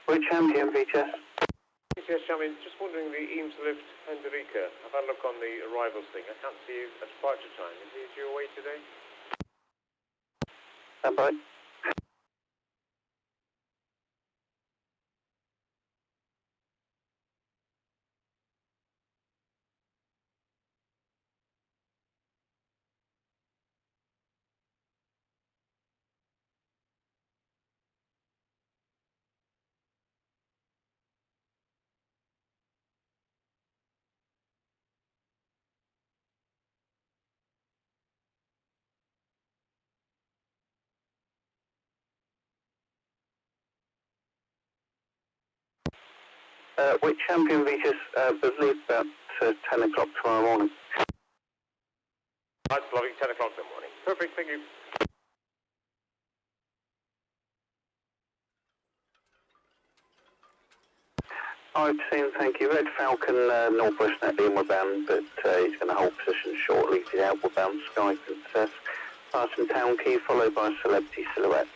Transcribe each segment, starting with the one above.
Which champion, VHS? VHS champion, just wondering the Eames lift Hendrika. I've had a look on the arrivals thing. I can't see a departure time. Is he due away today? Stand by. Which champion, VHS, believe about 10 o'clock tomorrow morning? That's lovely, 10 o'clock in the morning. Perfect, thank you. I've seen, thank you. Red Falcon, northwest Netley inward bound, but he's going to hold position shortly. He's outward bound Sky Princess. Passing Town Quay, followed by Celebrity Silhouette.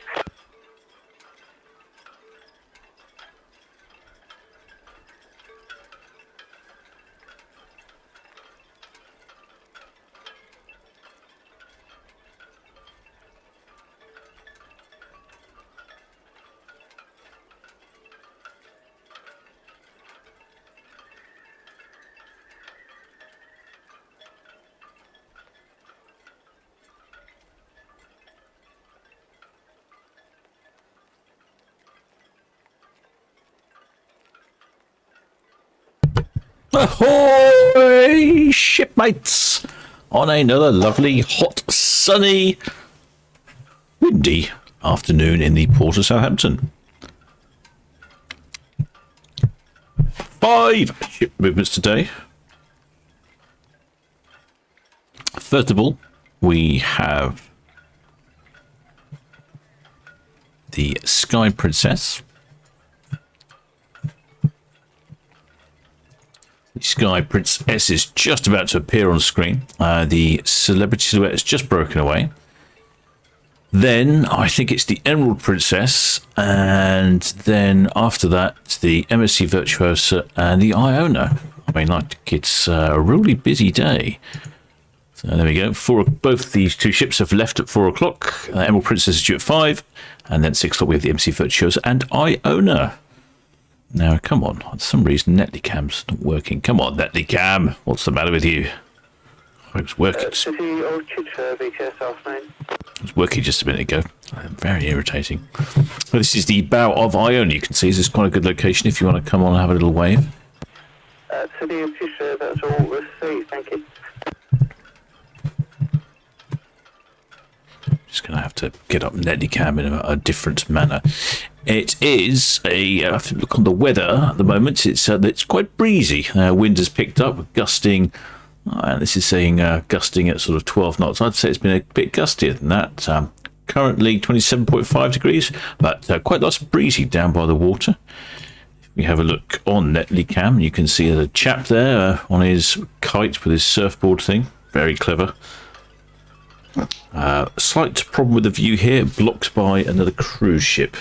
Ahoy, shipmates! On another lovely, hot, sunny, windy afternoon in the port of Southampton. 5 ship movements today. First of all, we have the Sky Princess. The Sky Princess is just about to appear on screen. The Celebrity Silhouette has just broken away. Then I think it's the Emerald Princess, and then after that the MSC Virtuosa and the Iona. I mean, like, it's a really busy day. So there we go. Both these two ships have left at 4 o'clock. Emerald Princess is due at 5, and then 6 o'clock we have the MSC Virtuosa and Iona. Now, come on. For some reason, Netlycam's not working. Come on, Netlycam. What's the matter with you? Oh, it was working. City Orchard, VHS, afternoon. It was working just a minute ago. Very irritating. Well, this is the bow of Iona. You can see this is quite a good location if you want to come on and have a little wave. City Orchard, that's all received. Thank you. Just going to have to get up Netlycam in a different manner. It is I have to look on the weather at the moment. It's quite breezy. Wind has picked up, gusting. And this is saying gusting at sort of 12 knots. I'd say it's been a bit gustier than that. Currently 27.5 degrees, but quite lots of breezy down by the water. If we have a look on Netlycam, you can see a chap there on his kite with his surfboard thing. Very clever. Slight problem with the view here, blocked by another cruise ship.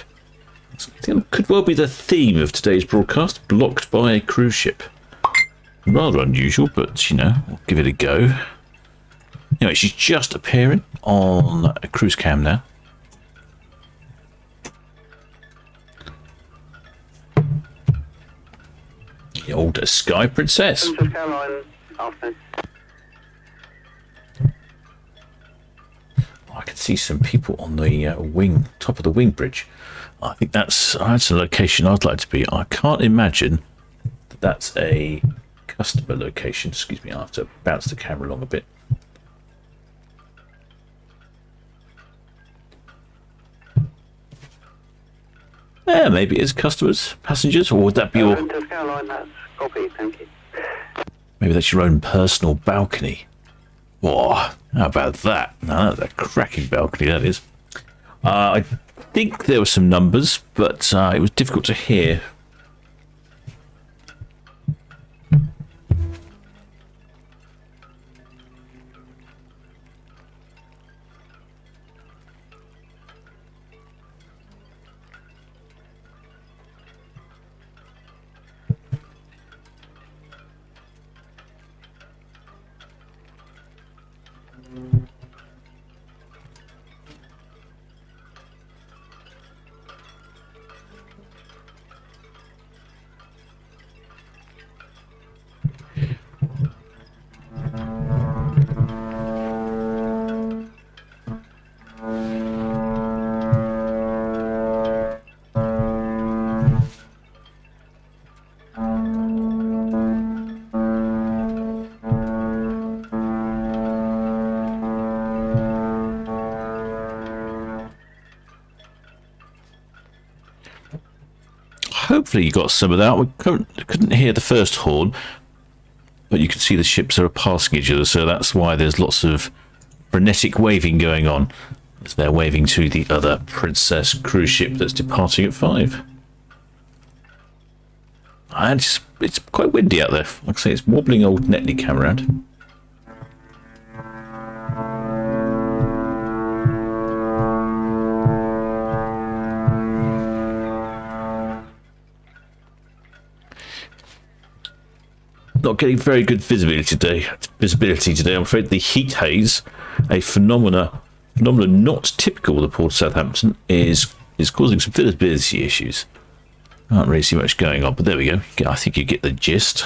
I think that could well be the theme of today's broadcast, blocked by a cruise ship. Rather unusual, but, you know, we'll give it a go. Anyway, she's just appearing on a cruise cam now. The old Sky Princess. Princess Caroline, afternoon. I can see some people on the top of the wing bridge. I think that's a location I'd like to be. I can't imagine that that's a customer location. Excuse me, I have to bounce the camera along a bit. Yeah, maybe it is customers, passengers, or would that be your... Princess Caroline, that's copy, thank you. Maybe that's your own personal balcony. Whoa, how about that? No, that's a cracking balcony, that is. I think there were some numbers, but it was difficult to hear. hopefully you got some of that. We couldn't hear the first horn, but you can see the ships are passing each other, so that's why there's lots of frenetic waving going on as they're waving to the other Princess cruise ship that's departing at 5. And it's quite windy out there. Like I say, it's wobbling old Netley cam around. Not getting very good visibility today. I'm afraid the heat haze, a phenomenon not typical of the Port of Southampton, is causing some visibility issues. Can't really see much going on, but there we go. I think you get the gist.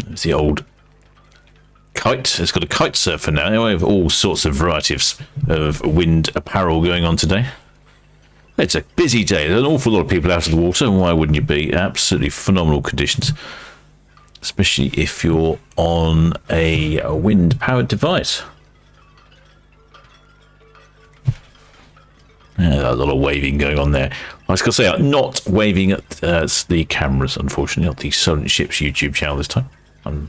There's the old kite. It's got a kite surfer now. We have all sorts of varieties of wind apparel going on today. It's a busy day. There's an awful lot of people out of the water, and why wouldn't you be? Absolutely phenomenal conditions, especially if you're on a wind-powered device. Yeah, a lot of waving going on there. I was going to say, I'm not waving at the cameras, unfortunately, not the Solent Ships YouTube channel this time. I'm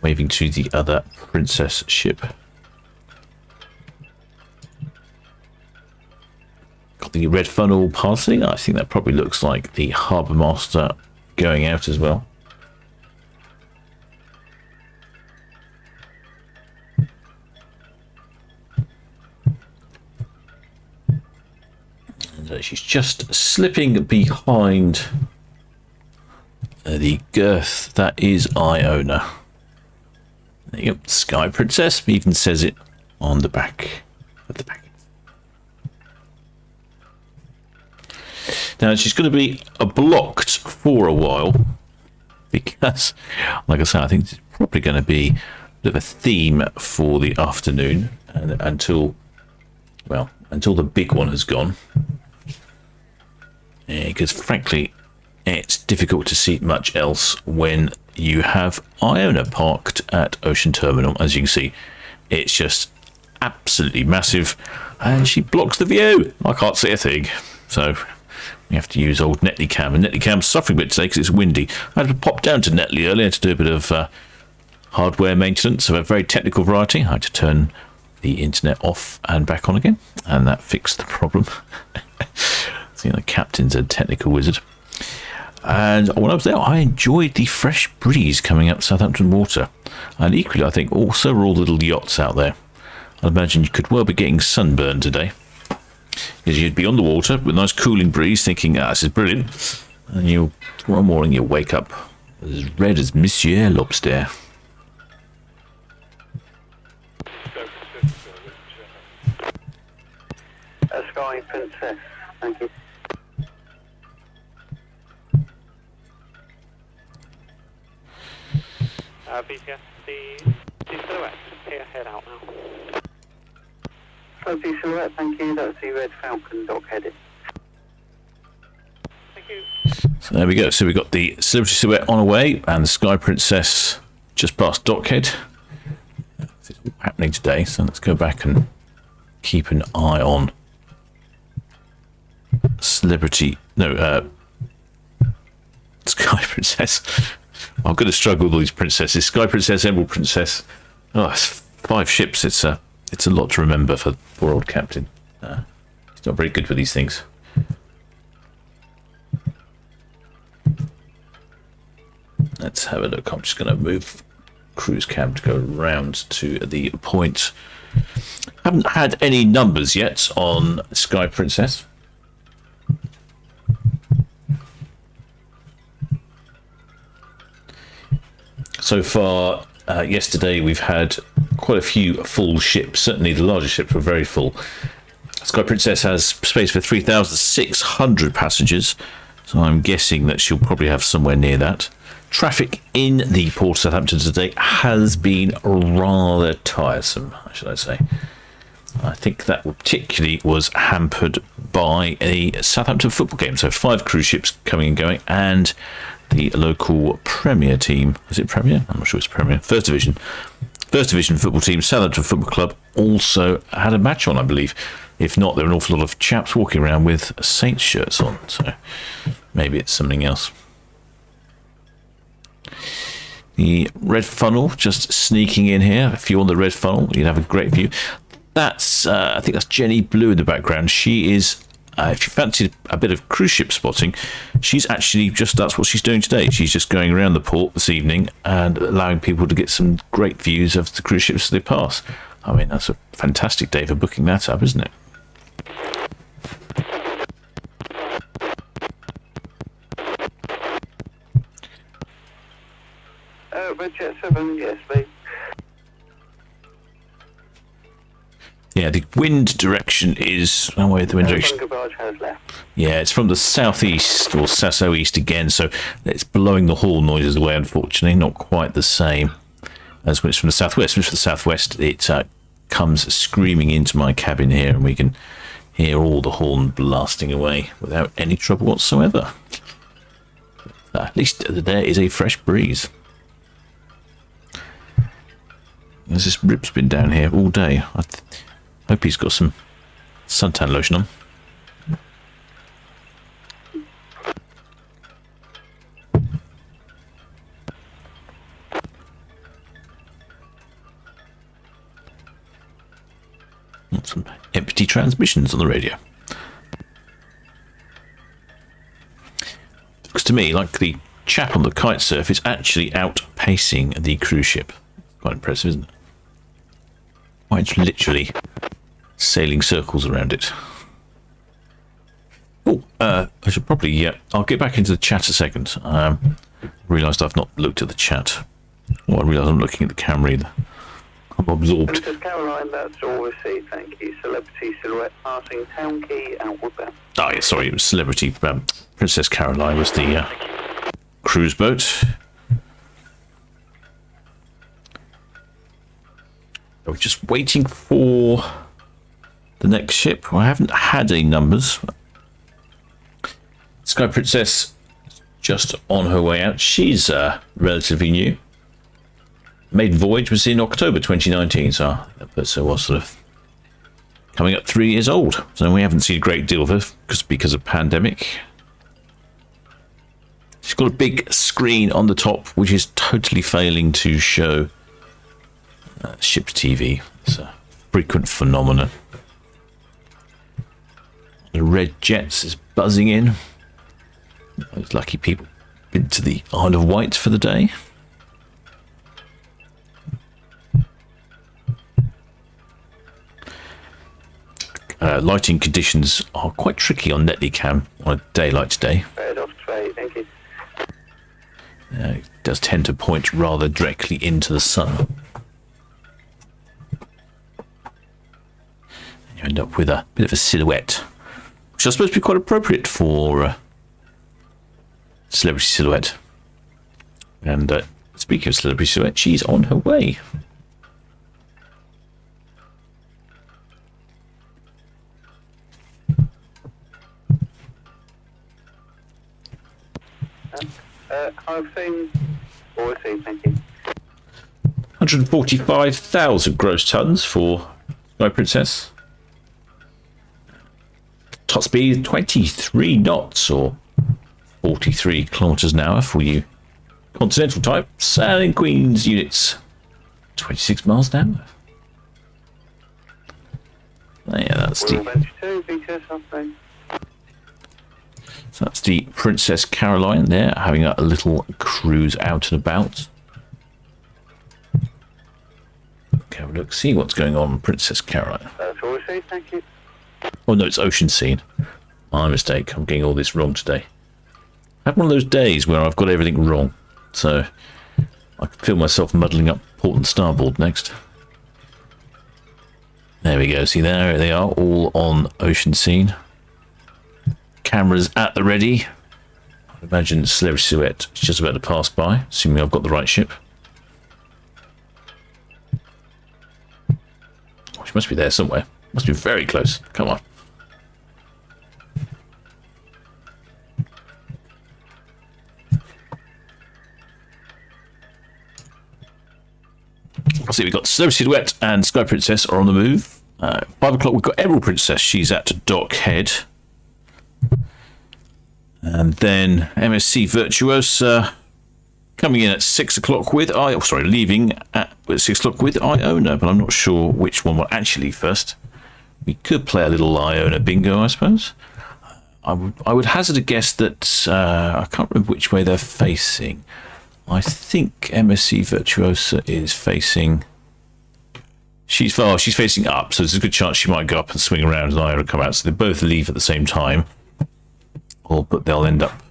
waving to the other Princess ship. Got the red funnel passing. I think that probably looks like the Harbour Master going out as well. And she's just slipping behind the girth that is Iona. There you go, Sky Princess. Even says it on the back of the packet. Now she's going to be blocked for a while because, like I said, I think it's probably going to be a bit of a theme for the afternoon and until the big one has gone. Because frankly, it's difficult to see much else when you have Iona parked at Ocean Terminal. As you can see, it's just absolutely massive, and she blocks the view. I can't see a thing, so we have to use old Netley cam, and Netley cam's suffering a bit today because it's windy. I had to pop down to Netley earlier to do a bit of hardware maintenance of a very technical variety. I had to turn the internet off and back on again, and that fixed the problem. So, the captain's a technical wizard. And when I was there, I enjoyed the fresh breeze coming up Southampton water, and equally I think also all the little yachts out there. I imagine you could well be getting sunburned today, because you'd be on the water with a nice cooling breeze thinking, this is brilliant, and tomorrow morning you'll wake up as red as Monsieur Lobster. Sky Princess, thank you. Busiest, the Silhouette here, head out now. Sophie Silhouette, thank you. That's the Red Falcon dock headed. Thank you. So there we go. So we've got the Celebrity Silhouette on away and the Sky Princess just past dockhead. It's all happening today, so let's go back and keep an eye on Sky Princess. I'm going to struggle with all these princesses. Sky Princess, Emerald Princess. Oh, it's 5 ships. It's a lot to remember for poor old captain. He's not very good with these things. Let's have a look. I'm just going to move cruise cam to go round to the point. Haven't had any numbers yet on Sky Princess. So far, yesterday we've had quite a few full ships. Certainly the larger ships were very full. Sky Princess has space for 3,600 passengers, so I'm guessing that she'll probably have somewhere near that. Traffic in the Port of Southampton today has been rather tiresome, should I say. I think that particularly was hampered by a Southampton football game. So 5 cruise ships coming and going, and the local Premier team. Is it Premier? I'm not sure it's Premier. First Division. First Division football team, Southampton Football Club, also had a match on, I believe. If not, there are an awful lot of chaps walking around with Saints shirts on, so maybe it's something else. The red funnel just sneaking in here. If you're on the red funnel, you'd have a great view. That's, I think that's Jenny Blue in the background. She is, if you fancied a bit of cruise ship spotting, she's actually that's what she's doing today. She's just going around the port this evening and allowing people to get some great views of the cruise ships as they pass. I mean, that's a fantastic day for booking that up, isn't it? Red Jet 7, yes, please. Yeah, the wind direction is... Oh, wait, the wind direction... Barge has left. Yeah, it's from the southeast, or south-east again, so it's blowing the horn noises away, unfortunately. Not quite the same as when it's from the southwest. When it's from the southwest, it comes screaming into my cabin here, and we can hear all the horn blasting away without any trouble whatsoever. At least there is a fresh breeze. There's this Rip's been down here all day. I hope he's got some suntan lotion on. Some empty transmissions on the radio. Looks to me like the chap on the kite surf is actually outpacing the cruise ship. Quite impressive, isn't it? Quite literally sailing circles around it. Oh, I should probably... I'll get back into the chat a second. Realised I've not looked at the chat. Oh, I realise I'm looking at the camera either. I'm absorbed. Princess Caroline, that's all received, thank you. Celebrity Silhouette passing Town Quay, outward bound. Oh, yeah, sorry, it was Celebrity. Princess Caroline was the cruise boat. We're just waiting for the next ship. I haven't had any numbers. Sky Princess just on her way out. She's relatively new. Maiden voyage was in October 2019, so that puts her was sort of coming up 3 years old. So we haven't seen a great deal of her because of pandemic. She's got a big screen on the top, which is totally failing to show ship's TV. It's a frequent phenomenon. The red jets is buzzing in. Those lucky people been to the Isle of Wight for the day. Lighting conditions are quite tricky on Netley on a day like today. Thank you. It does tend to point rather directly into the sun. You end up with a bit of a silhouette, which is supposed to be quite appropriate for Celebrity Silhouette. And speaking of Celebrity Silhouette, she's on her way. I've seen... All received, thank you. 145,000 gross tons for Sky Princess. Top speed 23 knots or 43 kilometers an hour for you continental type sailing Queen's units. 26 miles an hour. Yeah, that's so that's the Princess Caroline there, having a little cruise out and about. Okay, have a look, see what's going on, Princess Caroline. That's all received, thank you. Oh no, it's Ocean Scene. My mistake, I'm getting all this wrong today. I have one of those days where I've got everything wrong, so I can feel myself muddling up port and starboard next. There we go, see there they are, all on Ocean Scene. Cameras at the ready. I imagine Celebrity Silhouette is just about to pass by, assuming I've got the right ship. Oh, she must be there somewhere. Must be very close. Come on. So we've got Celebrity Silhouette and Sky Princess are on the move. 5 o'clock, we've got Emerald Princess. She's at Dockhead. And then MSC Virtuosa coming in at 6 o'clock with leaving at 6 o'clock with Iona, but I'm not sure which one will actually leave first. We could play a little Iona bingo, I suppose. I would hazard a guess that I can't remember which way they're facing. I think MSC Virtuosa is facing. She's facing up, so there's a good chance she might go up and swing around and Iona come out. So they both leave at the same time, but they'll end up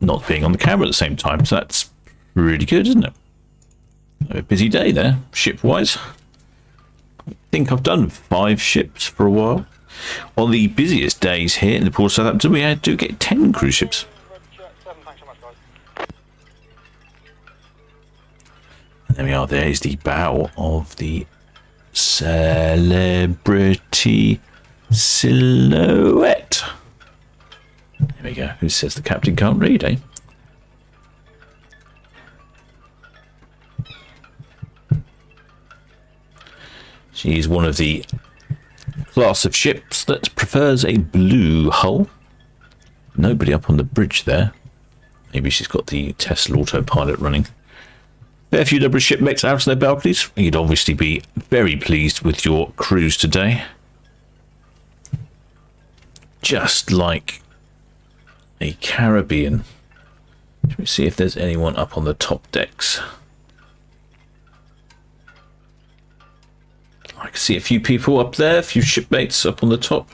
not being on the camera at the same time. So that's really good, isn't it? A busy day there, ship-wise. I think I've done 5 ships for a while. On the busiest days here in the port of Southampton, we do get 10 cruise ships. And there we are. There is the bow of the Celebrity Silhouette. There we go. Who says the captain can't read, eh? She's one of the class of ships that prefers a blue hull. Nobody up on the bridge there. Maybe she's got the Tesla autopilot running. Fair few number of shipmates out on their balconies. You'd obviously be very pleased with your cruise today. Just like a Caribbean. Let me see if there's anyone up on the top decks. I can see a few people up there, a few shipmates up on the top.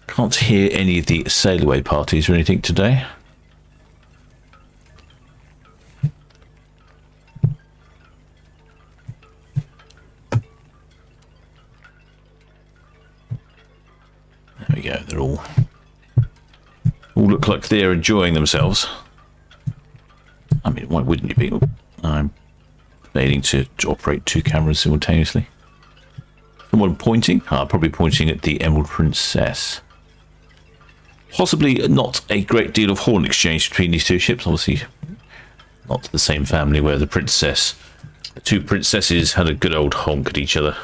Can't hear any of the sail away parties or anything today. There we go, they're all look like they're enjoying themselves. I mean, why wouldn't you be? I'm failing to operate 2 cameras simultaneously. Someone pointing? Probably pointing at the Emerald Princess. Possibly not a great deal of horn exchange between these 2 ships. Obviously, not the same family where the 2 princesses had a good old honk at each other.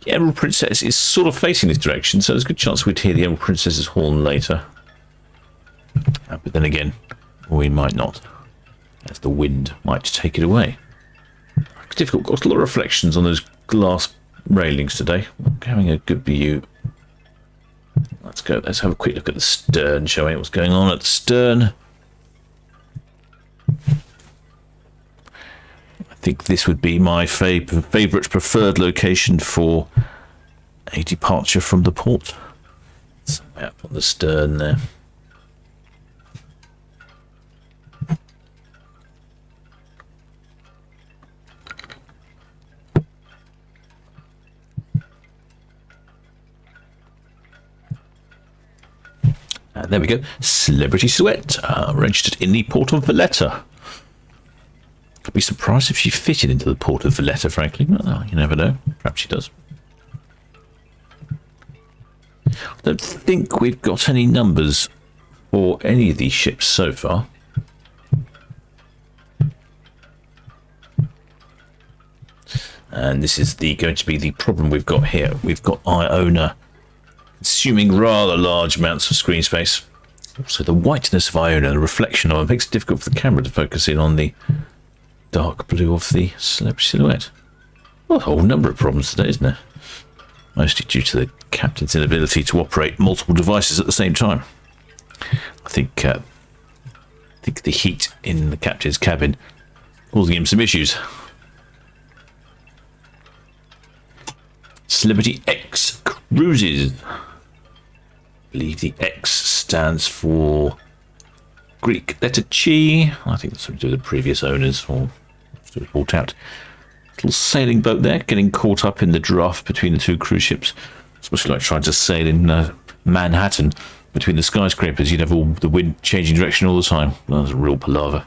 The Emerald Princess is sort of facing this direction, so there's a good chance we'd hear the Emerald Princess's horn later. But then again, we might not, as the wind might take it away. It's difficult. Got a lot of reflections on those glass railings today. We're having a good view. Let's go. Let's have a quick look at the stern, showing what's going on at the stern. I think this would be my favourite preferred location for a departure from the port. Somewhere up on the stern there. And there we go. Celebrity Silhouette, registered in the port of Valletta. I'd be surprised if she fitted into the port of Valletta, frankly. Well, you never know. Perhaps she does. I don't think we've got any numbers for any of these ships so far. And this is going to be the problem we've got here. We've got Iona consuming rather large amounts of screen space. Also, the whiteness of Iona, the reflection of it, makes it difficult for the camera to focus in on the dark blue of the Celebrity Silhouette. Well, a whole number of problems today, isn't there? Mostly due to the captain's inability to operate multiple devices at the same time. I think the heat in the captain's cabin causing him some issues. Celebrity X Cruises. I believe the X stands for Greek letter Chi. I think that's something to do with the previous owners, or it was bought out. Little sailing boat there, getting caught up in the draft between the 2 cruise ships. Especially like trying to sail in Manhattan between the skyscrapers. You'd have all the wind changing direction all the time. That was a real palaver.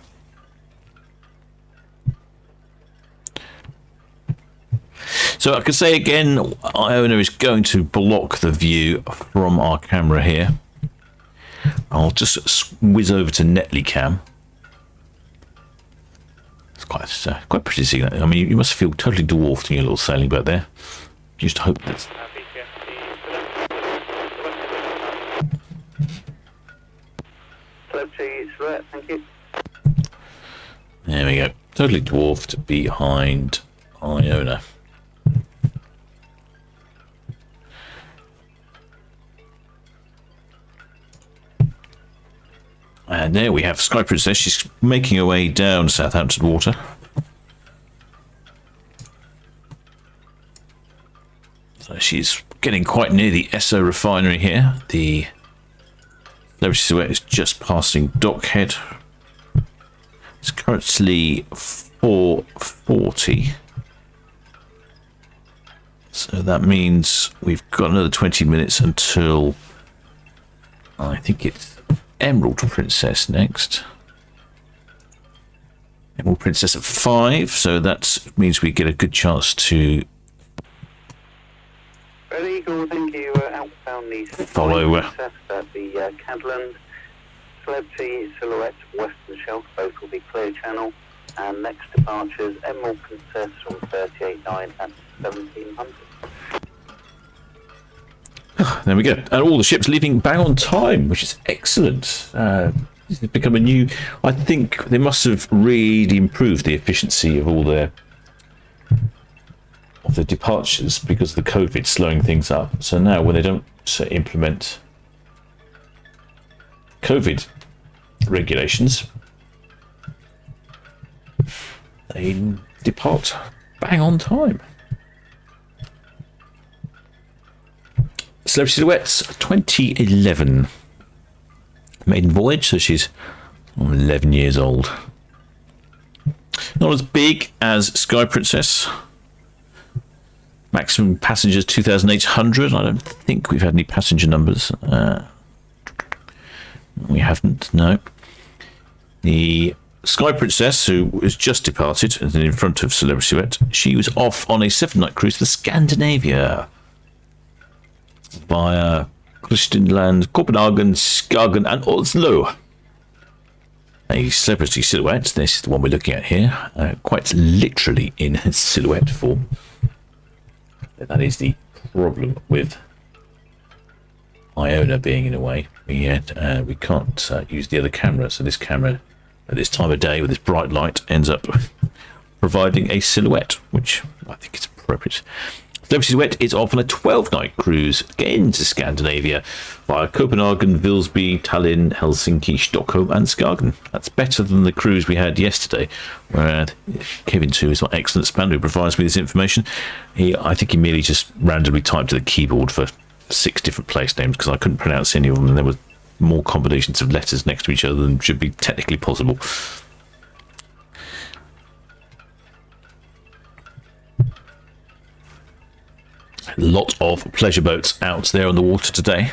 So I could say again, Iona is going to block the view from our camera here. I'll just whiz over to Netlycam. It's quite pretty seeing that. I mean, you must feel totally dwarfed in your little sailing boat there. You just hope that. Celebrity Silhouette, thank you. There we go. Totally dwarfed behind Iona. And there we have Sky Princess. She's making her way down Southampton water. So she's getting quite near the Esso refinery here. The Celebrity Silhouette is just passing Dockhead. It's currently 4:40. So that means we've got another 20 minutes until I think it's Emerald Princess next. Emerald Princess at 5, so that means we get a good chance to Red Eagle, thank you. Outbound the follow Princess at the Cadland. Celebrity Silhouette, Western Shelf, both will be clear channel. And next departures, Emerald Princess from 38.9 at 1700. There we go. And all the ships leaving bang on time, which is excellent. This has become a new... I think they must have really improved the efficiency of all their departures because of the COVID slowing things up. So now when they don't implement COVID regulations, they depart bang on time. Celebrity Silhouettes 2011 maiden voyage, so she's 11 years old. Not as big as Sky Princess. Maximum passengers 2,800. I don't think we've had any passenger numbers. We haven't, no. The Sky Princess, who was just departed and in front of Celebrity Silhouette, she was off on a 7-night cruise to Scandinavia via Christianland, Copenhagen, Skagen and Oslo. A Celebrity Silhouette, this is the one we're looking at here, quite literally in silhouette form. That is the problem with Iona being in a way. Yet we can't use the other camera, so this camera at this time of day with this bright light ends up providing a silhouette, which I think is appropriate. Celebrity Silhouette is off on a 12-night cruise again to Scandinavia via Copenhagen, Visby, Tallinn, Helsinki, Stockholm and Skagen. That's better than the cruise we had yesterday, where Kevin, too, is my excellent span who provides me this information. I think he merely just randomly typed to the keyboard for 6 different place names because I couldn't pronounce any of them and there were more combinations of letters next to each other than should be technically possible. A lot of pleasure boats out there on the water today.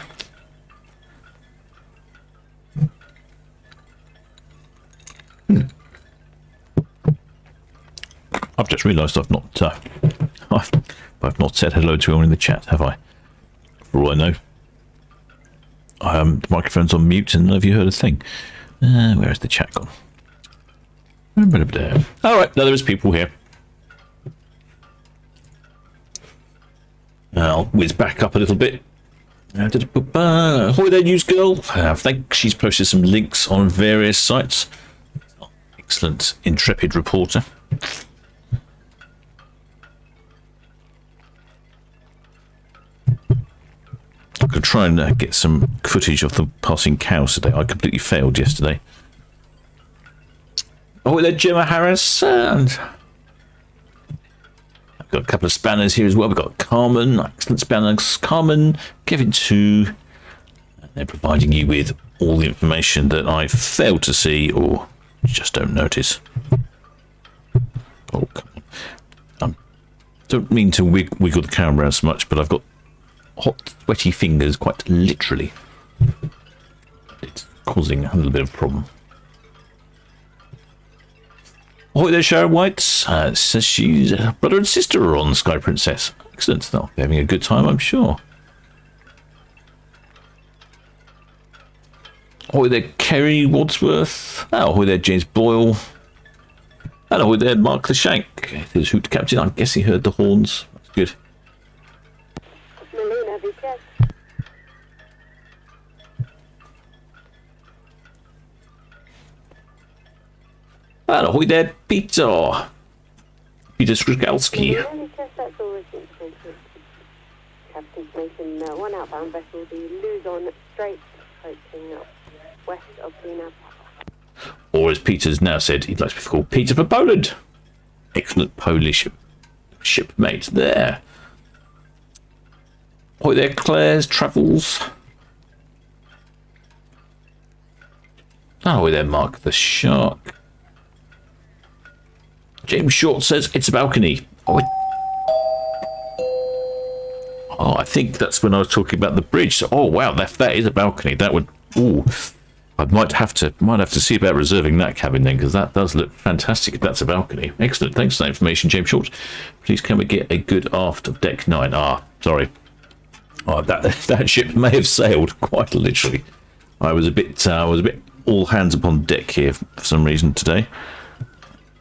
I've just realised I've not said hello to anyone in the chat, have I? For all I know, the microphone's on mute, and have you heard a thing? Where is the chat gone? All right, now there is people here. I'll whiz back up a little bit. Ahoy there, news girl. I think she's posted some links on various sites. Excellent, intrepid reporter. I could try and get some footage of the passing cows today. I completely failed yesterday. Oh, there, Gemma Harris. And I've got a couple of spanners here as well. We've got Carmen, excellent spanners. Carmen, Kevin 2. And they're providing you with all the information that I failed to see or just don't notice. Oh, come on. I don't mean to wiggle the camera as much, but I've got hot, sweaty fingers, quite literally. It's causing a little bit of a problem. Ahoy there, Sharon White. Says she's brother and sister are on Sky Princess. Excellent. They're having a good time, I'm sure. Ahoy there, Kerry Wadsworth. Oh, ahoy there, James Boyle. And ahoy there, Mark the Shank. There's Hoot Captain. I guess he heard the horns. That's good. And ahoy there, Peter. Peter Skrzygalski. Captain, one outbound vessel, the Luzon Strait, approaching west of Vienna. Or as Peter's now said, he'd like to be called Peter for Poland. Excellent Polish shipmate there. Ahoy there, Claire's Travels. Ahoy there, Mark the Shark. James Short says it's a balcony. Oh, I think that's when I was talking about the bridge. So, oh wow, that is a balcony. That would. Ooh, I might have to see about reserving that cabin then, because that does look fantastic. If that's a balcony, excellent. Thanks for that information, James Short. Please can we get a good aft of deck 9? Ah, sorry. Oh, that ship may have sailed quite literally. I was a bit all hands upon deck here for some reason today.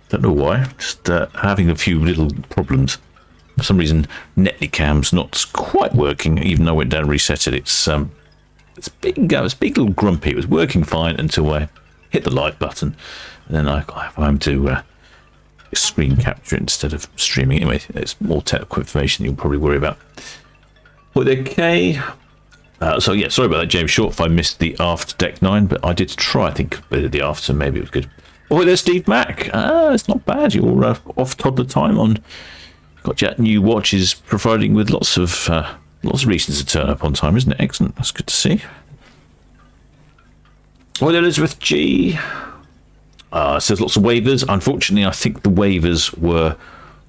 Don't know why. Just having a few little problems. For some reason, Netlicam's not quite working. Even though I went down and reset it, it's big. It was big, little grumpy. It was working fine until I hit the live button, and then I got time to screen capture it instead of streaming. Anyway, it's more technical information you'll probably worry about. Okay. So yeah, sorry about that, James Short, if I missed the aft deck 9, but I did try. I think the aft, so maybe it was good. Oh, there's Steve Mack. It's not bad. You're off toddler time on. Got your new watches, providing with lots of reasons to turn up on time, isn't it? Excellent. That's good to see. Oh, there, Elizabeth G. Says lots of waivers. Unfortunately, I think the waivers were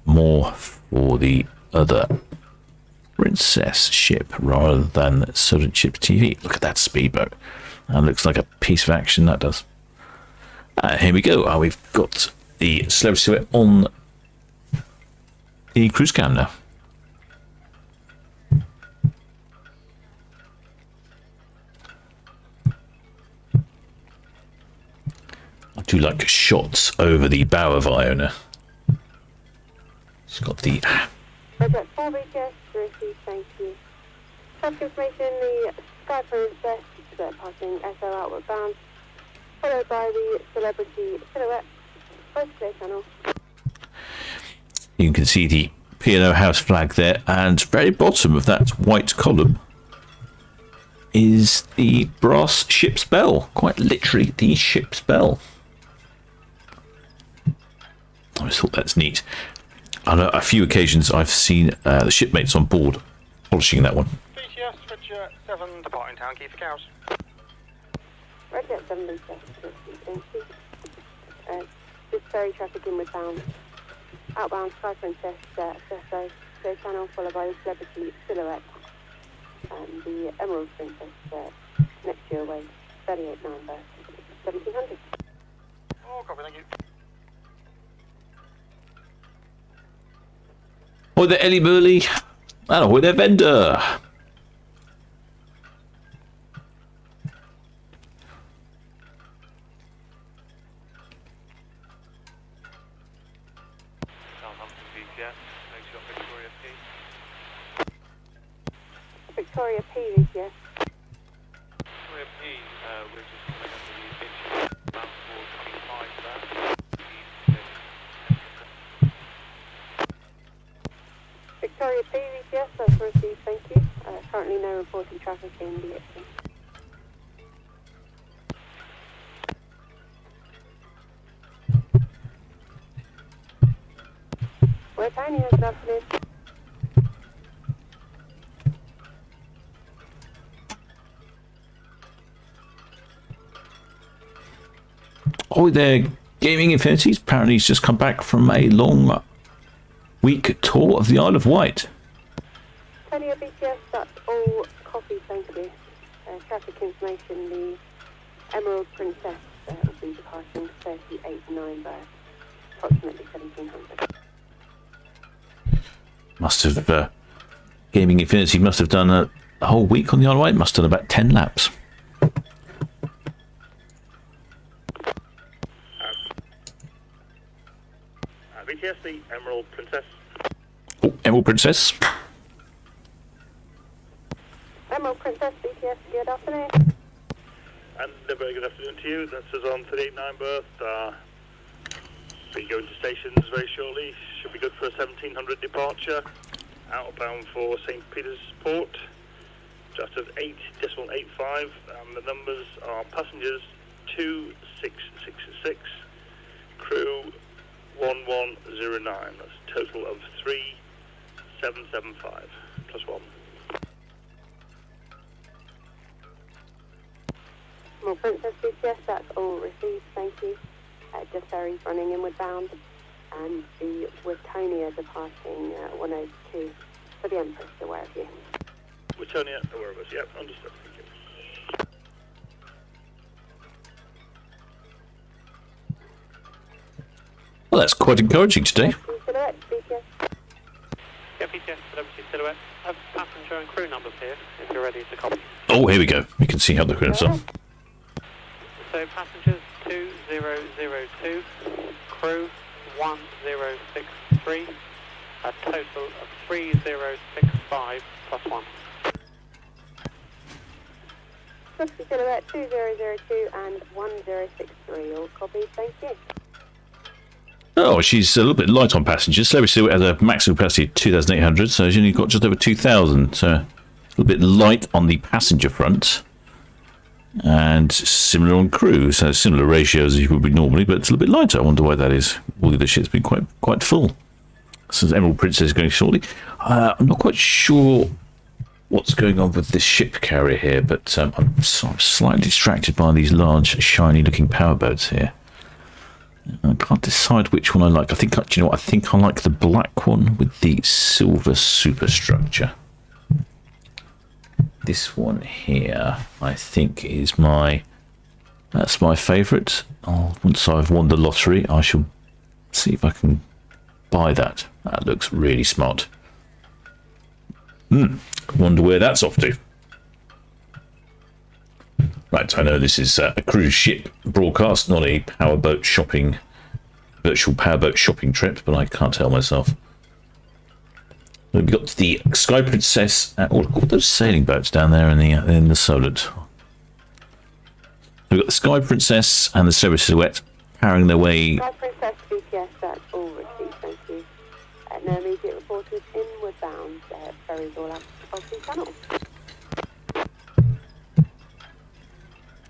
more for the other Princess ship rather than Solent Ships TV. Look at that speedboat. That looks like a piece of action, that does. Here we go. We've got the Celebrity Silhouette on the cruise cam now. I do like shots over the bow of Iona. It's got the... Roger, 4 BTS, thank you. Traffic information, the Sky Princess, passing SO outward bound, followed by the Celebrity Silhouette, first clear channel. You can see the P&O house flag there, and very bottom of that white column is the brass ship's bell. Quite literally, the ship's bell. I always thought that's neat. On a few occasions, I've seen the shipmates on board polishing that one. BTS, Richard 7, departing Town Quay for cows. Roger, 7 BTS, thank you. This ferry traffic inward bound. Outbound Sky Princess, SSO, clear channel, followed by the Celebrity Silhouette. And the Emerald Princess, next year away, 38.9 berth, 1700. Oh, copy, thank you. Ahoy there, Ellie Burley. And ahoy there, Vendor. Southampton BTS, next shot Victoria P. Victoria P, BTS. Victoria P, we're just coming under the inch, bound for 25 there. Victoria P, BTS, that's received, thank you. Currently no reported traffic in the Ipswich. We're tiny, good afternoon. Oh, there, Gaming Infinities. Apparently he's just come back from a long week tour of the Isle of Wight. Tanya BTS, that's all copy, thank you. Traffic information, the Emerald Princess will be departing 38.9 berth, approximately 1700. Must have Gaming Infinity must have done a whole week on the Isle of Wight. Must have done about 10 laps. BTS, the Emerald Princess. Oh, Emerald Princess. Emerald Princess, BTS, good afternoon. And a very good afternoon to you. This is on 389 berth. Be going to stations very shortly. Should be good for a 1700 departure. Outbound for St. Peter's Port. Just at 8.85. And the numbers are passengers 2666. Crew 1109. That's a total of 3775 plus 1. Well, Princess BTS, that's all received, thank you. Just ferries running inward bound, and the Wittonia departing 102 for the Empress, aware of you. Wittonia, aware of us. Yep, understood. Thank you. Well, that's quite encouraging today. Silhouette, BTS. Yeah, BTS, Celebrity Silhouette. I have passenger and crew numbers here, if you're ready to copy. Oh, here we go. We can see how the credits are. So passengers 2002, crew 1063, a total of 3065 plus 1. Celebrity Silhouette 2002 and 1063, all copies, thank you. Oh, she's a little bit light on passengers. Celebrity Silhouette has a maximum capacity of 2,800, so she's only got just over 2,000. So a little bit light on the passenger front. And similar on crew, so similar ratios as you would be normally, but it's a little bit lighter. I wonder why that is. All the other ship's been quite full. So Emerald Princess is going shortly. I'm not quite sure what's going on with this ship carrier here, but I'm slightly distracted by these large, shiny-looking powerboats here. I can't decide which one I like. I think I like the black one with the silver superstructure. This one here, I think, is that's my favourite. Once I've won the lottery, I shall see if I can buy that. That looks really smart. Wonder where that's off to. Right, I know this is a cruise ship broadcast, not a virtual powerboat shopping trip, but I can't tell myself. We've got the Sky Princess. All those sailing boats down there in the Solent. We've got the Sky Princess and the Celebrity Silhouette powering their way. Sky Princess BTS, that's all received, thank you. No immediate reporters inward bound. Ferries all out of the channel.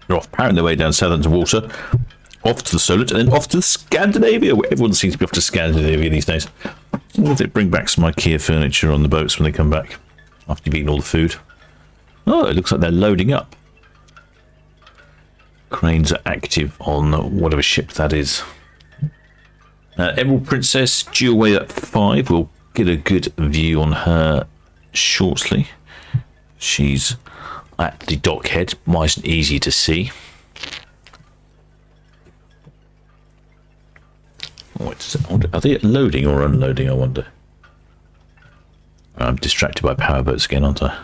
They're off powering their way down Southampton water, off to the Solent, and then off to Scandinavia. Everyone seems to be off to Scandinavia these days. I wonder if they bring back some IKEA furniture on the boats when they come back after you've eaten all the food. Oh, it looks like they're loading up. Cranes are active on whatever ship that is. Emerald Princess due away at 5. We'll get a good view on her shortly. She's at the dockhead, nice and easy to see. Are they loading or unloading, I wonder? I'm distracted by powerboats again, aren't I?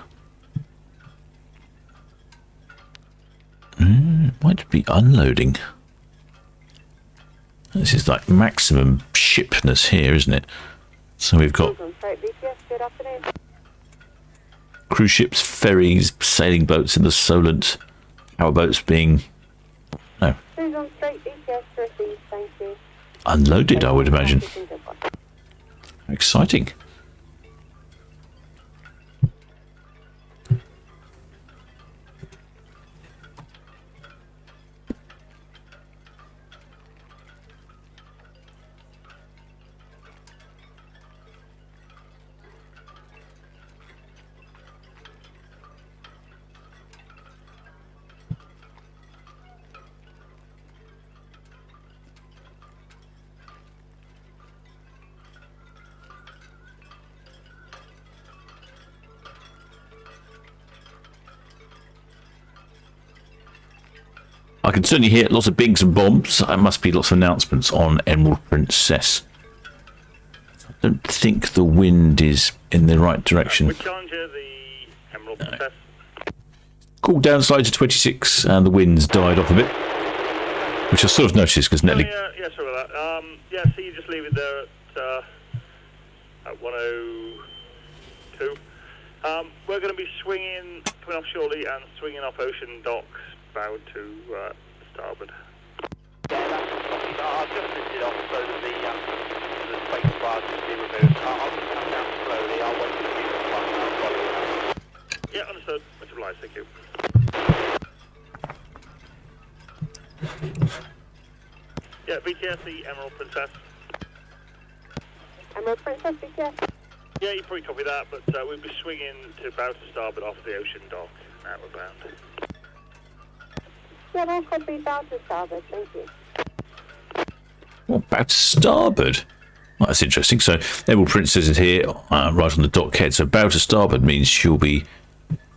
Might be unloading. This is like maximum shipness here, isn't it? So we've got cruise ships, ferries, sailing boats in the Solent, powerboats being unloaded, I would imagine. Exciting. I can certainly hear lots of bings and bombs. There must be lots of announcements on Emerald Princess. I don't think the wind is in the right direction. We Challenger, the Emerald Princess. Cool downside to 26, and the wind's died off a bit, which I sort of noticed because Netley. Yeah, sorry about that. Yeah, so you just leave it there at 102. We're going to be coming off shortly and swinging off Ocean Docks, bow to starboard. Yeah, that's copy. I've just lifted off so that the space bars can be removed. I'll just come down slowly. I'll wait for you to find out. I'll follow you. Yeah, understood. Much obliged, thank you. Yeah, BTS, the Emerald Princess. Emerald Princess, BTS. Yeah, you probably copy that, but we'll be swinging to bow to starboard off the Ocean Dock, outward bound. Yeah, that's copy bow to starboard, thank you. Well, bow to starboard. Well, that's interesting. So, Emerald Princess is here, right on the dock head. So, bow to starboard means she'll be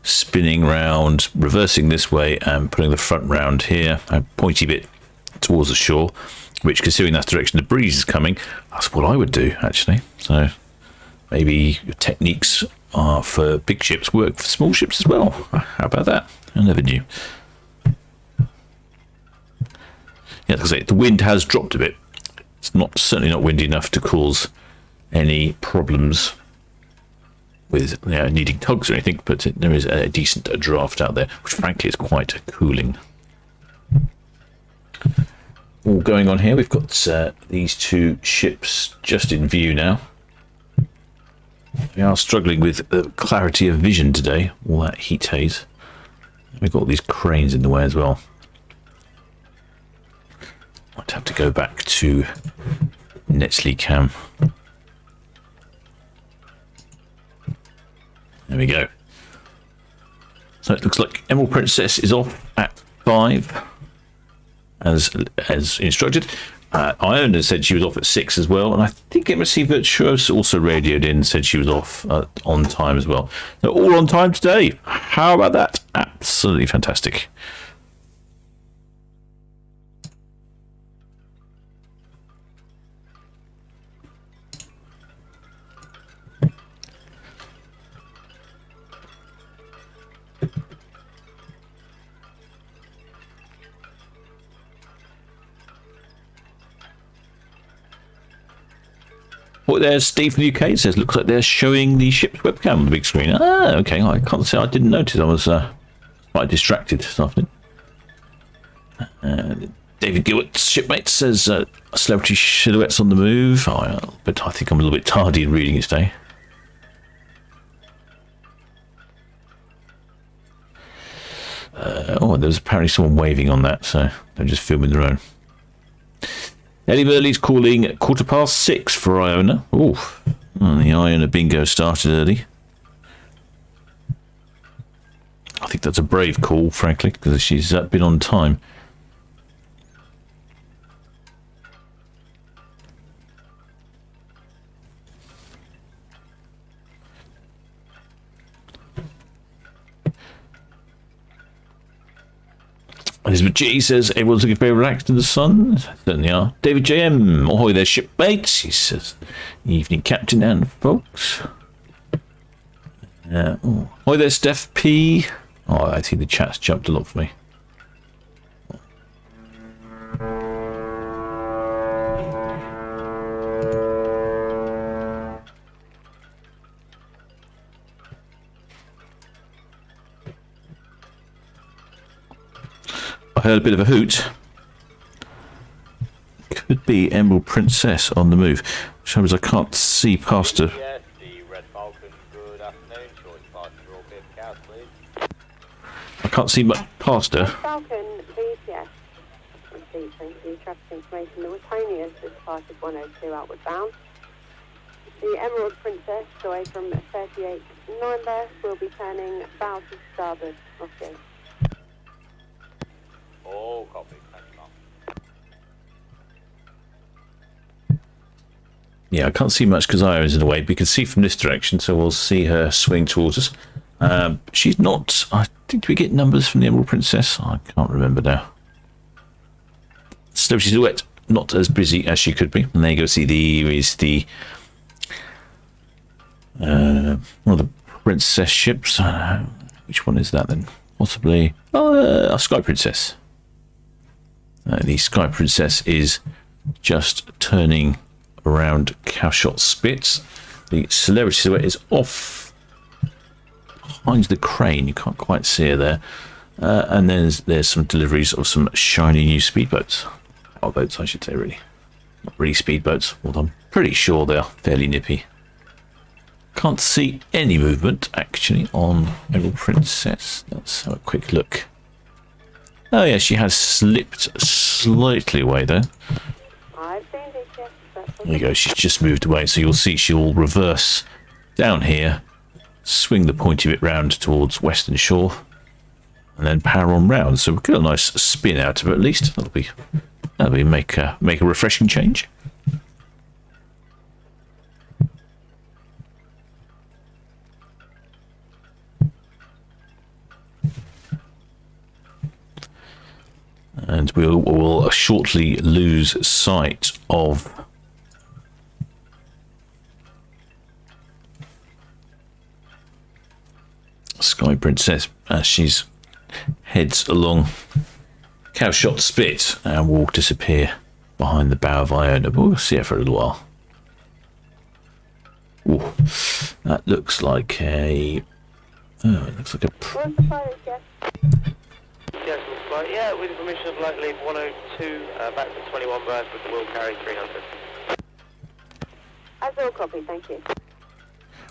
spinning round, reversing this way, and putting the front round here, a pointy bit towards the shore. Which, considering that's the direction the breeze is coming, that's what I would do actually. So, maybe your techniques are for big ships work for small ships as well. How about that? I never knew. Yeah, like I say, the wind has dropped a bit. It's certainly not windy enough to cause any problems with needing tugs or anything, but there is a decent draft out there, which frankly is quite cooling. All going on here. We've got these two ships just in view now. We are struggling with the clarity of vision today, all that heat haze. We've got all these cranes in the way as well. Might have to go back to Netley cam. There we go. So it looks like Emerald Princess is off at 5, as instructed. Iona said she was off at 6 as well, and I think MSC Virtuosa also radioed in and said she was off on time as well. They're all on time today. How about that? Absolutely fantastic. Well, there's Steve from the UK. It says, looks like they're showing the ship's webcam on the big screen. Ah, okay. I can't say I didn't notice. I was quite distracted this afternoon. David Gilbert's shipmate says, celebrity silhouettes on the move. But I think I'm a little bit tardy in reading it today. There was apparently someone waving on that, so they're just filming their own. Eddie Burley's calling 6:15 for Iona. Oh, the Iona bingo started early. I think that's a brave call, frankly, because she's been on time. Elizabeth G says, everyone's looking very relaxed in the sun. Certainly are. David JM, ahoy there, shipmates. He says, evening, Captain and folks. Ahoy there, Steph P. Oh, I think the chat's jumped a lot for me. I heard a bit of a hoot. Could be Emerald Princess on the move. Shows I can't see past her. Yes, the Red Falcon, good afternoon. Short departure, all clear for cows, please. I can't see much past her. Falcon, please, yes. Received, thank you. Traffic information. The Watonius has departed 102 outward bound. The Emerald Princess, away from 38 9 berth, will be turning bow to starboard. Okay. All copy, thank you, Mark. Yeah, I can't see much because Iona's in the way, but you can see from this direction, so we'll see her swing towards us. She's not... I think we get numbers from the Emerald Princess. I can't remember now. Celebrity Silhouette, not as busy as she could be. And there you go, see the one of the Princess ships. Which one is that then? Possibly a Sky Princess. The Sky Princess is just turning around Cowshot Spits. The Celebrity Silhouette is off behind the crane. You can't quite see her there. And then there's some deliveries of some shiny new speedboats. Or boats, I should say, really. Not really speedboats, although I'm pretty sure they are fairly nippy. Can't see any movement, actually, on Emerald Princess. Let's have a quick look. Oh, yeah, she has slipped slightly away, though. I've seen this, yes. There you go, she's just moved away, so you'll see she'll reverse down here, swing the pointy bit round towards Western Shore, and then power on round. So we'll get a nice spin out of it, at least. That'll be make a refreshing change. And we'll shortly lose sight of Sky Princess as she's heads along Cowshot Spit and will disappear behind the bow of Iona. But we'll see her for a little while. Ooh, that looks like a. Oh, it looks like a. What's the pilot, Jeff? Yes, right. Yeah, with permission of light leave 102, back to 21 berth with the wheel carry 300. As all copy, thank you.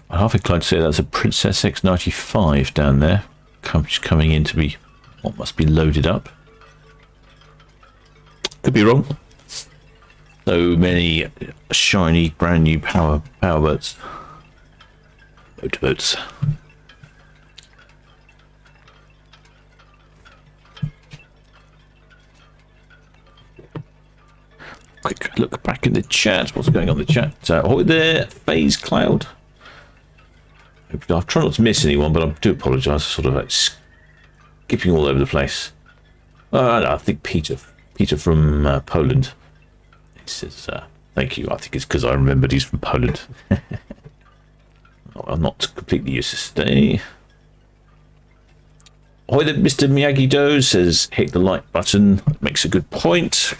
I'm half inclined to say that's a Princess X95 down there, coming in to be what must be loaded up. Could be wrong. So many shiny, brand new power boats, motorboats. Quick look back in the chat. What's going on in the chat? Ahoy there, Phase Cloud. I've tried not to miss anyone, but I do apologise. Sort of like skipping all over the place. I think Peter from Poland. He says, "Thank you." I think it's because I remembered he's from Poland. I'm not completely useless today. Ahoy there, Mr. Miyagi-Do says, "Hit the like button." Makes a good point.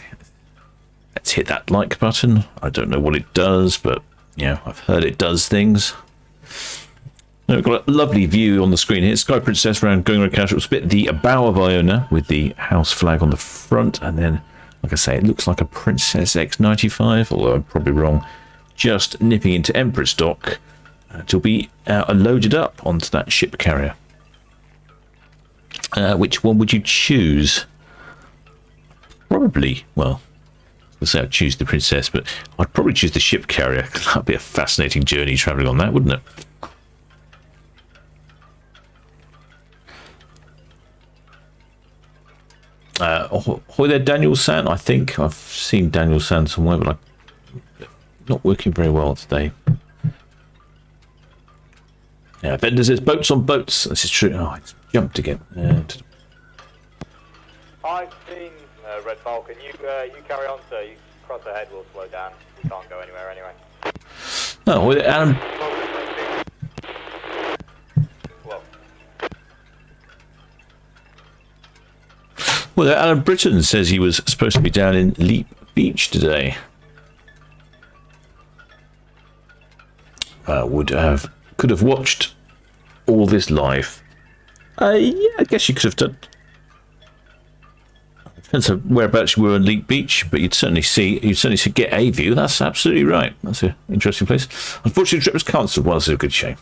Let's hit that like button. I don't know what it does, but yeah, I've heard it does things. Now we've got a lovely view on the screen here. Sky Princess going around Cowshot Spit, the bow of Iona with the house flag on the front, and then, like I say, it looks like a Princess X95, although I'm probably wrong. Just nipping into Empress dock to be loaded up onto that ship carrier. Which one would you choose? Probably, well, I say I'd choose the Princess, but I'd probably choose the ship carrier. That'd be a fascinating journey travelling on that, wouldn't it? Ahoy there, Daniel San. I think I've seen Daniel San somewhere, but I'm not working very well today. Yeah, Bender says boats on boats. This is true. Oh, it's jumped again. I've seen Red Falcon. You carry on, sir. You cross ahead, we'll slow down. We can't go anywhere anyway. Oh, well, Adam. Well, Alan Britton says he was supposed to be down in Leap Beach today. Could have watched all this live. Yeah, I guess you could have done. Depends on whereabouts you were on Leap Beach, but you'd certainly get a view. That's absolutely right. That's an interesting place. Unfortunately, the trip was cancelled. Well, it's a good shame.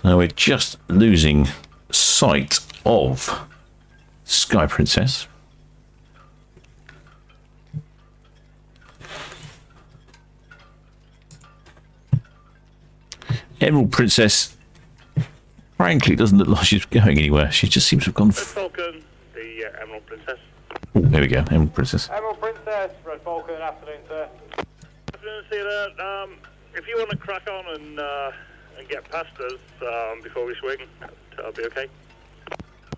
So we're just losing sight of Sky Princess. Emerald Princess, frankly, doesn't look like she's going anywhere. She just seems to have gone. Red Falcon, the Emerald Princess. Oh, there we go, Emerald Princess. Emerald Princess, Red Falcon, afternoon, sir. Afternoon, Sierra. If you want to crack on and get past us before we swing, that'll be okay.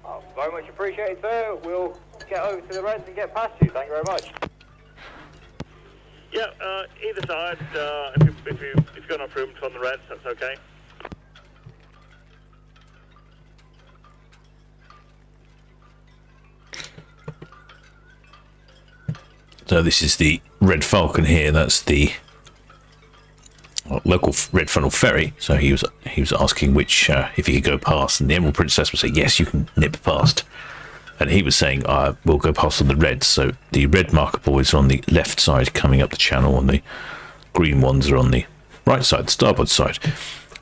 Oh, very much appreciated, sir. We'll get over to the Reds and get past you. Thank you very much. Yeah, either side. If you've got enough room on the Reds, that's okay. So this is the Red Falcon here. That's the local Red Funnel ferry. So he was asking which if he could go past, and the Emerald Princess would say yes, you can nip past. And he was saying, we'll go past on the red. So the red marker buoys are on the left side coming up the channel, and the green ones are on the right side, the starboard side.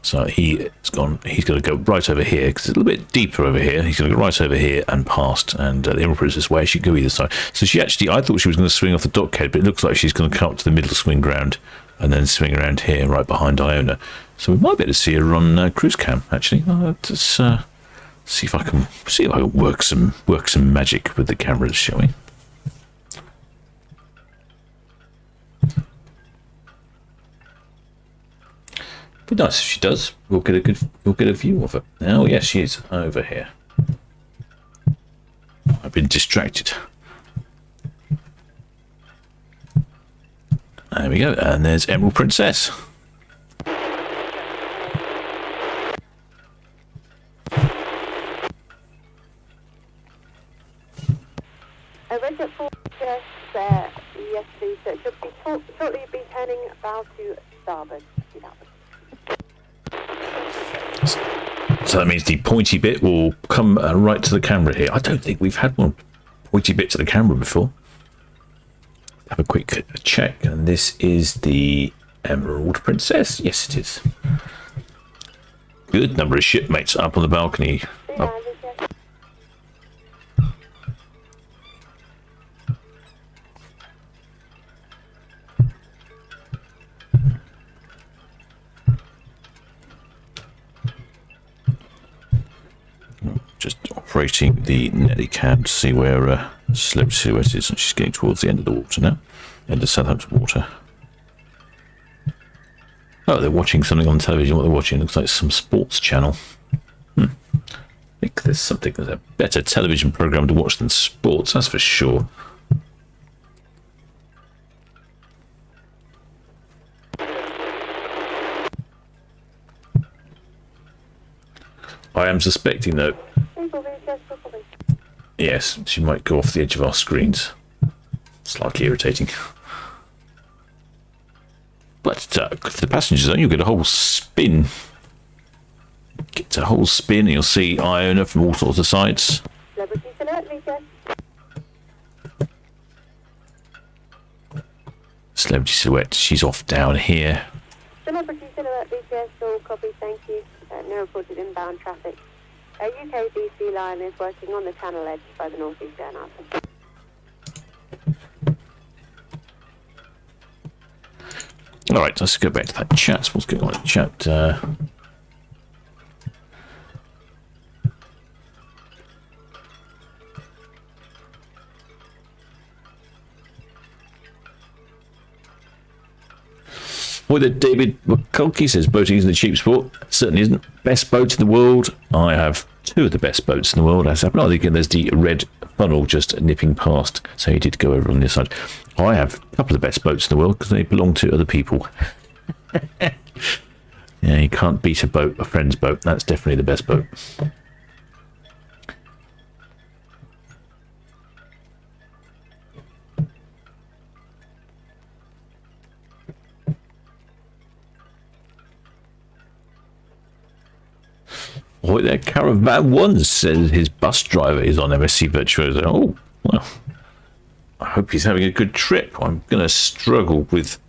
So he's going to go right over here, because it's a little bit deeper over here. He's going to go right over here and past, and the Emerald Princess where she could go either side. So I thought she was going to swing off the dockhead, but it looks like she's going to come up to the middle swing ground, and then swing around here, right behind Iona. So we might be able to see her on cruise cam, actually. Let's see if I can work some magic with the cameras, shall we? Be nice if she does. We'll get a view of her. Oh yes, she is over here. I've been distracted. There we go, and there's Emerald Princess. Regiment 4, yes, please. So it should be shortly be turning bow to starboard. So that means the pointy bit will come right to the camera here. I don't think we've had one pointy bit to the camera before. Have a quick check, and this is the Emerald Princess. Yes, it is. Good number of shipmates up on the balcony. Oh. Just operating the Nelly cam to see where Celebrity Silhouette is, and she's getting towards the end of the water now, end of Southampton water. Oh, they're watching something on television. What they're watching looks like some sports channel. I think there's a better television program to watch than sports, that's for sure. I am suspecting, though. Yes, she might go off the edge of our screens. Slightly irritating. But for the passengers, you'll get a whole spin. Get a whole spin, and you'll see Iona from all sorts of sides. Celebrity Silhouette, she's off down here. Celebrity Silhouette, BTS, all copy, thank you. No reported inbound traffic. UK BC line is working on the channel edge by the northeastern outlet. Alright, let's go back to that chat. What's going on in the chat? Well, David McCulkey says boating isn't a cheap sport. It certainly isn't. Best boat in the world. I have two of the best boats in the world. As happened, again, there's the Red Funnel just nipping past, so he did go over on this side. I have a couple of the best boats in the world because they belong to other people. Yeah, you can't beat a boat, a friend's boat. That's definitely the best boat. Oh, there, Caravan One says his bus driver is on MSC Virtuosa. Oh, well, I hope he's having a good trip. I'm going to struggle with...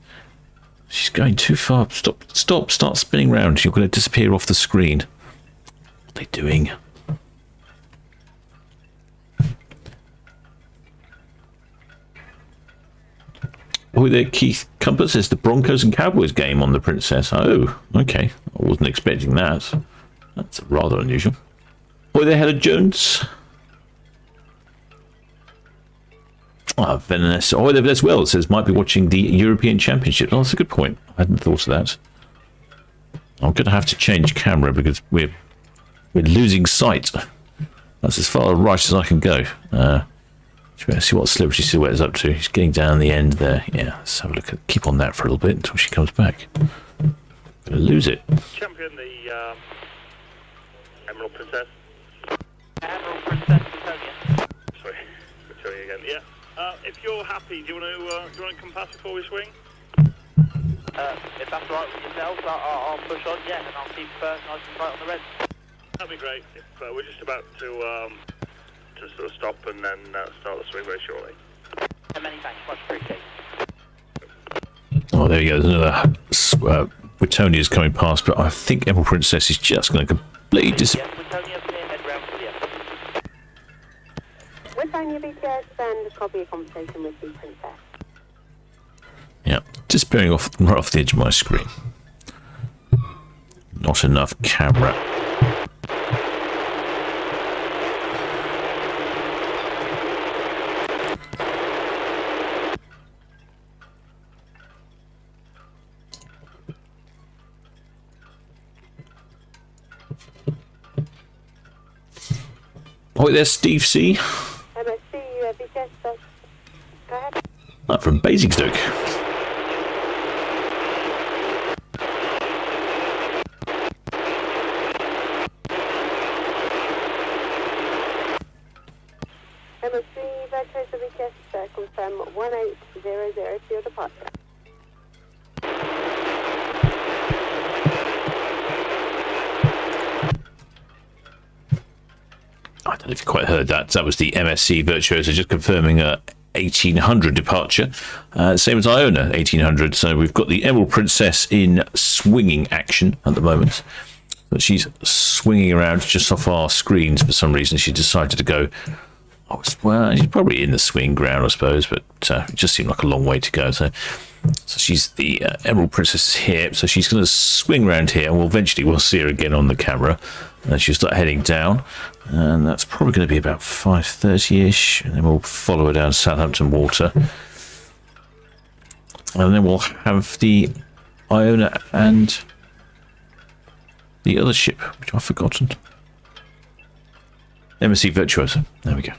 She's going too far. Stop, start spinning round. You're going to disappear off the screen. What are they doing? Oh, there, Keith Compass says the Broncos and Cowboys game on the Princess. Oh, okay. I wasn't expecting that. That's rather unusual. Oh, there, Helen Jones. Vanessa. Oh, there as well. It says might be watching the European Championship. Oh, that's a good point. I hadn't thought of that. I'm going to have to change camera because we're losing sight That's as far right as I can go. See what Celebrity Silhouette is up to. He's getting down the end there. Yeah, let's have a look at. Keep on that for a little bit until she comes back. Gonna lose it. Champion, the Emerald Princess. Admiral Princess Victoria. Sorry, Victoria again. Yeah. If you're happy, do you want to come past before we swing? If that's right with yourselves, I'll push on, yeah, and I'll keep nice and tight on the red. That'd be great. If, we're just about to sort of stop and then start the swing very shortly. Many thanks, much appreciated. Oh, there you go. There's another Witonia's coming past, but I think Emerald Princess is just going to completely disappear. Yes, Witonia, clear, head round to the end. Witonia VTS, send a copy of conversation with the princess. Yeah, disappearing right off the edge of my screen. Not enough camera. Oh, there's Steve C. MSC, VTS, go ahead. From Basingstoke. MSC, Virtuosa VTS, confirm 1800 for your departure. I don't know if you quite heard that. That was the MSC Virtuosa just confirming a 1800 departure. Same as Iona, 1800. So we've got the Emerald Princess in swinging action at the moment. But she's swinging around just off our screens for some reason. She decided to go. Oh, well, she's probably in the swing ground, I suppose, but it just seemed like a long way to go. So she's the Emerald Princess here. So she's going to swing around here, and we'll see her again on the camera. And she'll start heading down, and that's probably going to be about 5:30ish, and then we'll follow her down Southampton water. And then we'll have the Iona and the other ship, which I've forgotten. MSC Virtuosa. There we go.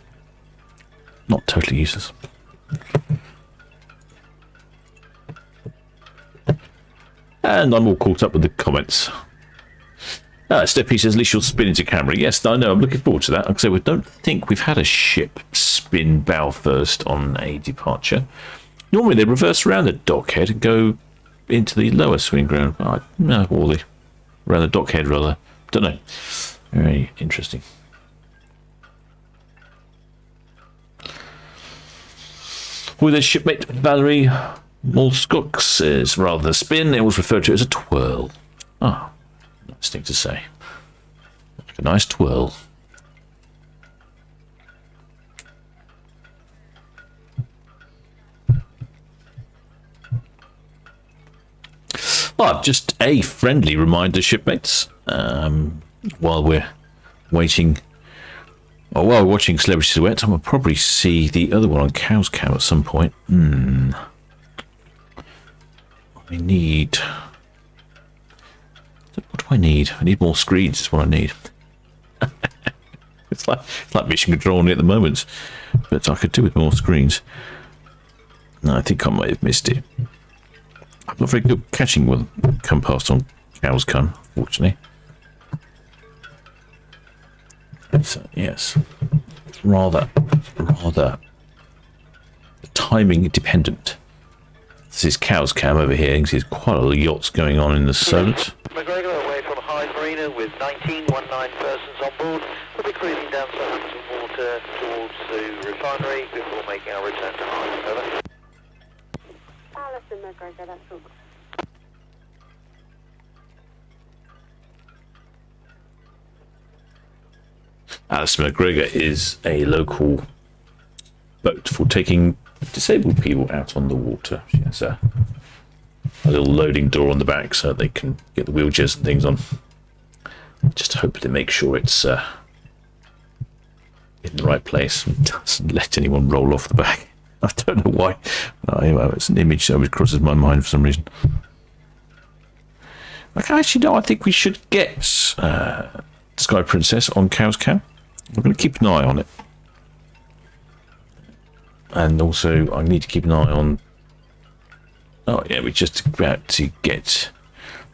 Not totally useless. And I'm all caught up with the comments. Steppy says, at least you'll spin into camera. Yes, I know, I'm looking forward to that. Like I say, we don't think we've had a ship spin bow first on a departure. Normally they reverse around the dockhead and go into the lower swing ground. Or around the dockhead, rather. Don't know. Very interesting. With a shipmate, Valerie Molskok says, rather than a spin, it was referred to as a twirl. Ah, nice thing to say. Like a nice twirl. Well, just a friendly reminder, shipmates, while we're waiting. Oh, while we're watching Celebrity Silhouette, I will probably see the other one on Cow's Cow at some point. I need... What do I need? I need more screens, is what I need. It's like mission control on it at the moment, but I could do with more screens. No, I think I might have missed it. I'm not very good catching when come past on Cow's Cow, fortunately. So, yes, rather timing dependent. This is Cow's Cam over here. You can see there's quite a lot of yachts going on in the Solent. McGregor away from Hyde Marina with 19 persons on board. We'll be cruising down Southampton water towards the refinery before making our return to Hyde. Over. Alison McGregor, that's all. Alison McGregor is a local boat for taking disabled people out on the water. She has a little loading door on the back so they can get the wheelchairs and things on. Just hope they make sure it's in the right place and doesn't let anyone roll off the back. I don't know why. It's an image that always crosses my mind for some reason. Actually, no, I think we should get Sky Princess on Cow's Cow. I'm going to keep an eye on it. And also, I need to keep an eye on... Oh, yeah, we're just about to get...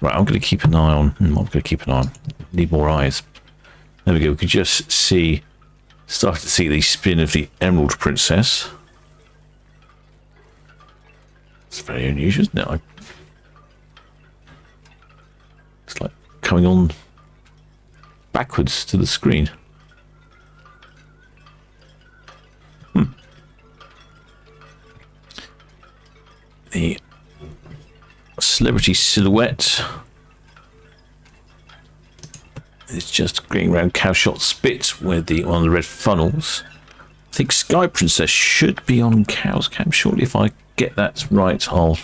Right, I'm going to keep an eye on... I'm going to keep an eye on... Need more eyes. There we go. We can just see... Start to see the spin of the Emerald Princess. It's very unusual, isn't it? It's like coming on backwards to the screen. The Celebrity Silhouette is just going around Cowshot Spit with one of the red funnels. I think Sky Princess should be on Cow's Cam shortly. If I get that right, I'll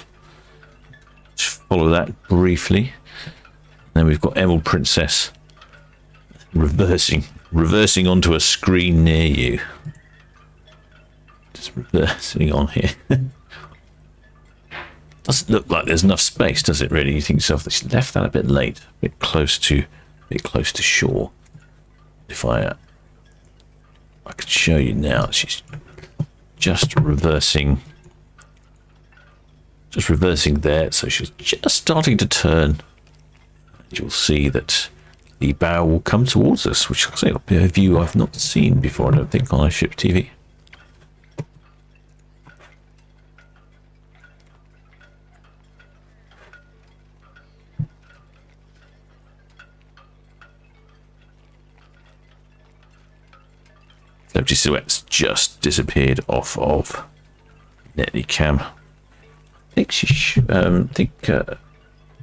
just follow that briefly. Then we've got Emerald Princess reversing onto a screen near you. Just reversing on here. Doesn't look like there's enough space, does it? Really, you think yourself they left that a bit late, a bit close to shore. If I could show you now, she's just reversing there, so she's just starting to turn. And you'll see that the bow will come towards us, which I'll say will be a view I've not seen before, I don't think, on iShip TV. Celebrity Silhouette's just disappeared off of Netley Cam. I think she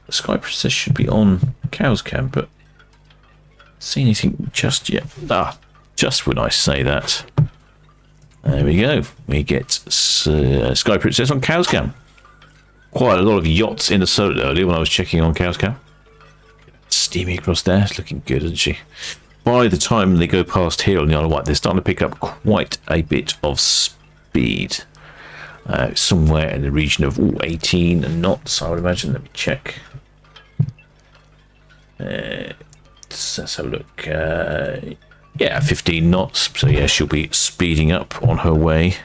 Sky Princess should be on Cow's Cam, but see anything just yet. Just when I say that, there we go. We get Sky Princess on Cow's Cam. Quite a lot of yachts in the Solent earlier when I was checking on Cow's Cam. Steamy across there, it's looking good, isn't she? By the time they go past here on the Isle of Wight, they're starting to pick up quite a bit of speed. Somewhere in the region of 18 knots, I would imagine. Let me check. Let's have a look. Yeah, 15 knots. So yeah, she'll be speeding up on her way.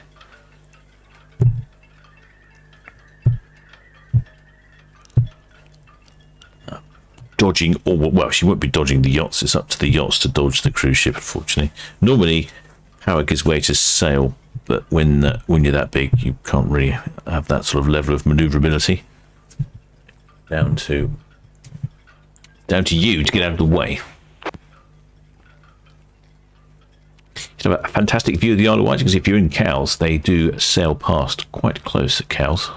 Dodging, or well, she won't be dodging the yachts. It's up to the yachts to dodge the cruise ship, unfortunately. Normally, Howard gives way to sail, but when you're that big, you can't really have that sort of level of manoeuvrability. Down to you to get out of the way. You have a fantastic view of the Isle of Wight, because if you're in Cowes, they do sail past quite close at Cowes.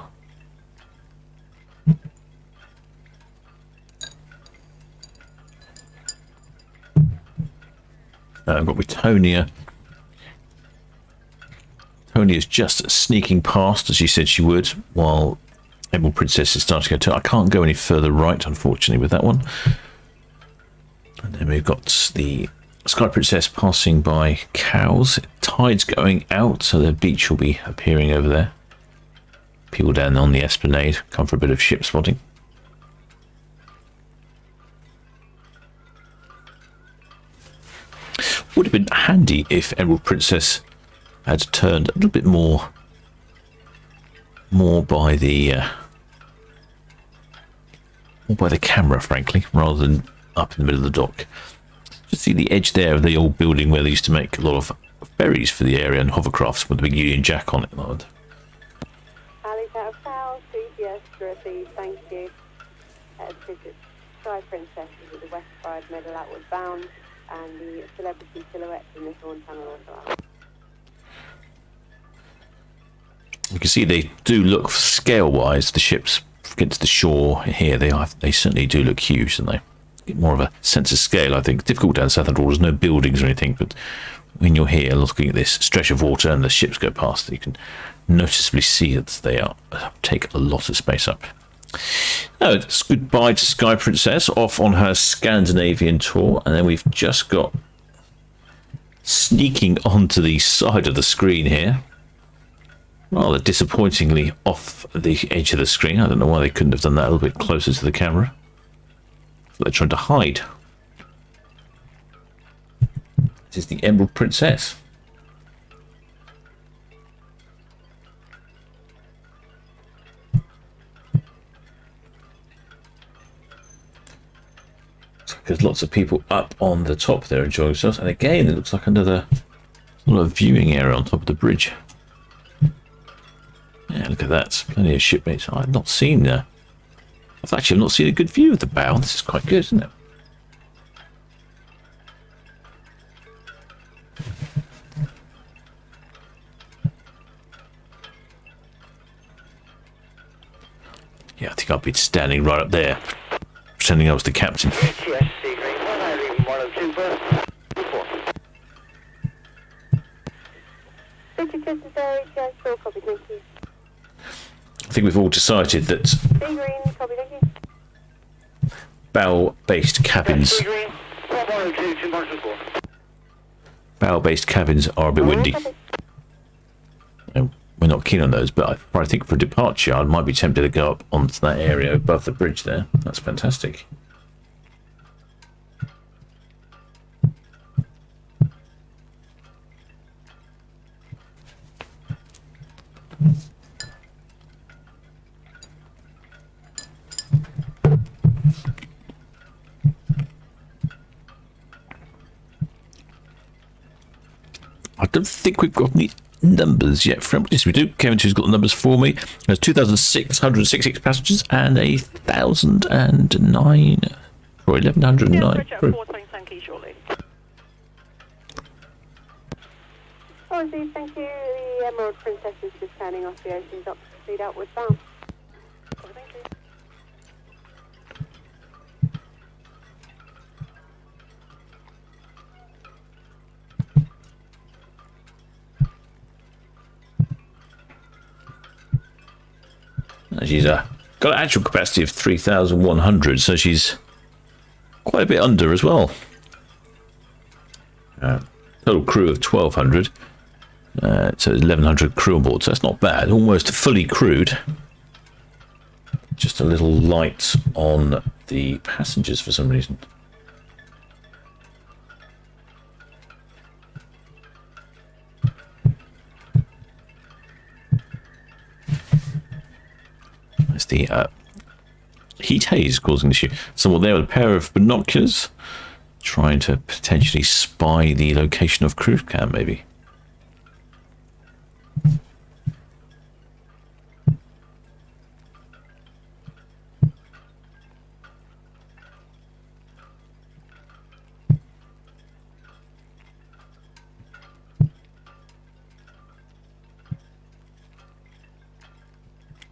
I've got Wittonia. Tonia's just sneaking past, as she said she would, while Emerald Princess is starting to go to. I can't go any further right, unfortunately, with that one. And then we've got the Sky Princess passing by Cowes. Tide's going out, so the beach will be appearing over there. People down on the esplanade come for a bit of ship spotting. Would have been handy if Emerald Princess had turned a little bit more by the camera, frankly, rather than up in the middle of the dock. Just see the edge there of the old building where they used to make a lot of ferries for the area and hovercrafts with the big Union Jack on it. Alice out of South, busiest, please, thank you. Sky Princess is at the west side, middle outward bound. And the Celebrity Silhouette in the Thorn Tunnel as well. You can see they do look, scale-wise, the ships against the shore here, they certainly do look huge, don't they? Get more of a sense of scale, I think. Difficult down Southampton, there's no buildings or anything, but when you're here looking at this stretch of water and the ships go past, you can noticeably see that they take a lot of space up. Oh, it's goodbye to Sky Princess off on her Scandinavian tour, and then we've just got sneaking onto the side of the screen here, rather disappointingly off the edge of the screen. I don't know why they couldn't have done that a little bit closer to the camera. They're trying to hide. This is the Emerald Princess. There's lots of people up on the top there enjoying themselves, and again it looks like another sort of viewing area on top of the bridge. Yeah, look at that, plenty of shipmates. I've not seen I've not seen a good view of the bow. This is quite good, isn't it? Yeah, I think I'll be standing right up there, pretending I was the captain. Yes, Sea Green 1, I leave 102 berth. Report. Richard Christopher, HCI Store, copy, thank you. I think we've all decided that Sea Green, copy, thank you. bow-based cabins, Sea Green 102, 2 miles report. bow-based cabins are a bit windy. We're not keen on those, but I think for departure, I might be tempted to go up onto that area above the bridge there. That's fantastic. I don't think we've got any numbers yet from yes we do. Kevin who's got the numbers for me. There's 2,666 passengers and 1,009 or 1,109 crew. Thank you, shortly. Oh, Steve, thank you. The Emerald Princess is just turning off the ocean dock to speed outward bound. Oh, thank you. She's got an actual capacity of 3,100, so she's quite a bit under as well. Total crew of 1,200, so 1,100 crew on board, so that's not bad. Almost fully crewed. Just a little light on the passengers for some reason. It's the heat haze causing the issue. Someone there with a pair of binoculars trying to potentially spy the location of cruise camp, maybe.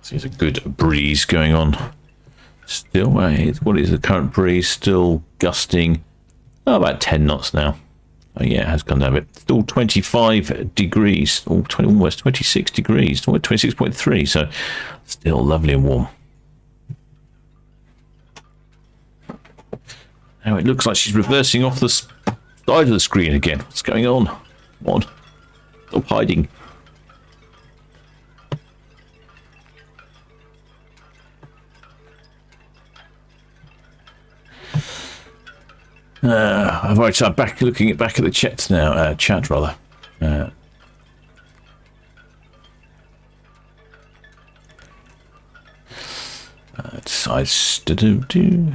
There's a good breeze going on. Still, what is the current breeze? Still gusting. Oh, about 10 knots now. Oh yeah, it has gone down a bit. Still 25 degrees, or almost 26 degrees, 26.3. So still lovely and warm. Now it looks like she's reversing off the side of the screen again. What's going on? Come on, stop hiding. Right, so I'm back at the chat now. Chat rather.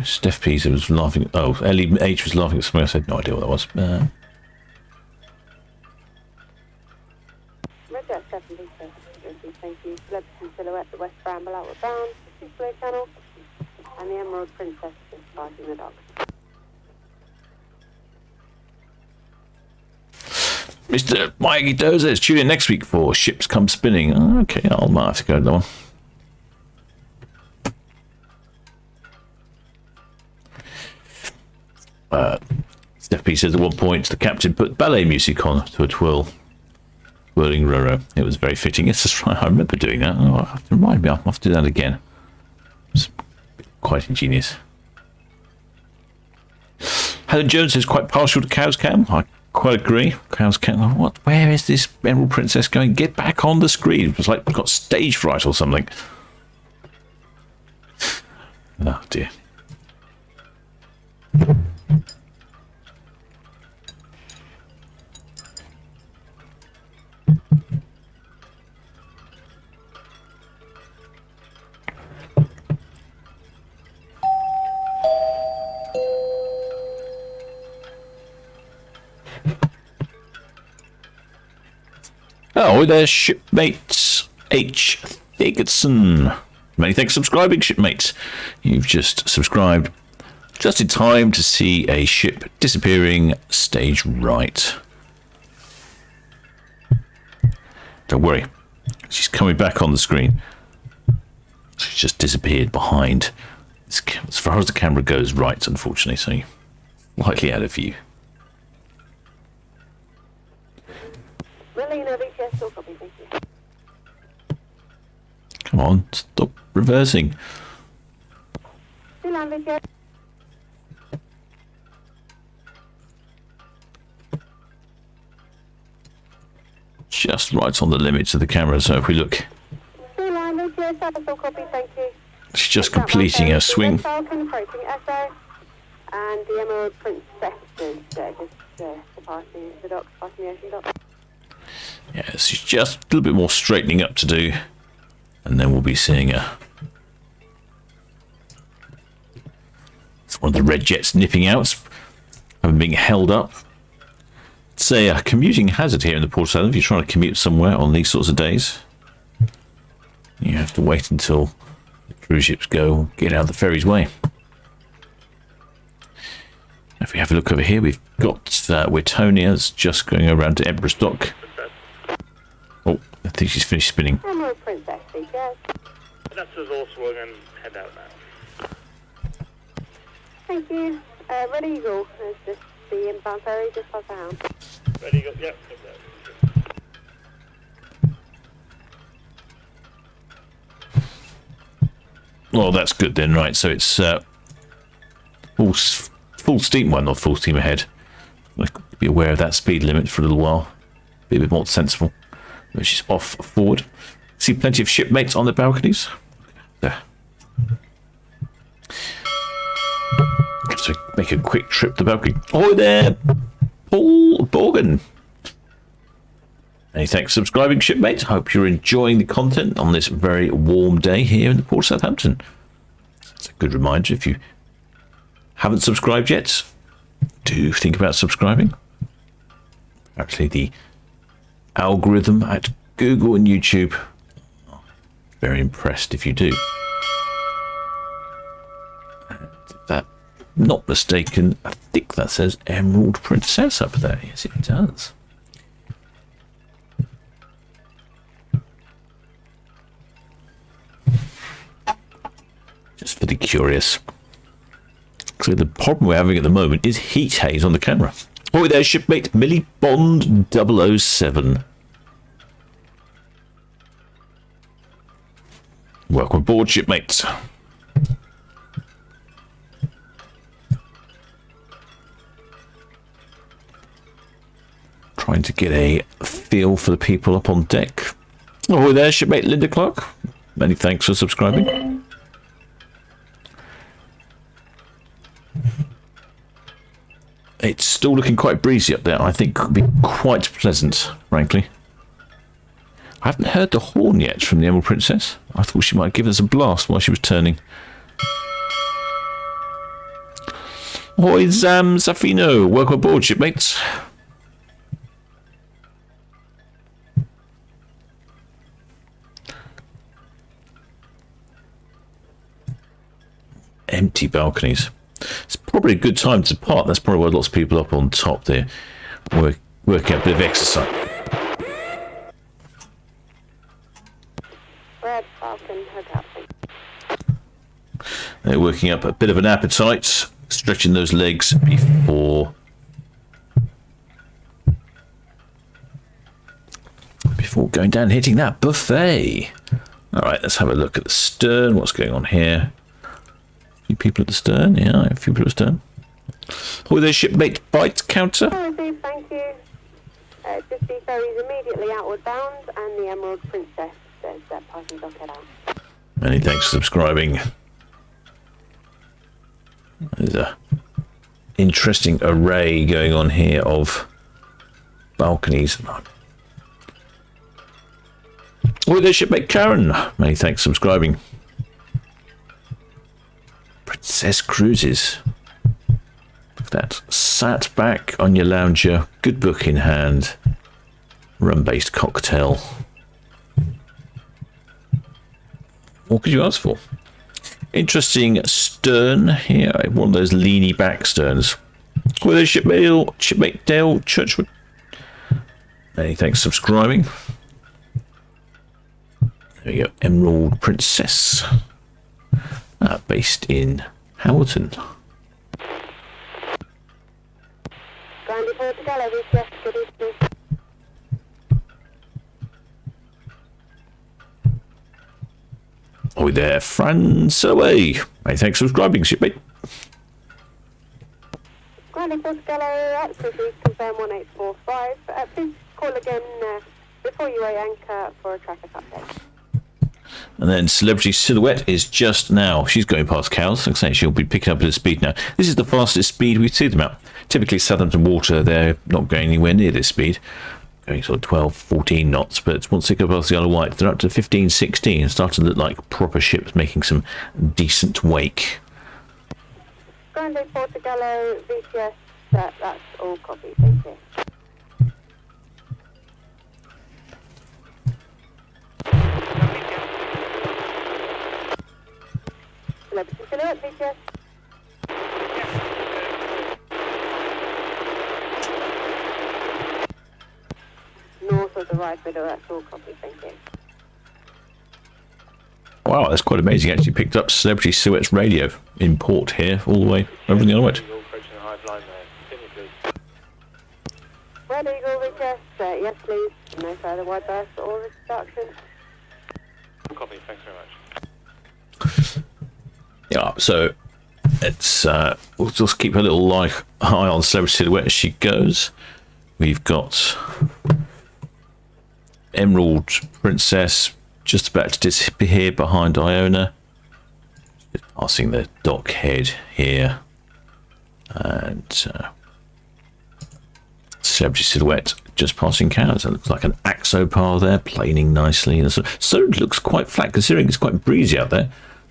Steph P was laughing. Oh, Ellie H was laughing at something. I said no idea what that was. Roger, 7 thank you. Celebrity Silhouette, the West Bramble outward bound, display channel, and the Emerald Princess is parking the dock. Mr. Mikey Dozer is tuning in next week for Ships Come Spinning. Oh, okay, I'll have to go to that one. Steph P says at one point the captain put ballet music on to a twirling roro. It was very fitting. Yes, that's right. I remember doing that. Oh, I have to remind me. I'll have to do that again. It's quite ingenious. Helen Jones is quite partial to Cow's Cam. I quite agree. Cow's Cam. What? Where is this Emerald Princess going? Get back on the screen. It was like we've got stage fright or something. Oh dear. Oh, there's shipmate H. Thiggerson. Many thanks for subscribing, shipmate. You've just subscribed just in time to see a ship disappearing stage right. Don't worry, she's coming back on the screen. She's just disappeared behind. As far as the camera goes, right, unfortunately, so you're slightly out of view. Marlena, VTS, still copy, thank you. Come on, stop reversing. Still on VTS. Just right on the limits of the camera, so if we look, Still on VTS, still copy, thank you. she's just completing her swing. Red Falcon approaching SO, and the Emerald Princess is just passing the docks, passing the ocean docks. Yes, she's just a little bit more straightening up to do, and then we'll be seeing her. It's one of the red jets nipping out, having been held up. It's a commuting hazard here in the Port of Southampton if you're trying to commute somewhere on these sorts of days. You have to wait until the cruise ships go, get out of the ferry's way. If we have a look over here, we've got Wirtonia's just going around to Empress Dock. Oh, I think she's finished spinning. Emerald Princess, VTS. That's us all swung and head out now. Thank you. Red Eagle is just the inbound ferry just past the hound. Ready, go, yep. Well, that's good then, right? So it's full steam, well, not full steam ahead. Be aware of that speed limit for a little while. Be a bit more sensible. Which is off forward. See plenty of shipmates on the balconies. There. So make a quick trip to the balcony. Oh, there, Paul Borgen. Many thanks for subscribing, shipmate. Hope you're enjoying the content on this very warm day here in the Port of Southampton. It's a good reminder, if you haven't subscribed yet, do think about subscribing. Actually, the algorithm at Google and YouTube, very impressed if you do. And if that not mistaken, I think that says Emerald Princess up there. Yes, it does. Just for the curious. So the problem we're having at the moment is heat haze on the camera. Oh, there's shipmate Millie Bond 007. Welcome aboard, shipmates. Trying to get a feel for the people up on deck. Oh, there's shipmate Linda Clark. Many thanks for subscribing. It's still looking quite breezy up there. I think could be quite pleasant, frankly. I haven't heard the horn yet from the Emerald Princess. I thought she might give us a blast while she was turning. Ahoy, Zam Zafino. Welcome aboard, shipmates. Empty balconies. It's probably a good time to depart. That's probably why lots of people up on top there working out a bit of exercise. Red Falcon, hook up. They're working up a bit of an appetite, stretching those legs before going down and hitting that buffet. All right, let's have a look at the stern. What's going on here? A few people at the stern. Yeah, a few people at the stern. Oh, there's shipmate bite counter. Oh, Steve, thank you. Just the ferries immediately outward bound, and the Emerald Princess says that passing dock head out. Many thanks for subscribing. There's a interesting array going on here of balconies. Oh, there's shipmate Karen. Many thanks for subscribing. Princess Cruises. Look at that. Sat back on your lounger, good book in hand. rum-based cocktail. What could you ask for? Interesting stern here, one of those leany back sterns. With a shipmate Dale Churchwood. Many thanks for subscribing. There we go, Emerald Princess. Based in Hamilton. Ground report to Gallo, VCS, good evening. Oh, there, France away. Many thanks for subscribing, shipmate. Ground report to Gallo, please confirm 1845. Please call again before you weigh anchor for a traffic update. And then Celebrity Silhouette is just now. She's going past cows. Looks like she'll be picking up at the speed now. This is the fastest speed we see them at. Typically, Southampton Water, they're not going anywhere near this speed. Going sort of 12, 14 knots. But once they go past the Isle of Wight, they're up to 15, 16. Starting to look like proper ships making some decent wake. Grande Portogallo, VCS, that's all copy, thank you. Celebrity Silhouette, VCS. North of the right middle, that's all copy, thank you. Wow, that's quite amazing. Actually picked up Celebrity Silhouette's radio in port here, all the way over in the Isle of Wight. Red Eagle, VCS, yes please. No further wide bursts or reduction. Copy, thanks very much. Yeah, so it's we'll just keep a little eye on Celebrity Silhouette as she goes. We've got Emerald Princess just about to disappear behind Iona. Just passing the dock head here. And Celebrity Silhouette just passing cows. It looks like an axopar there, planing nicely. And so it looks quite flat considering it's quite breezy out there.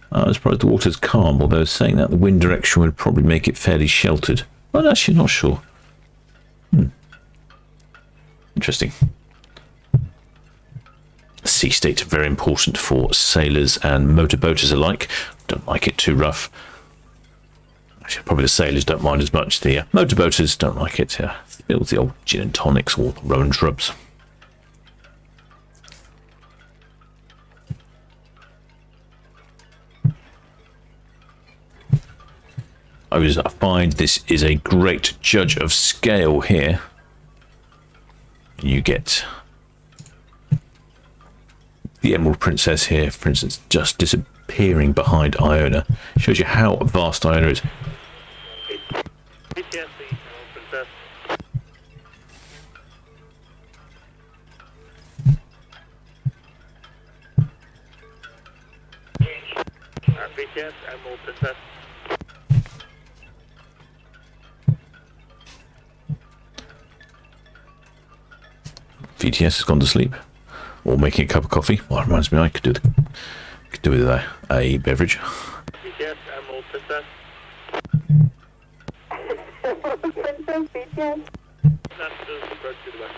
I was surprised the water's calm, although saying that the wind direction would probably make it fairly sheltered. Well, actually, not sure. Interesting. Sea state very important for sailors and motorboaters alike. Don't like it too rough. Actually, probably the sailors don't mind as much. The motorboaters don't like it. Builds the old gin and tonics or rowan shrubs. I find this is a great judge of scale here. You get the Emerald Princess here, for instance, just disappearing behind Iona. Shows you how vast Iona is. VCS, the Emerald Princess. VCS, Emerald Princess. VTS has gone to sleep, or making a cup of coffee. Well, it reminds me, I could do with a beverage. VCS, Emerald Princess. Princess, VCS. That's the approach to the west.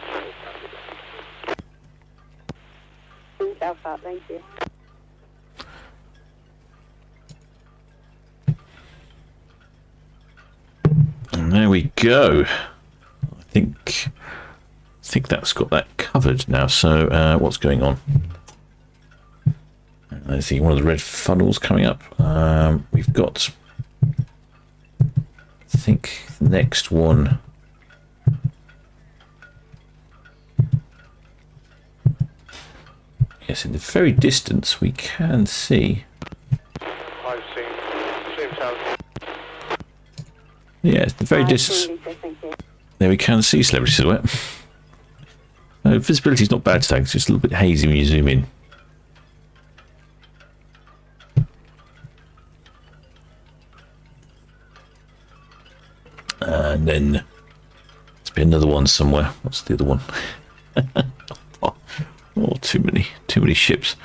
South out, thank you. And there we go. I think that's got that covered now. So what's going on? I see one of the red funnels coming up. We've got, I think, the next one. Yes, in the very distance we can see. I've seen Town. Yes, the very distance. There we can see Celebrity Silhouette. Visibility is not bad today. It's just a little bit hazy when you zoom in. And then there's been another one somewhere. What's the other one? Oh, too many ships.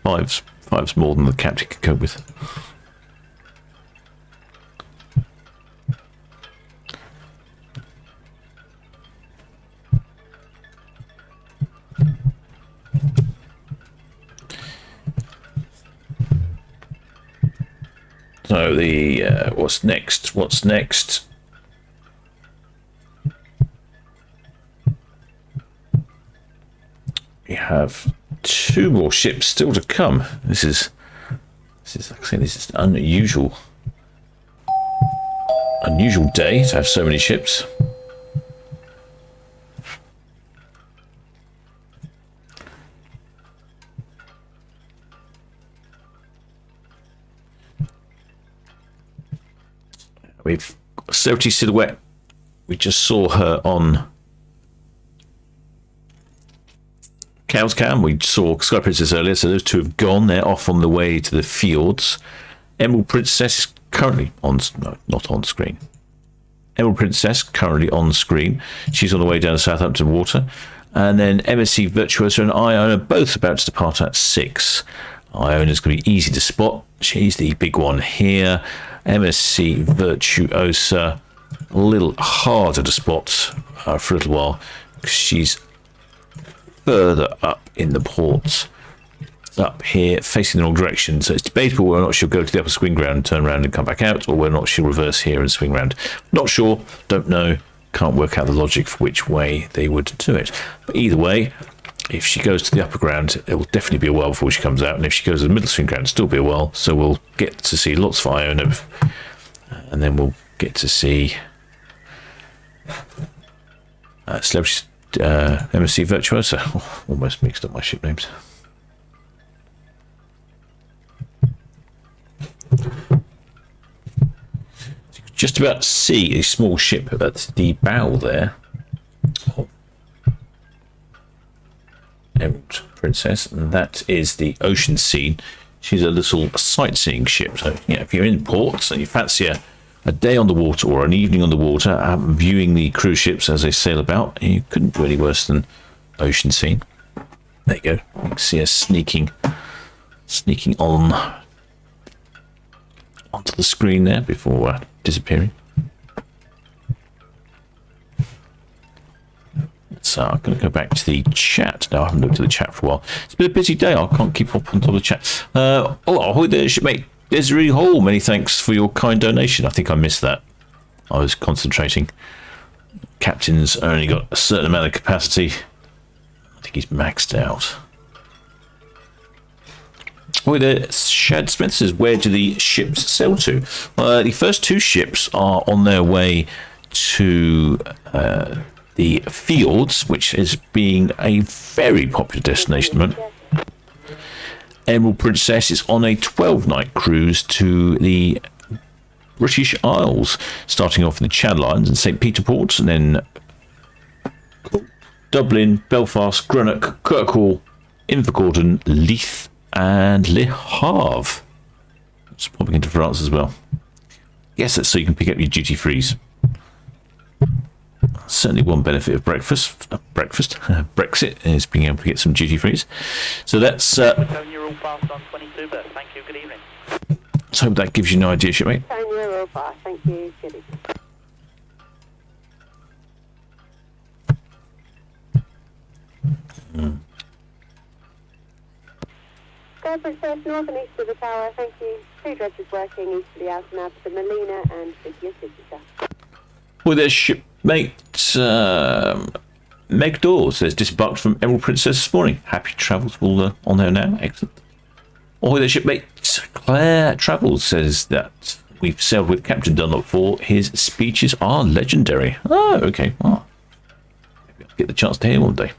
I think five's more than the captain can cope with. So the what's next? What's next? We have 2 more ships still to come. This is like I say, this is an unusual day to have so many ships. We've got Celebrity Silhouette. We just saw her on Cow's Cam. We saw Sky Princess earlier, so those 2 have gone. They're off on the way to the fjords. Emerald Princess is currently on, no, not on screen. Emerald Princess currently on screen. She's on the way down to Southampton water. And then MSC Virtuosa and Iona both about to depart at 6. Iona's going to be easy to spot. She's the big one here. MSC Virtuosa, a little harder to spot for a little while because she's further up in the port, up here facing the wrong direction. So it's debatable whether or not she'll go to the upper swing ground and turn around and come back out, or whether or not she'll reverse here and swing round. Not sure, don't know, can't work out the logic for which way they would do it. But either way, if she goes to the upper ground, it will definitely be a while before she comes out, and if she goes to the middle swing ground, it'll still be a while. So we'll get to see lots of Iona, and then we'll get to see Celebrity MSC Virtuosa. Oh, almost mixed up my ship names. Just about see a small ship at the bow there. Oh. Emerald Princess, and that is the Ocean Scene. She's a little sightseeing ship. So, yeah, if you're in ports and you fancy a day on the water or an evening on the water, viewing the cruise ships as they sail about, you couldn't do any worse than Ocean Scene. There you go. You can see us sneaking on onto the screen there before disappearing. So I'm going to go back to the chat now. I haven't looked at the chat for a while. It's been a busy day. I can't keep up on top of the chat. Ahoy there, shipmate Desiree Hall. Many thanks for your kind donation. I think I missed that. I was concentrating. Captain's only got a certain amount of capacity. I think he's maxed out. Ahoy there, Shad Smith says, where do the ships sail to? The first 2 ships are on their way to the fjords, which is being a very popular destination at the moment. Emerald Princess is on a 12-night cruise to the British Isles, starting off in the Channel Islands and St. Peter Port, and then Dublin, Belfast, Greenock, Kirkwall, Invergordon, Leith, and Le Havre. It's popping into France as well. Yes, that's so you can pick up your duty frees. Certainly one benefit of Brexit is being able to get some duty frees. So that's. You're all fast on 22, but thank you. Good evening. So hope that gives you an idea, shipmate. You're all fast, thank you. Good evening. Sky Princess, north and east of the tower, thank you. 2 dredges working east of the outer mouth of the Melina and busiest, sir. Well, there's shipmate Meg Dawes says, disembarked from Emerald Princess this morning. Happy travels, all on there now. Excellent. Oh, there's shipmate Claire Travels says that we've sailed with Captain Dunlop for his speeches are legendary. Oh, okay. Oh. Maybe I'll get the chance to hear one day.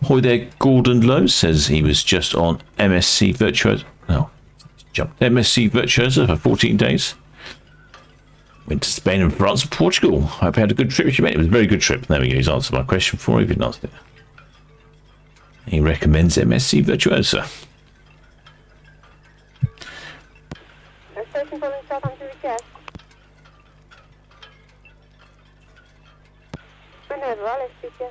Hoy there, Gordon Lowe says he was just on MSC Virtuosa. No, jumped MSC Virtuosa for 14 days. Went to Spain and France and Portugal. Hope you had a good trip. It was a very good trip. There we go. He's answered my question before I even asked it. He recommends MSC Virtuosa. Station following Southampton request. Whenever, I'll speak to you.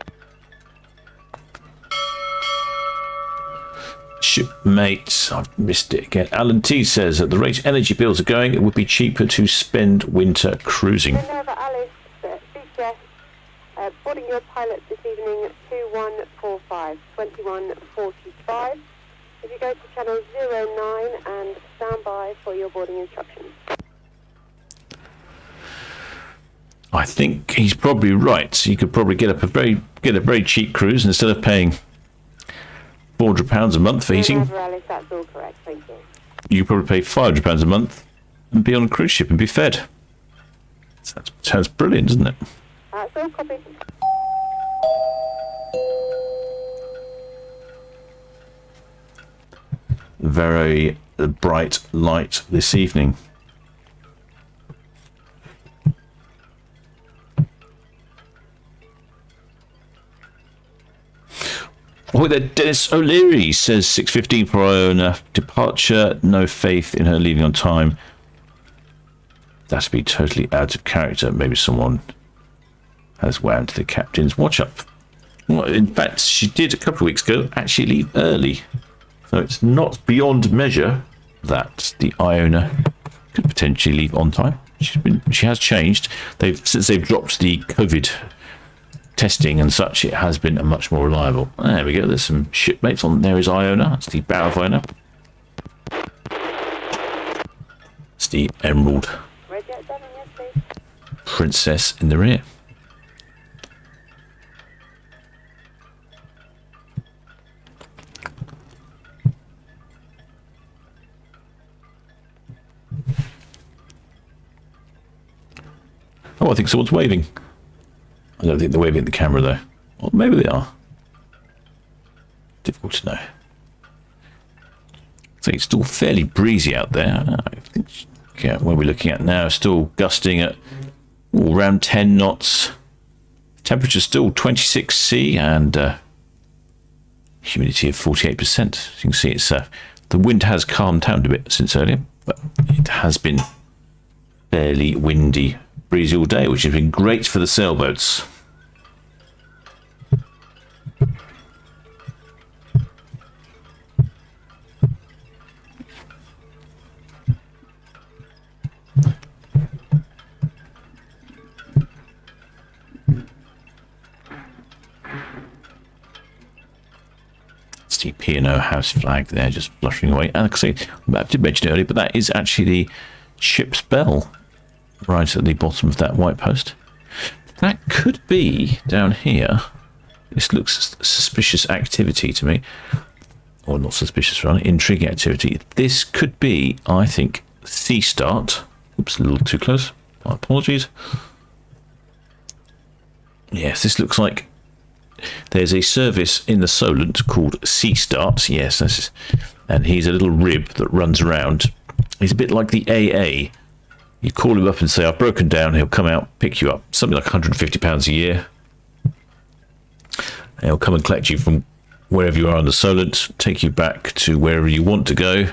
Shipmate, I've missed it again. Alan T says at the rate energy bills are going, it would be cheaper to spend winter cruising. Minerva Alice, CCS, boarding your pilot this evening to 145. If you go to channel 09 and stand by for your boarding instructions. I think he's probably right. You could probably get a very cheap cruise, and instead of paying £400 a month for heating, Alice, that's all correct, thank you. you could probably pay £500 a month and be on a cruise ship and be fed. That sounds brilliant, doesn't it? That's all copied. Very bright light this evening. Oh, there, Dennis O'Leary says 6:15 for Iona departure. No faith in her leaving on time. That's be totally out of character. Maybe someone has wound the captain's watch up. Well, in fact, she did a couple of weeks ago actually leave early. So it's not beyond measure that the Iona could potentially leave on time. She has changed. Since they've dropped the COVID testing and such, it has been a much more reliable. There we go. There's some shipmates on. There is Iona. That's the bow of Iona. It's the Emerald Princess in the rear. Oh, I think someone's waving. I don't think they're waving at the camera, though. Or maybe they are. Difficult to know. So it's still fairly breezy out there. I think what we're looking at now is still gusting at around 10 knots. Temperature still 26 C and humidity of 48%. As you can see, it's the wind has calmed down a bit since earlier, but it has been fairly windy, breezy all day, which has been great for the sailboats. It's the P&O house flag there, just fluttering away. And like I say, I did mention it earlier, but that is actually the ship's bell right at the bottom of that white post. That could be down here. This looks suspicious activity to me. Or not suspicious, rather, intriguing activity. This could be, I think, Sea Start. Oops, a little too close. My apologies. Yes, this looks like there's a service in the Solent called Sea Start. Yes, this is, and he's a little rib that runs around. He's a bit like the AA. You call him up and say, I've broken down, he'll come out, pick you up. Something like £150 a year. And he'll come and collect you from wherever you are on the Solent, take you back to wherever you want to go.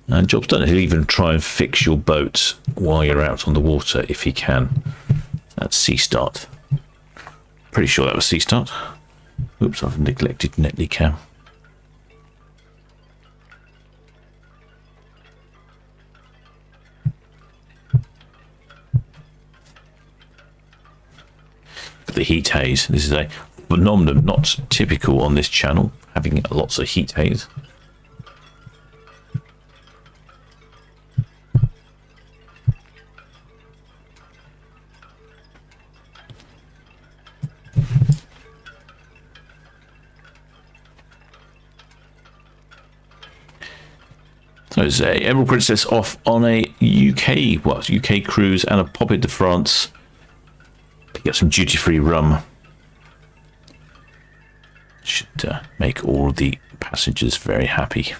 And job's done. He'll even try and fix your boat while you're out on the water if he can. That's Sea Start. Pretty sure that was Sea Start. Oops, I've neglected Netley Cam. The heat haze. This is a phenomenon not typical on this channel, having lots of heat haze. So it's a Emerald Princess off on a UK cruise and a pop into France. Get some duty-free rum. Should make all the passengers very happy.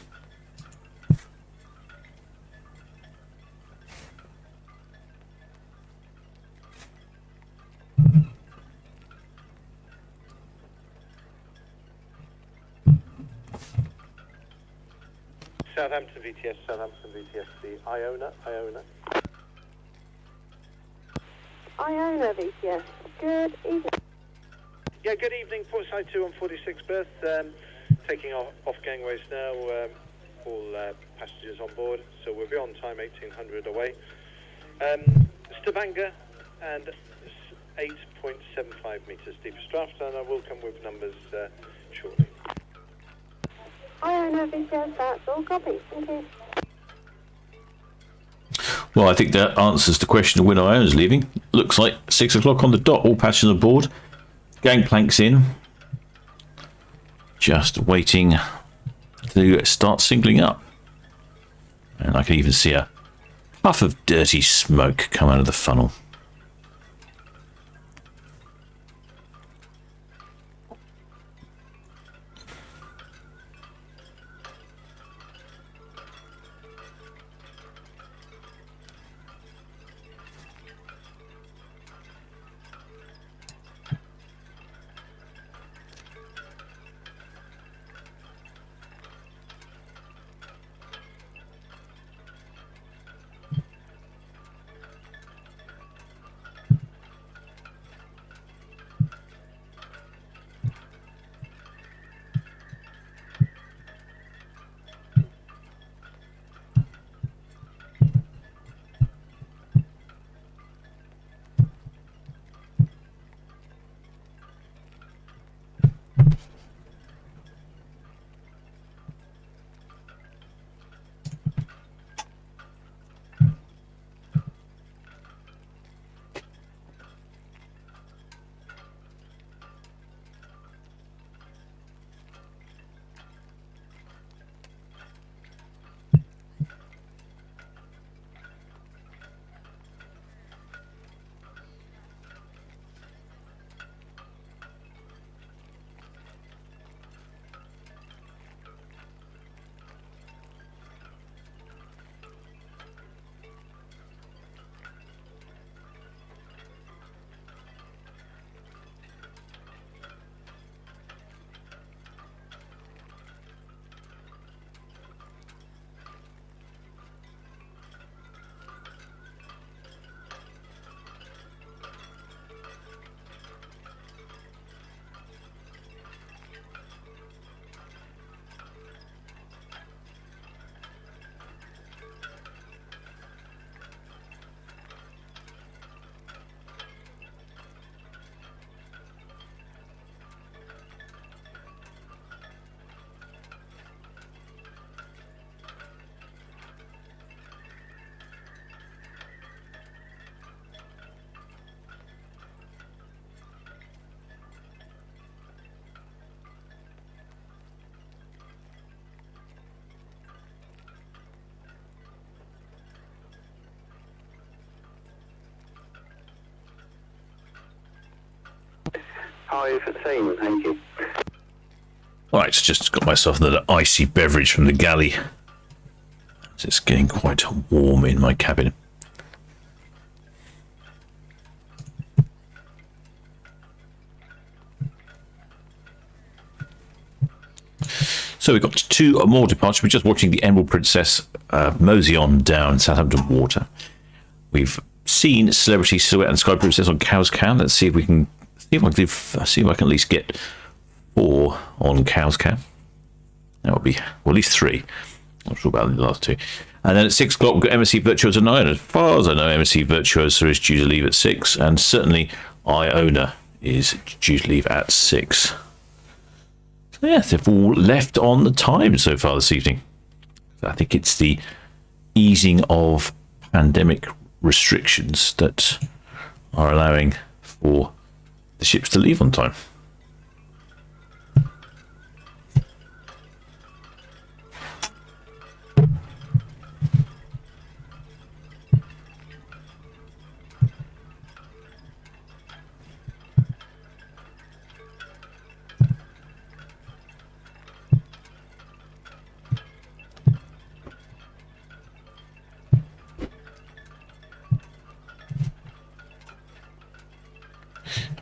Southampton VTS, the Iona. Iona VTS, good evening. Yeah, good evening, Portside 2 on 46 berth, taking off gangways now, all passengers on board, so we'll be on time 1800 away. Stavanger and 8.75 metres deepest draft, and I will come with numbers shortly. Iona, busiest, that's all copy. Thank you. Well, I think that answers the question of when Iona's leaving. Looks like 6 o'clock on the dot. All passengers on board. Gangplank's in. Just waiting to start singling up. And I can even see a puff of dirty smoke come out of the funnel. Hi, 15, thank you. Right, just got myself another icy beverage from the galley. It's getting quite warm in my cabin. So we've got 2 more departures. We're just watching the Emerald Princess mosey on down Southampton water. We've seen Celebrity Silhouette and Sky Princess on Cow's Cow. Let's see if we can see if I can at least get 4 on Cow's Cow. That would be, well, at least 3. Not sure about the last 2. And then at 6 o'clock, we've got MSC Virtuosa 9. As far as I know, MSC Virtuosa is due to leave at 6, and certainly Iona is due to leave at 6. So yeah, they've all left on the time so far this evening. I think it's the easing of pandemic restrictions that are allowing for the ships to leave on time.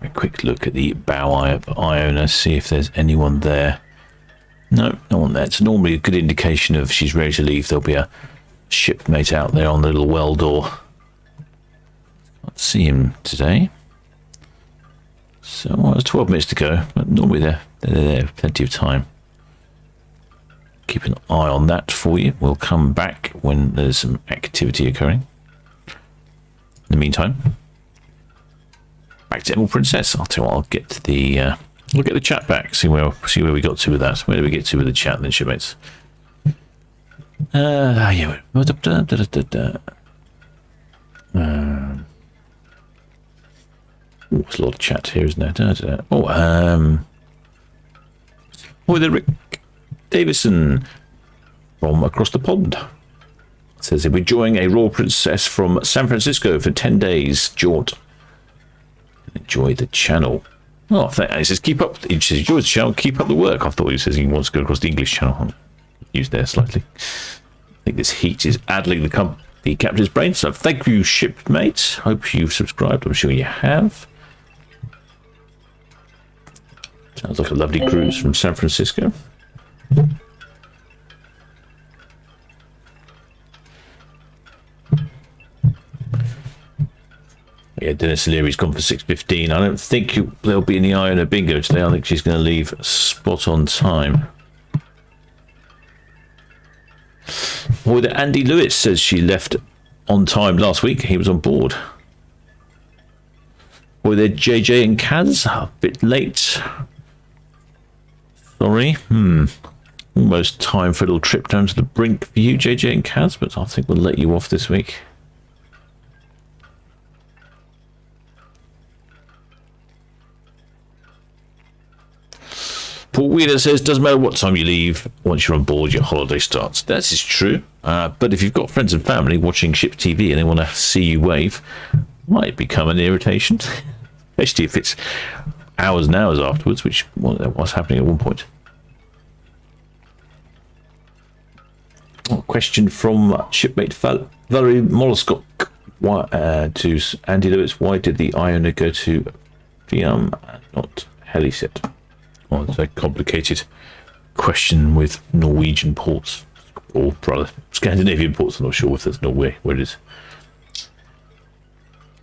A quick look at the bow eye of Iona, see if there's anyone there. No, no one there. It's normally a good indication of she's ready to leave. There'll be a shipmate out there on the little well door. Can't see him today. So, well, there's 12 minutes to go, but normally they're there, plenty of time. Keep an eye on that for you. We'll come back when there's some activity occurring. In the meantime, back to Emerald Princess. I'll tell you what, I'll get to the We'll get the chat back. See where we got to with that. Where did we get to with the chat then, shipmates? Yeah. There's a lot of chat here, isn't there? There, Rick Davison from across the pond says he'll be enjoying a Royal Princess from San Francisco for 10 days. Jaunt. Enjoy the channel. Oh, he says keep up. He says enjoy the channel. Keep up the work. I thought he says he wants to go across the English channel. I'm used there slightly. I think this heat is addling the captain's brain. So thank you, shipmate. Hope you've subscribed. I'm sure you have. Sounds like a lovely cruise from San Francisco. Yeah, Dennis Leary's gone for 6:15. I don't think they'll be in the Iona bingo today. I think she's going to leave spot on time. Or the Andy Lewis says she left on time last week. He was on board. Or the JJ and Kaz, a bit late. Sorry. Almost time for a little trip down to the brink for you, JJ and Kaz, but I think we'll let you off this week. Paul Wheeler says, doesn't matter what time you leave, once you're on board, your holiday starts. That is true. But if you've got friends and family watching Ship TV and they want to see you wave, might become an irritation. Especially if it's hours and hours afterwards, which was happening at one point. Question from shipmate Valerie Molluscock to Andy Lewis. Why did the Iona go to Fiam and not Heliset? Well, it's a complicated question with Norwegian ports, or rather Scandinavian ports. I'm not sure if that's Norway where it is.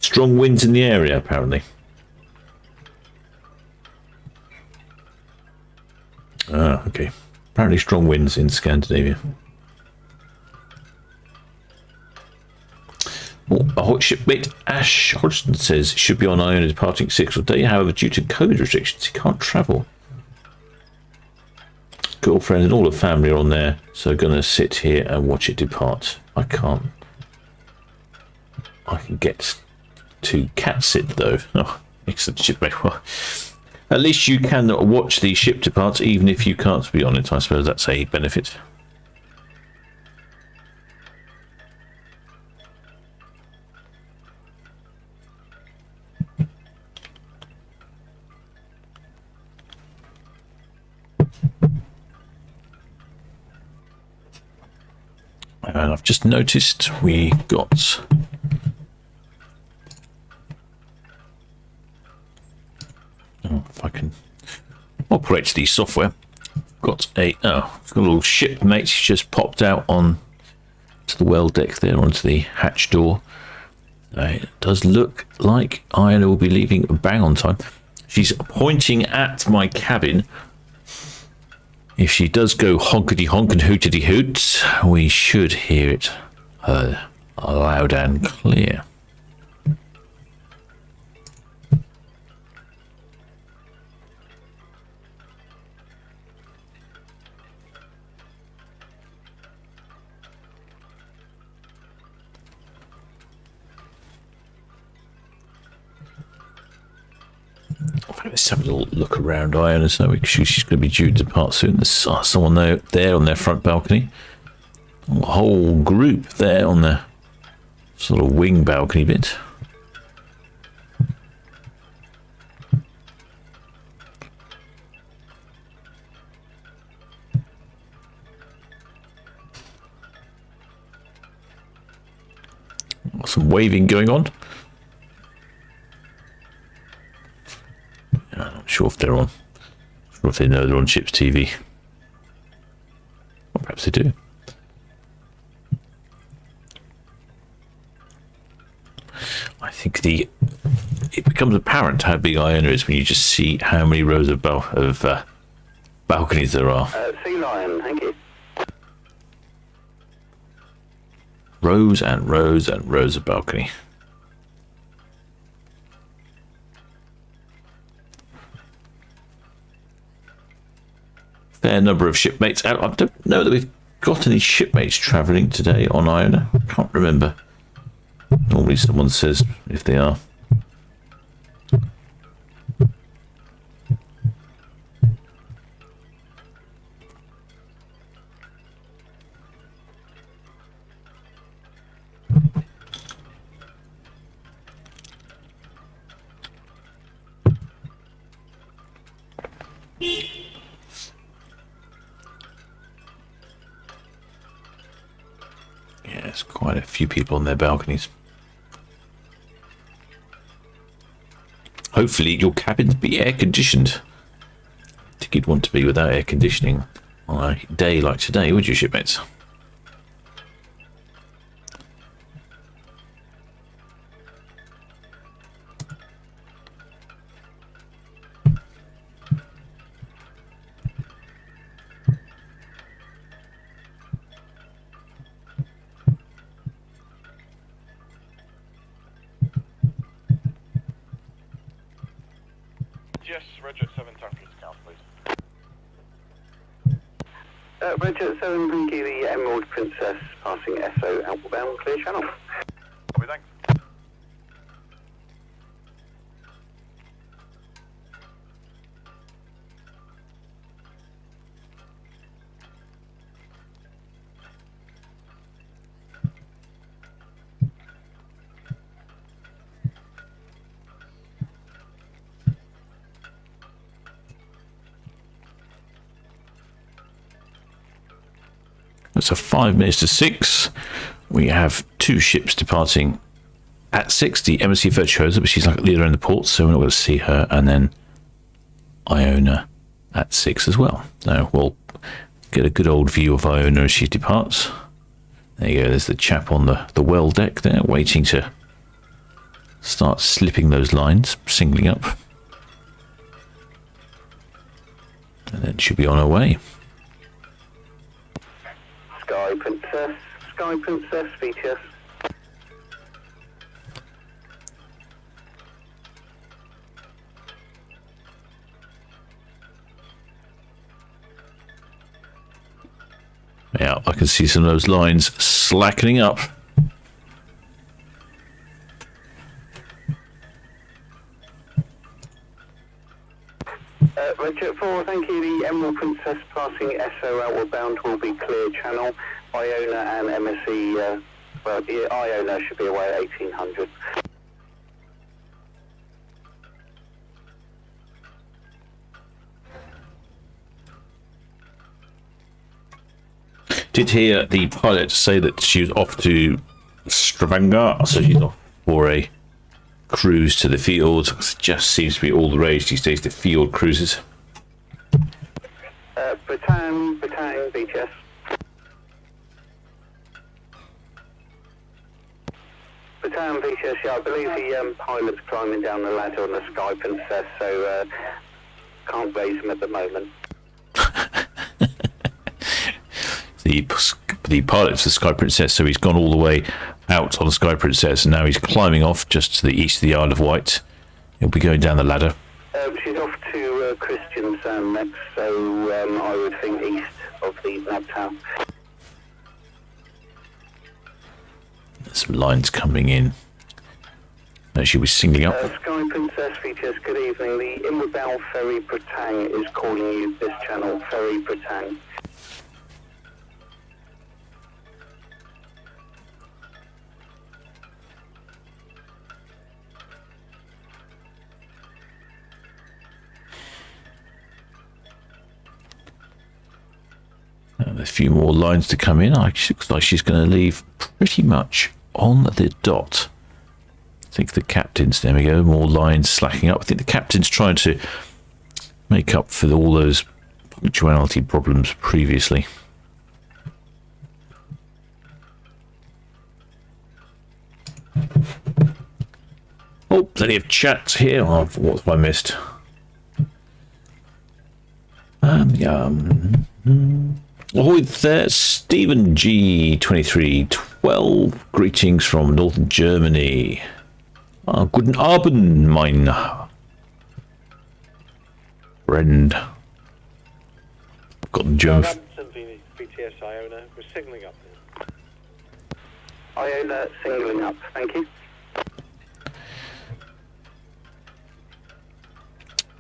Strong winds in the area, apparently. Okay. Apparently strong winds in Scandinavia. A hot shipmate Ash Hodgson says should be on Iona departing 6 day. However, due to COVID restrictions, he can't travel. Girlfriend and all the family are on there, so gonna sit here and watch it depart. I can't. I can get to cat sit though. Oh, excellent shipmate. Well, at least you can watch the ship depart, even if you can't be on it. I suppose that's a benefit. And I've just noticed we got if I can operate the software. Got a little shipmate just popped out on to the well deck there onto the hatch door. It does look like Iona will be leaving bang on time. She's pointing at my cabin. If she does go honkety honk and hootity hoot, we should hear it loud and clear. Let's have a little look around Iona, so she's going to be due to depart soon. There's someone there on their front balcony. A whole group there on the sort of wing balcony bit. Some waving going on. I'm not sure if they're on. Or if they know they're on Ships TV. Or perhaps they do. I think it becomes apparent how big Iona is when you just see how many rows of balconies there are. Sea Lion, thank you. Rows and rows and rows of balcony. fair number of shipmates out. I don't know that we've got any shipmates travelling today on Iona. I can't remember. Normally someone says if they are. Yes, quite a few people on their balconies. Hopefully your cabins be air conditioned. I think you'd want to be without air conditioning on a day like today, would you, shipmates? Yes, Roger 7 Tankers account, please. Roger 7, thank you. The Emerald Princess passing SO outward bound, clear channel. Copy, thanks. So 5 minutes to 6. We have 2 ships departing at 6. The MSC Virtuosa, but she's like at the other end of the port, so we're not going to see her. And then Iona at 6 as well. So we'll get a good old view of Iona as she departs. There you go. There's the chap on the well deck there, waiting to start slipping those lines, singling up. And then she'll be on her way. Sky Princess, VTS. Yeah, I can see some of those lines slackening up. Roger 4, thank you. The Emerald Princess passing SO outward bound will be clear channel. Iona and MSC, Iona should be away at 1800. Did hear the pilot say that she was off to Stavanger, so she's off for a cruise to the field. It just seems to be all the rage these days, the field cruises. Bataan, VTS. Bataan, VTS, yeah, I believe the pilot's climbing down the ladder on the Sky Princess, so can't raise him at the moment. The pilot's the Sky Princess, so he's gone all the way out on the Sky Princess, and now he's climbing off just to the east of the Isle of Wight. He'll be going down the ladder. She's off to Kristiansand next, so I would think east of the nav tower. There's some lines coming in. She'll be singling up. Sky Princess, VTS, good evening. The Inward Bound Ferry Bretang is calling you this channel, Ferry Bretang. A few more lines to come in. It looks like she's going to leave pretty much on the dot. I think the captain's, there we go, more lines slacking up. I think the captain's trying to make up for all those punctuality problems previously. Oh, plenty of chats here. Oh, what have I missed? Ahoy there, Stephen G2312. Greetings from northern Germany. Guten Abend, mein friend. got the German. Southampton VTS Iona, we're signalling up. Iona singling up, thank you.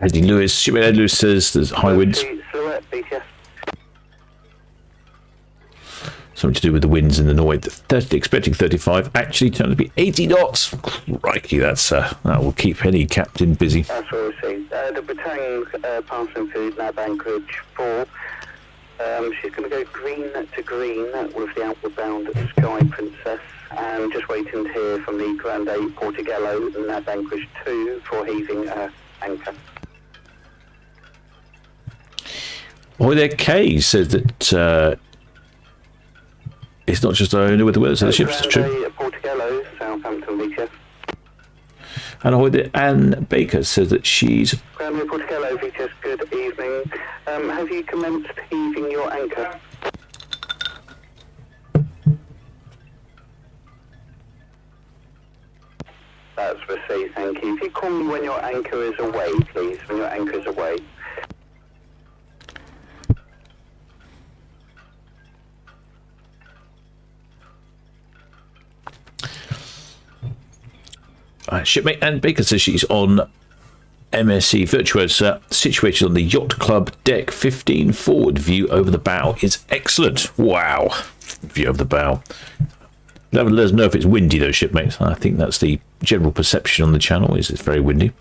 Eddie Lewis, shipmate Ed Lewis says there's high winds. Silhouette, VTS. Something to do with the winds in the Norway. Expecting 35, actually turned to be 80 knots. Crikey, that will keep any captain busy. That's what we're seeing. The Britang passing through nav anchorage 4. She's going to go green to green with the outward bound Sky Princess. And just waiting to hear from the Grande Portugallo, nav anchorage 2 for heaving anchor. Boy, their K says that it's not just Iona with the weather, so the ships, it's true. Portugallo, Southampton VTS. And ahoy there, Anne Baker says that she's... Grande Portugallo VTS, good evening. Have you commenced heaving your anchor? That's received, thank you. If you call me when your anchor is away, please, when your anchor is away. Shipmate Anne Baker says she's on MSC Virtuosa, situated on the Yacht Club deck 15 forward. View over the bow is excellent. Wow. View over the bow. Let us know if it's windy though, shipmates. I think that's the general perception on the channel, is it's very windy.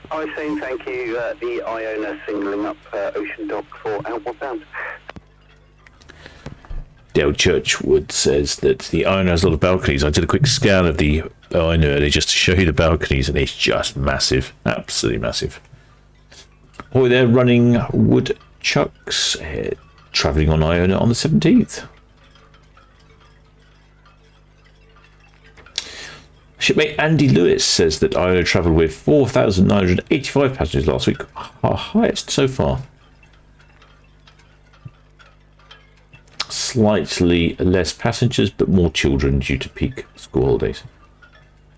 Hi, Shane, thank you. The Iona singling up Ocean Dock for outward bound. Dale Churchwood says that the Iona has a lot of balconies. I did a quick scan of the Iona earlier just to show you the balconies, and it's just massive. Absolutely massive. Oh, they're running woodchucks, travelling on Iona on the 17th. Shipmate Andy Lewis says that Iona travelled with 4,985 passengers last week, our highest so far. Slightly less passengers, but more children due to peak school holidays.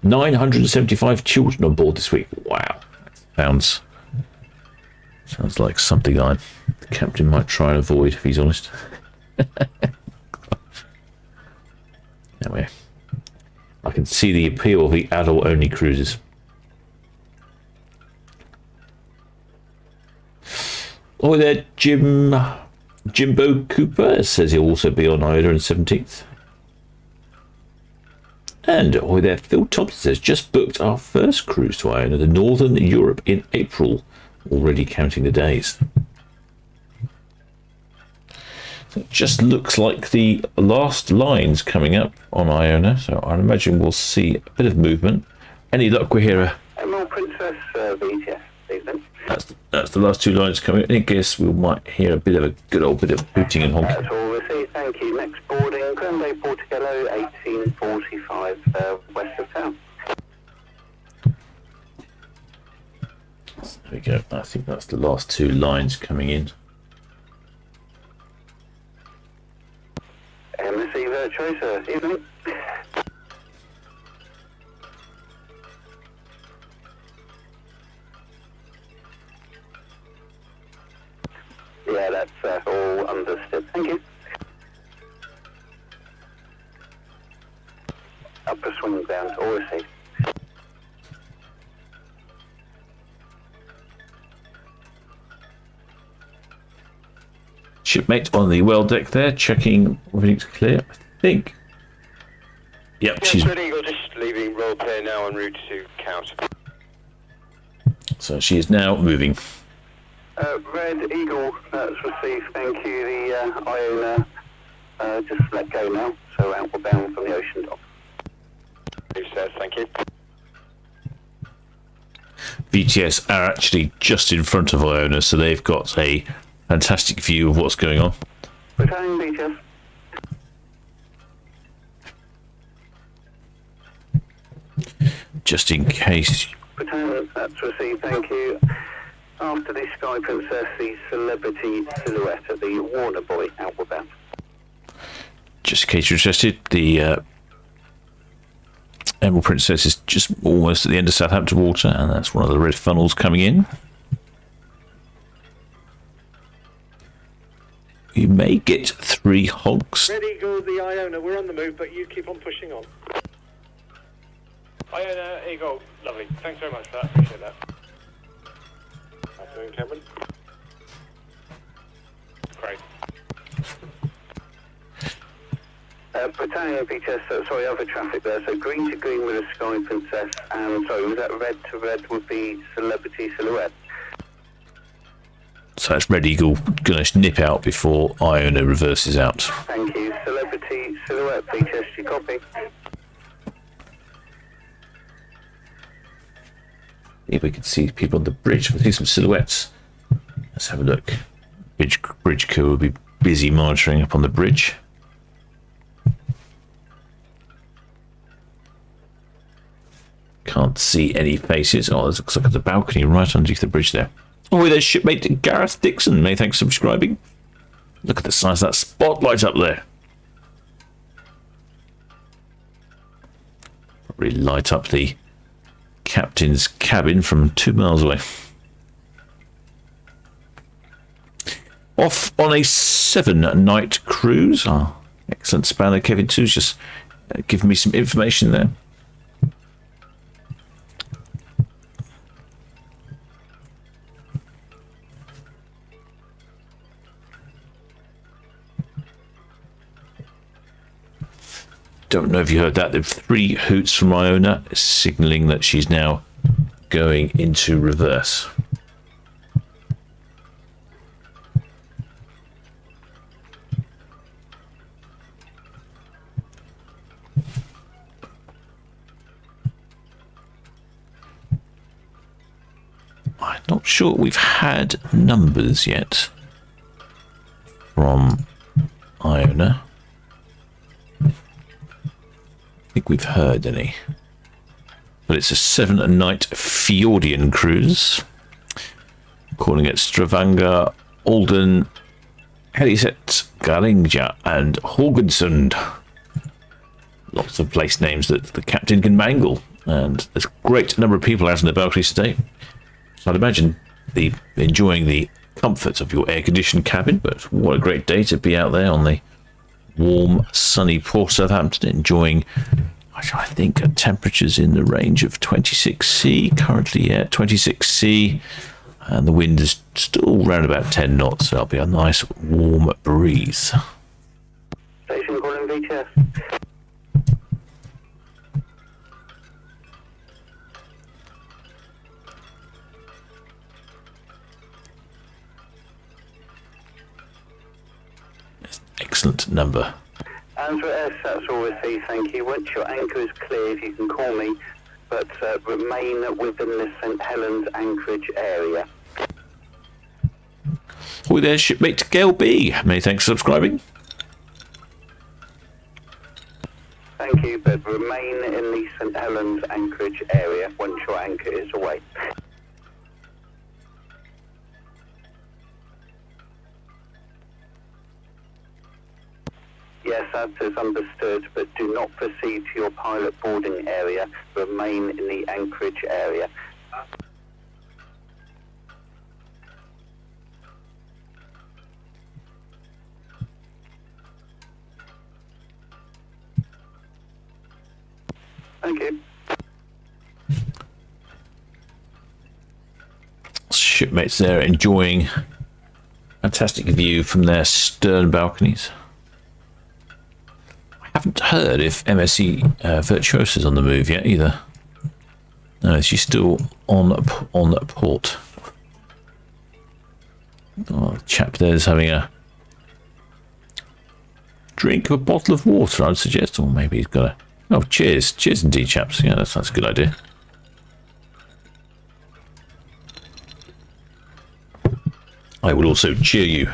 975 children on board this week. Wow. Sounds like something the captain might try and avoid, if he's honest. Anyway, I can see the appeal of the adult-only cruises. Oh, there, Jimbo Cooper says he'll also be on Iona on 17th. And oh, there, Phil Thompson says just booked our first cruise to Iona, the Northern Europe, in April. Already counting the days. So it just looks like the last line's coming up on Iona, so I imagine we'll see a bit of movement. Any luck, we're here. Emerald Princess VTS, evening. That's the last two lines coming. I guess we might hear a bit of a good old bit of hooting and honking. That's all received, thank you. Next boarding, Grande Portugallo, 1845, west of town. There we go. I think that's the last two lines coming in. MSC Virtuosa, evening. Yeah, that's all understood. Thank you. Upper swing ground, all received. Shipmate on the well deck there, checking everything's clear. I think. Yep, yeah, she's. Red Eagle just leaving roll clear now en route to Count. So she is now moving. Red Eagle, that's received. Thank you. The Iona just let go now, so outward bound from the Ocean Dock. Thank you. VTS are actually just in front of Iona, so they've got a fantastic view of what's going on. Returning VTS. Just in case. Returning, that's received. Thank you. After the Sky Princess, the Celebrity Silhouette at the Warner Boy outward bound. Just in case you're interested, the Emerald Princess is just almost at the end of Southampton water, and that's one of the red funnels coming in. You may get 3 hogs. Ready, go the Iona. We're on the move, but you keep on pushing on. Iona, here you go. Lovely. Thanks very much for that. Appreciate that. Afternoon, Cameron. Great. Britannia Beach, sorry, other traffic there. So green to green with a Sky Princess, and sorry, was that red to red would be Celebrity Silhouette? So that's Red Eagle going to nip out before Iona reverses out. Thank you. Celebrity Silhouette, BTS, copy. If we can see people on the bridge, we'll see some silhouettes. Let's have a look. Bridge crew will be busy monitoring up on the bridge. Can't see any faces. Oh, it looks like there's a balcony right underneath the bridge there. Oh, there's shipmate Gareth Dixon. Many thanks for subscribing. Look at the size of that spotlight up there. Probably light up the captain's cabin from 2 miles away. Off on a 7-night cruise. Oh, excellent spanner. Kevin too's just giving me some information there. Don't know if you heard that. The 3 hoots from Iona signalling that she's now going into reverse. I'm not sure we've had numbers yet from Iona. I think we've heard any. But it's a 7-night Fjordian cruise. Calling it Stavanger, Alden, Heliset, Garinja, and Haugesund. Lots of place names that the captain can mangle. And there's a great number of people out on the balconies today. So I'd imagine enjoying the comfort of your air-conditioned cabin. But what a great day to be out there on the warm, sunny Port Southampton, enjoying, I think, temperatures in the range of 26C. Currently, yeah, 26C, and the wind is still around about 10 knots, so it'll be a nice warm breeze. Station calling VTS. Excellent number. Answer S, that's all received, thank you. Once your anchor is cleared, you can call me, but remain within the St Helens anchorage area. Hi there, shipmate Gail B. Many thanks for subscribing. Thank you, but remain in the St Helens anchorage area once your anchor is away. Yes, that is understood, but do not proceed to your pilot boarding area. Remain in the anchorage area. Thank you. Shipmates there enjoying fantastic view from their stern balconies. I haven't heard if MSC Virtuosa is on the move yet either. No, she's still on port. Oh, the chap there's having a drink of a bottle of water, I'd suggest, or maybe he's got a... Oh, cheers. Cheers indeed, chaps. Yeah, that's a good idea. I will also cheer you.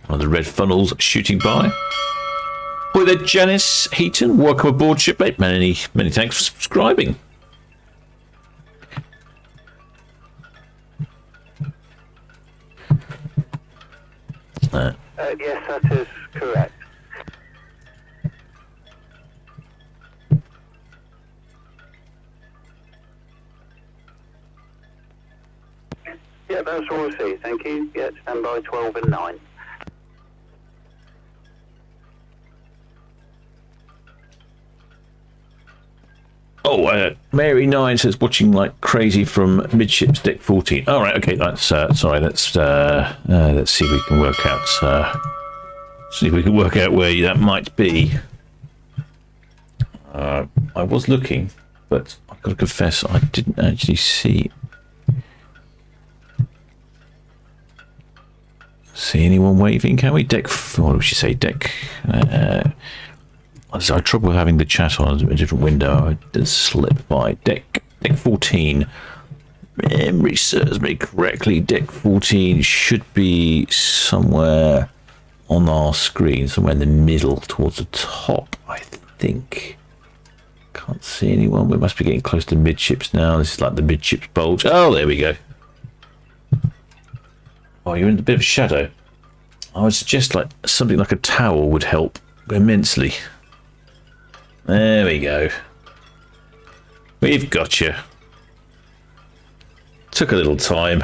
One of the red funnels shooting by. Hi there, Janice Heaton. Welcome aboard, shipmate. Many thanks for subscribing. Yes, that is correct. Yeah, that's all I see. Thank you. Yeah, stand by 12 and 9. Oh, Mary 9 says watching like crazy from midships deck 14. All right, okay, that's sorry. Let's see if we can work out. Where that might be. I was looking, but I've got to confess I didn't actually see anyone waving. Can we deck? What did she say? Deck. I had trouble having the chat on a different window. I did slip by. Deck 14. Memory serves me correctly. Deck 14 should be somewhere on our screen, somewhere in the middle, towards the top, I think. Can't see anyone. We must be getting close to midships now. This is like the midships bulge. Oh, there we go. Oh, you're in a bit of shadow. I would suggest like something like a towel would help immensely. There we go. We've got you. Took a little time.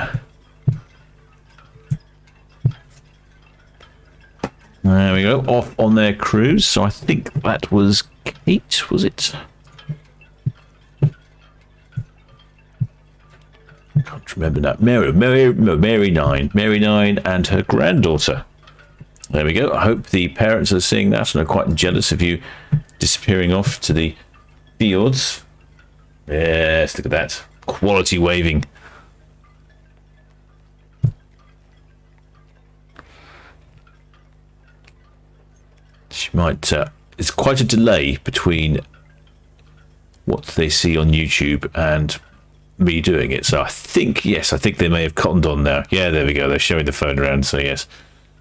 There we go. Off on their cruise. So I think that was Kate, was it? I can't remember now. Mary 9. Mary 9 and her granddaughter. There we go. I hope the parents are seeing that and are quite jealous of you disappearing off to the fjords. Yes, look at that. Quality waving. She might... it's quite a delay between what they see on YouTube and me doing it. So I think, yes, I think they may have cottoned on now. Yeah, there we go. They're showing the phone around. So yes,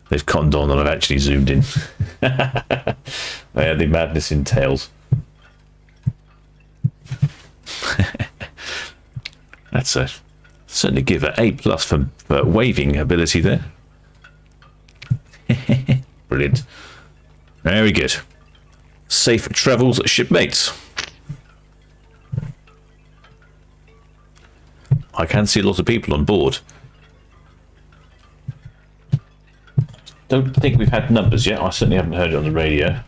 they've cottoned on and I've actually zoomed in. The madness entails. That's a certainly give her A+ for waving ability there. Brilliant. Very good. Safe travels, shipmates. I can see a lot of people on board. Don't think we've had numbers yet. I certainly haven't heard it on the radio.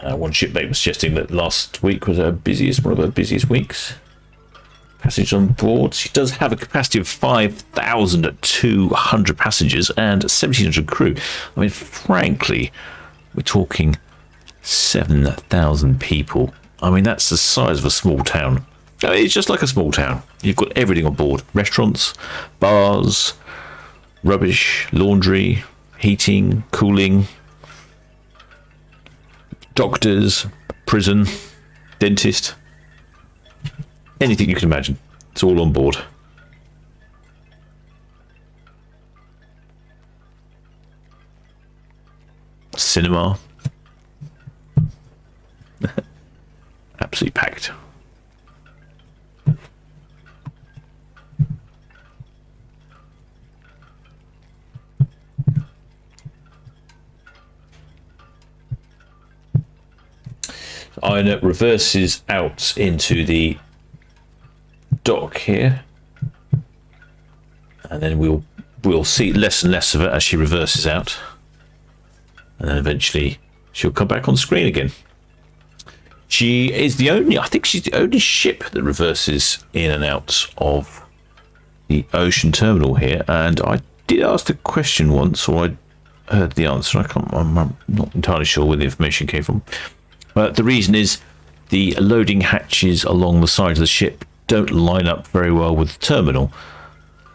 One shipmate was suggesting that last week was one of her busiest weeks. Passengers on board. She does have a capacity of 5,200 passengers and 1,700 crew. I mean, frankly, we're talking 7,000 people. I mean, that's the size of a small town. It's just like a small town. You've got everything on board. Restaurants, bars, rubbish, laundry, heating, cooling, doctors, prison, dentist. Anything you can imagine. It's all on board. Cinema. Absolutely packed. Iona reverses out into the dock here, and then we'll see less and less of it as she reverses out, and then eventually she'll come back on screen again. She is the only, I think she's the only ship that reverses in and out of the ocean terminal here, and I did ask the question once, or I heard the answer. I'm not entirely sure where the information came from. But the reason is the loading hatches along the side of the ship don't line up very well with the terminal,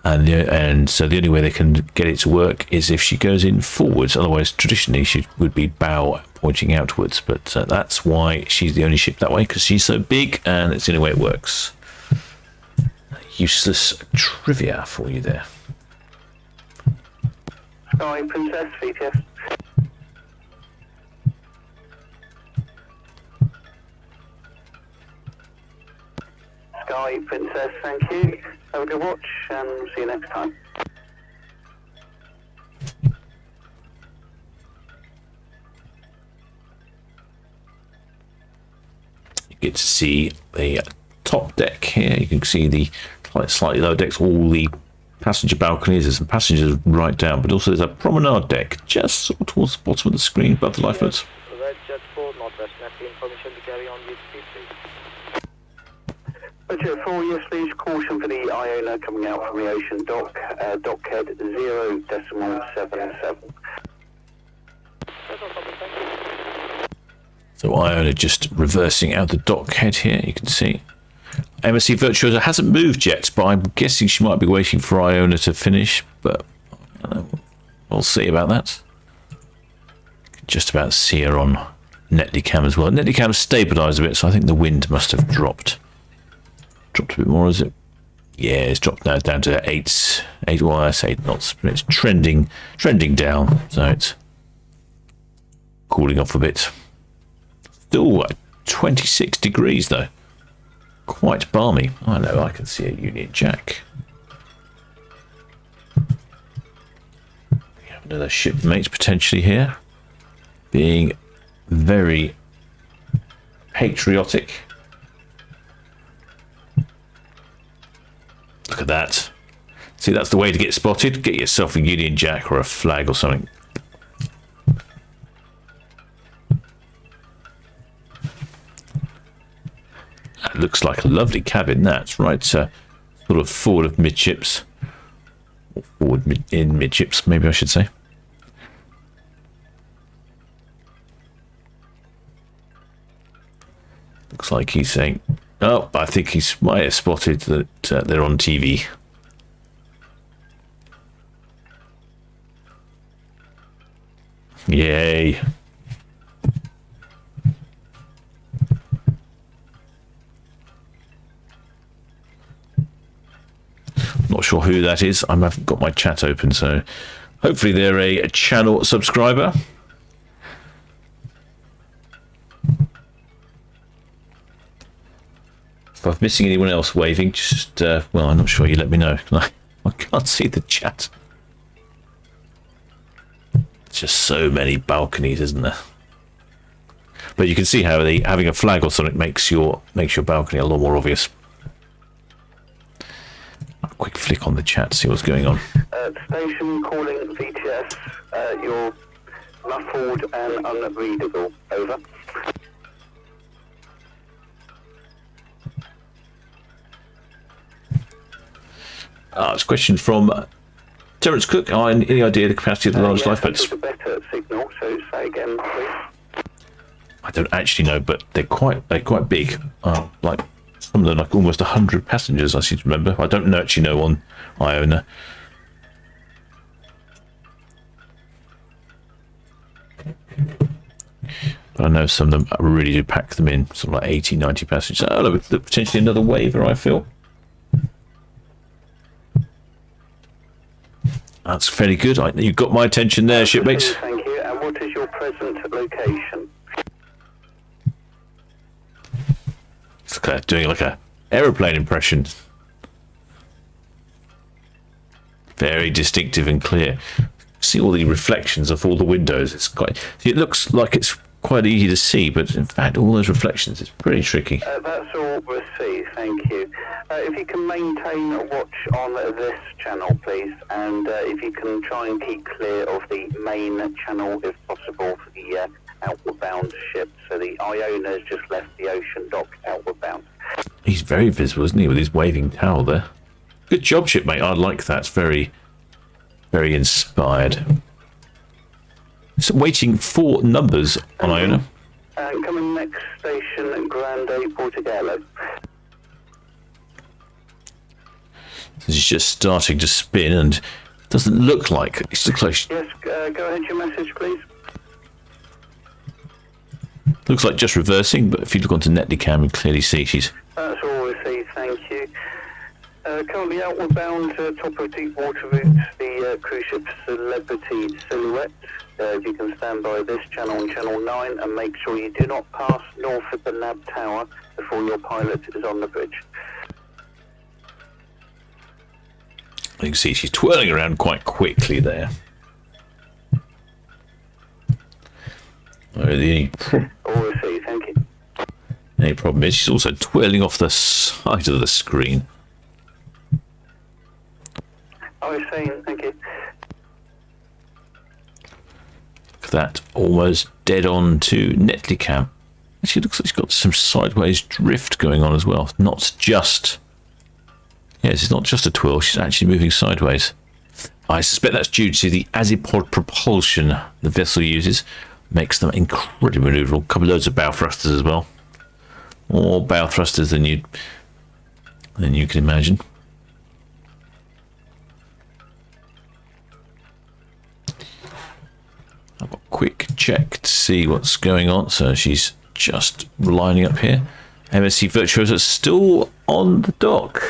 and so the only way they can get it to work is if she goes in forwards. Otherwise, traditionally she would be bow pointing outwards, but that's why she's the only ship that way, because she's so big, and it's the only way it works. Useless trivia for you there. Sky Princess, VTS. Sky Princess, thank you. Have a good watch and see you next time. You get to see the top deck here. You can see the slightly lower decks, all the passenger balconies. There's some passengers right down, but also there's a promenade deck just sort of towards the bottom of the screen above the lifeboats. Red Jet 4, Northwest Neptune, permission to carry on with speed, please. Jet 4, yes please, caution for the Iona coming out from the ocean dock, dockhead 0.77. So Iona just reversing out the dockhead here, you can see. MSC Virtuosa hasn't moved yet, but I'm guessing she might be waiting for Iona to finish, but we'll see about that. Just about see her on Netlycam as well. Netlycam's stabilised a bit, so I think the wind must have dropped. Dropped a bit more, is it? Yeah, it's dropped now down to 8 knots, but it's trending down, so it's cooling off a bit. Still 26 degrees though. Quite balmy. I know, I can see a Union Jack. We have another shipmate potentially here. Being very patriotic. Look at that. See, that's the way to get spotted. Get yourself a Union Jack or a flag or something. That looks like a lovely cabin. That's right, sort of forward of midships. Or forward in midships, maybe I should say. Looks like he's saying, oh, I think he might have spotted that they're on TV. Yay. Not sure who that is. I haven't got my chat open, so hopefully they're a channel subscriber. If I'm missing anyone else waving, just, well, I'm not sure. You let me know. I can't see the chat. It's just so many balconies, isn't there? But you can see how having a flag or something makes your balcony a lot more obvious. A quick flick on the chat to see what's going on. Station calling VTS. You're muffled and unreadable. Over. It's a question from Terence Cook. Any idea the capacity of the large lifeboats? A better signal, so say again, please. I don't actually know, but they're quite big. Like some of them, like almost 100 passengers. I seem to remember. I don't actually know on Iona. But I know some of them really do pack them in, sort of like 80, 90 passengers. Oh, look, potentially another waiver, I feel. That's fairly good. You've got my attention there, shipmates. Thank you. And what is your present location? It's like doing like a aeroplane impression. Very distinctive and clear. See all the reflections of all the windows. It's quite. It looks like it's quite easy to see, but in fact, all those reflections, it's pretty tricky. That's all received. Thank you. If you can maintain a watch on this channel, please, and if you can try and keep clear of the main channel, if possible, for the outward bound ship. So the Iona has just left the ocean dock outward bound. He's very visible, isn't he, with his waving towel there? Good job, shipmate. I like that. It's very, very inspired. So waiting for numbers on Iona. Coming next station, Grande Portugallo. This is just starting to spin and doesn't look like it's too close. Yes, go ahead, your message, please. Looks like just reversing, but if you look onto Netlycam, you clearly see she's. That's all received, thank you. Currently outward bound, top of deep water route, the cruise ship Celebrity Silhouette. If you can stand by this channel and channel 9 and make sure you do not pass north of the nav tower before your pilot is on the bridge. You can see she's twirling around quite quickly there. The OSC, thank you. only problem is she's also twirling off the side of the screen. OSC, thank you. Look at that, almost dead on to Netlicam. Actually, looks like she's got some sideways drift going on as well. Not just... Yes, it's not just a twirl, she's actually moving sideways. I suspect that's due to the azipod propulsion the vessel uses. Makes them incredibly maneuverable. A couple loads of bow thrusters as well. More bow thrusters than you can imagine. I've got a quick check to see what's going on. So she's just lining up here. MSC Virtuosa still on the dock.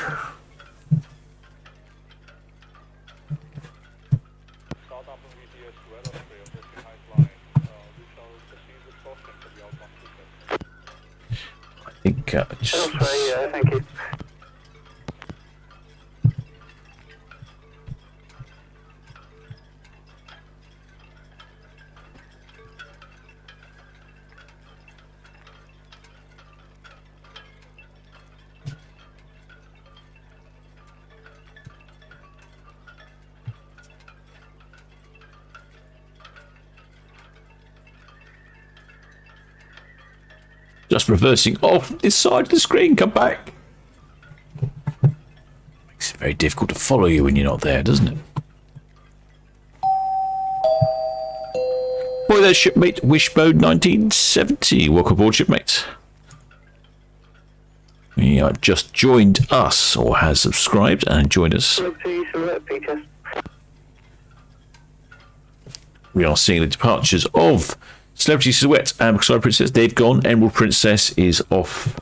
I think Thank you. just reversing off this side of the screen. Come back. Makes it very difficult to follow you when you're not there, doesn't it? Boy, there's shipmate Wishbone 1970. Welcome aboard, shipmate. He just joined us, or has subscribed and joined us. We are seeing the departures of Celebrity Silhouette and Maxine Princess. They've gone. Emerald Princess is off.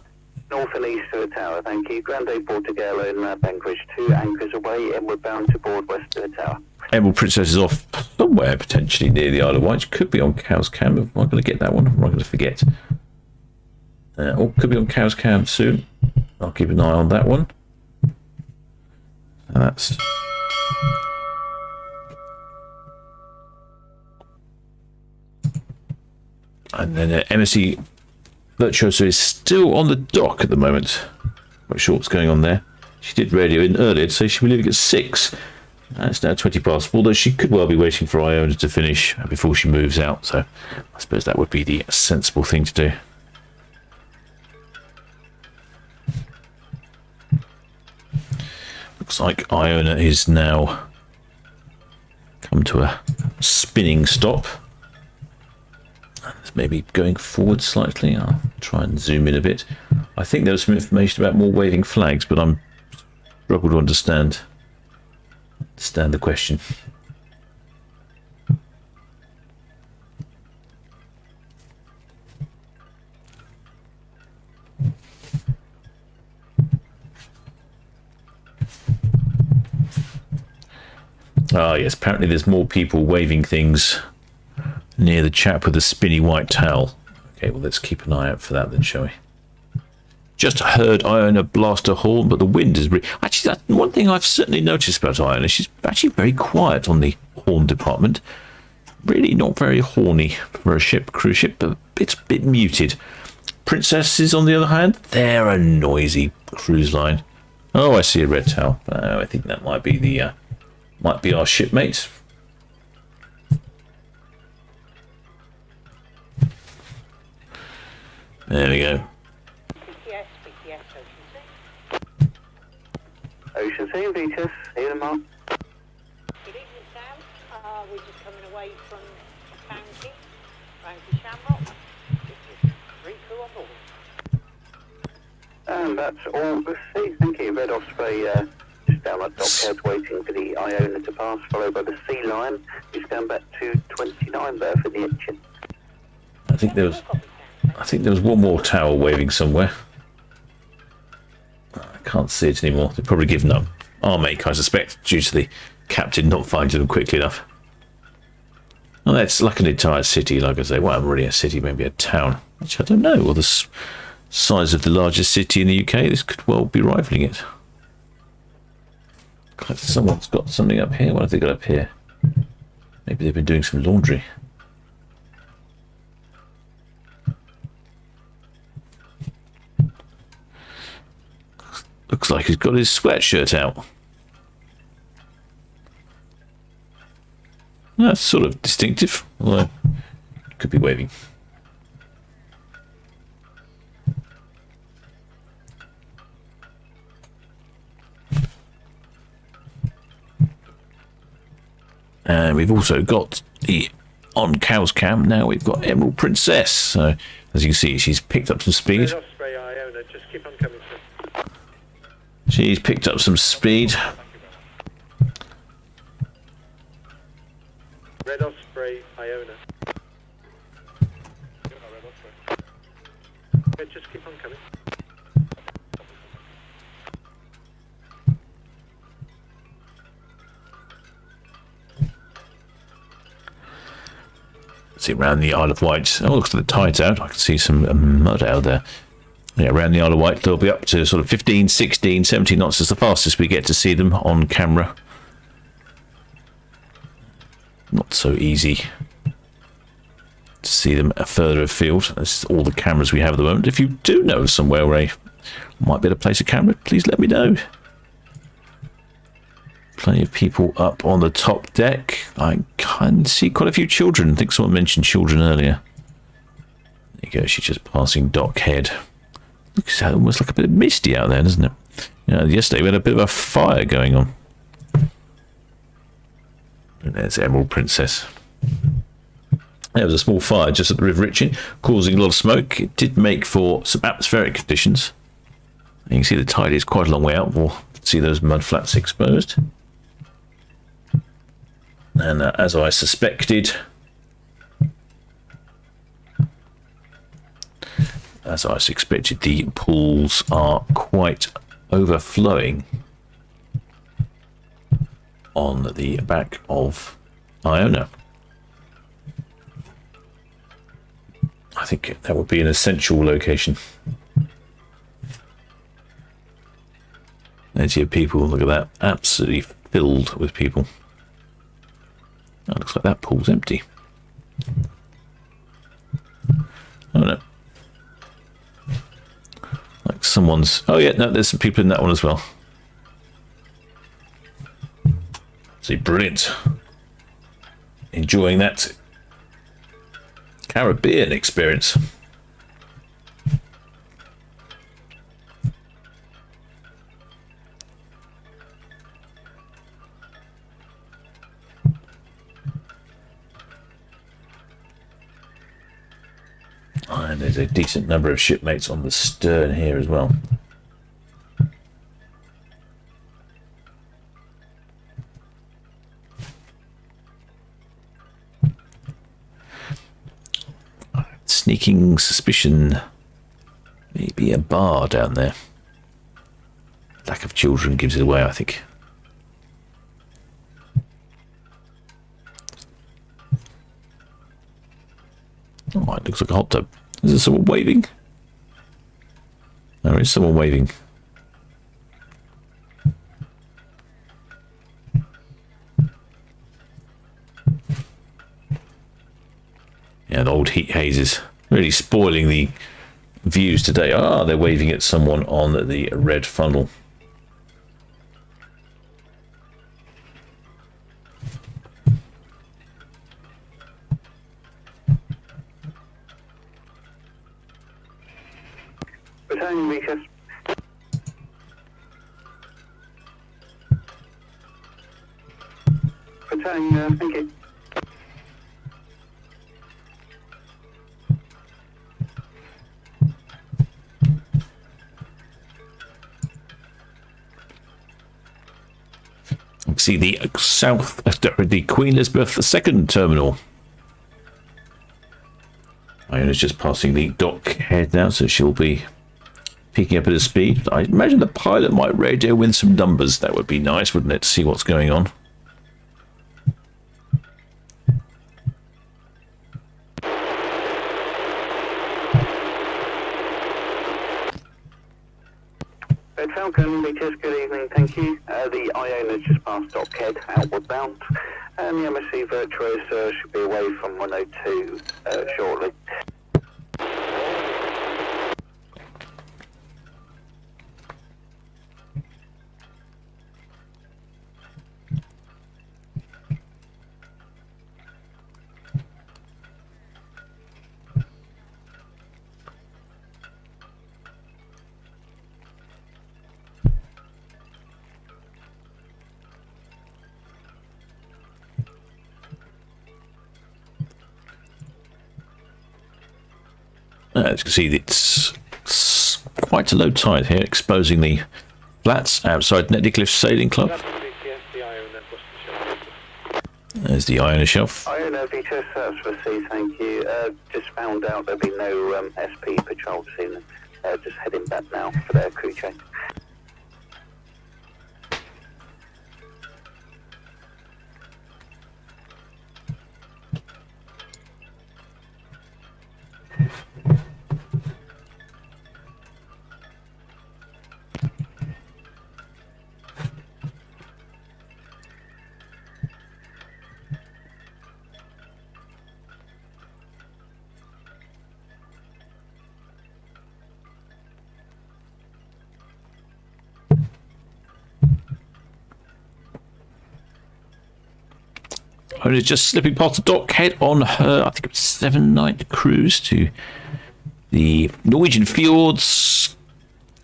North and east to the tower, thank you. Grande Portugallo in Bankridge, 2 anchors away, and we're bound to board west of the tower. Emerald Princess is off somewhere potentially near the Isle of Wight. Could be on Cow's Cam. Am I going to get that one? Or am I going to forget? Or could be on Cow's Cam soon. I'll keep an eye on that one. And that's... And then MSC Virtuosa is still on the dock at the moment. Not sure what's going on there. She did radio in earlier, so she'll be leaving at 6. It's now 20 past, although she could well be waiting for Iona to finish before she moves out, so I suppose that would be the sensible thing to do. Looks like Iona is now come to a spinning stop. It's maybe going forward slightly. I'll try and zoom in a bit. I think there was some information about more waving flags, but I'm struggle to understand the question. Ah, yes, apparently there's more people waving things near the chap with the spinny white towel. Okay, well, let's keep an eye out for that then, shall we? Just heard Iona blast a horn, but the wind is... Actually, that's one thing I've certainly noticed about Iona. She's actually very quiet on the horn department. Really not very horny for a ship, cruise ship, but it's a bit muted. Princesses, on the other hand, they're a noisy cruise line. Oh, I see a red towel. I think that might be the... might be our shipmate. There we go. Ocean Sea, Beaches, here Mark. Good evening, Sam. We're just coming away from Town Quay, round to Shamrock. This is 3 crew on board. And that's all the sea, thank you. Red Osprey just down at dockhead waiting for the Iona to pass, followed by the Sea Lion, who's going back to 29 there for the Itchin. I think there was one more towel waving somewhere. I can't see it anymore. They've probably given up. Our make, I suspect, due to the captain not finding them quickly enough. Well, that's like an entire city, like I say. Well, really a city, maybe a town. Which I don't know. Well, the size of the largest city in the UK, this could well be rivaling it. Someone's got something up here. What have they got up here? Maybe they've been doing some laundry. Looks like he's got his sweatshirt out. That's sort of distinctive, although could be waving. And we've also got the on Cow's Cam. Now we've got Emerald Princess. So as you can see, she's picked up some speed. Red Osprey, Iona, just keep on coming through. She's picked up some speed. Red Osprey, Iona. Yeah, just keep on coming. See around the Isle of Wight. Oh, looks like the tide's out. I can see some mud out there. Yeah, around the Isle of Wight, they'll be up to sort of 15, 16, 17 knots is the fastest we get to see them on camera. Not so easy to see them further afield. That's all the cameras we have at the moment. If you do know somewhere where I might be able to place a camera, please let me know. Plenty of people up on the top deck. I can see quite a few children. I think someone mentioned children earlier. There you go, she's just passing dock head. Looks almost like a bit misty out there, doesn't it? You know, yesterday we had a bit of a fire going on. And there's Emerald Princess. There was a small fire just at the River Itchen, causing a lot of smoke. It did make for some atmospheric conditions. You can see the tide is quite a long way out. We'll see those mud flats exposed. And as I suspected, the pools are quite overflowing on the back of Iona. I think that would be an essential location. There's your people, look at that, absolutely filled with people. Oh, looks like that pool's empty. Oh no. Like someone's... Oh yeah, no, there's some people in that one as well. See, brilliant. Enjoying that Caribbean experience. And there's a decent number of shipmates on the stern here as well. Sneaking suspicion, maybe a bar down there. Lack of children gives it away, I think. Oh, it looks like a hot tub. Is there someone waving? There is someone waving. Yeah, the old heat hazes really spoiling the views today. Ah, they're waving at someone on the red funnel. Battalion recess. Battalion, thank you. See the the Queen Elizabeth II terminal. Iona's just passing the dock head now, so she'll be picking up at a speed. I imagine the pilot might radio with some numbers. That would be nice, wouldn't it, to see what's going on? Red Falcon, Beaches, good evening, thank you. The Iona just passed Dockhead, outward bound, and the MSC Virtuosa should be away from 102 shortly. As you can see, it's quite a low tide here, exposing the flats outside Netley Cliff Sailing Club. There's the Iona shelf. Iona, Beaches, that's for C, thank you. Just found out there'll be no SP patrol this evening. Just heading back now for their crew change. Iona's just slipping past the dockhead on her, I think it's 7-night cruise to the Norwegian fjords,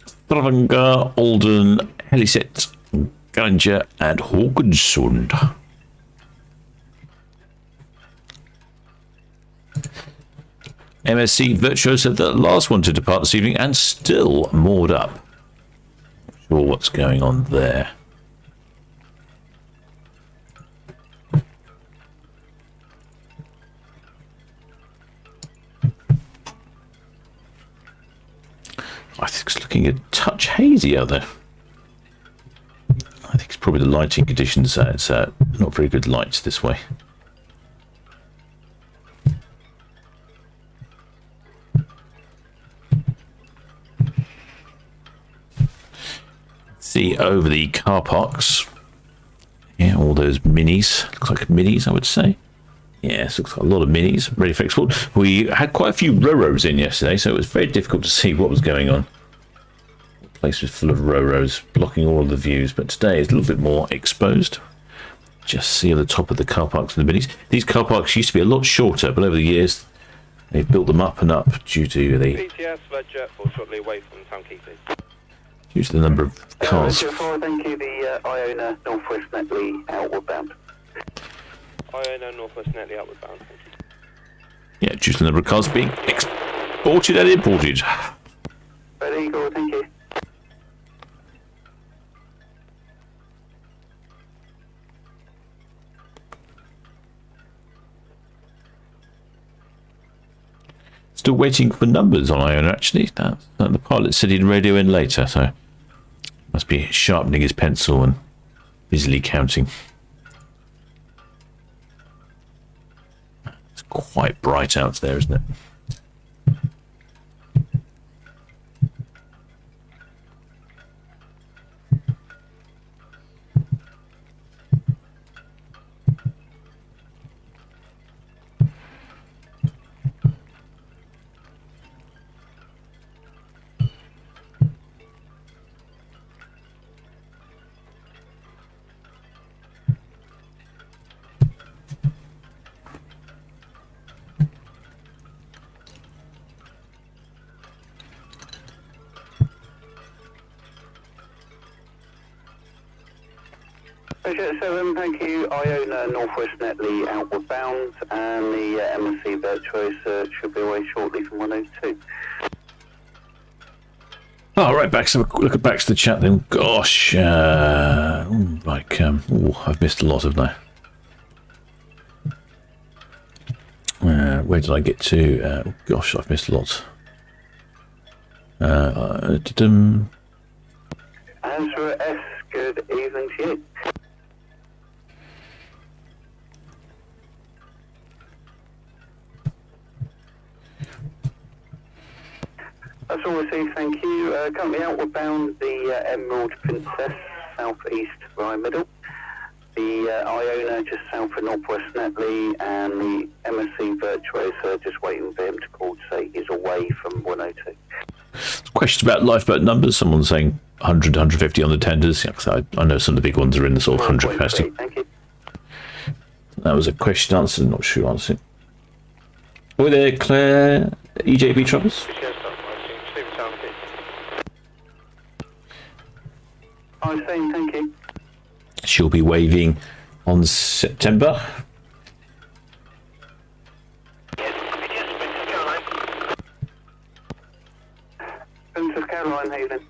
Stavanger, Olden, Heliset, Ganja, and Håkonsund. MSC Virtuosa, the last one to depart this evening, and still moored up. Not sure what's going on there. I think it's looking a touch hazy out there. I think it's probably the lighting conditions. It's not very good lights this way. See over the car parks. Yeah, all those minis. Looks like minis, I would say. Yes, looks like a lot of minis, ready for export. We had quite a few Roros in yesterday, so it was very difficult to see what was going on. The place was full of Roros, blocking all of the views, but today is a little bit more exposed. Just see at the top of the car parks and the minis. These car parks used to be a lot shorter, but over the years, they've built them up and up due to the... PTS, Red Jet, for shortly away from Town Quay, please. Due to the number of cars. Thank you, the Iona, Northwest Netley, outward bound. Iona, Northwest Netley, outward bound. Yeah, due to the number of cars being exported and imported. Ready, go, thank you. Still waiting for numbers on Iona, actually. The pilot said he'd radio in later, so must be sharpening his pencil and busily counting. It's quite bright out there, isn't it? Jet 7, thank you. Iona, Northwest Netley, outward bound, and the MSC Virtuosa should be away shortly from 102. Oh, right, back. So look back to the chat then. Gosh, I've missed a lot, haven't I? Where did I get to? Gosh, I've missed a lot. Answer S, good evening to you. That's all received, thank you. Currently outward bound the Emerald Princess, southeast right middle. The Iona just south of northwest Netley, and the MSC Virtuosa just waiting for him to call to say he's away from 102. Question about lifeboat numbers. Someone's saying 100, 150 on the tenders. Yeah, 'cause I know some of the big ones are in the sort of 100 capacity. Thank you. That was a question answered. Not sure who answered it. Were there Claire EJB troubles? I was saying thank you. She'll be waving on September. Princess Caroline, Haven.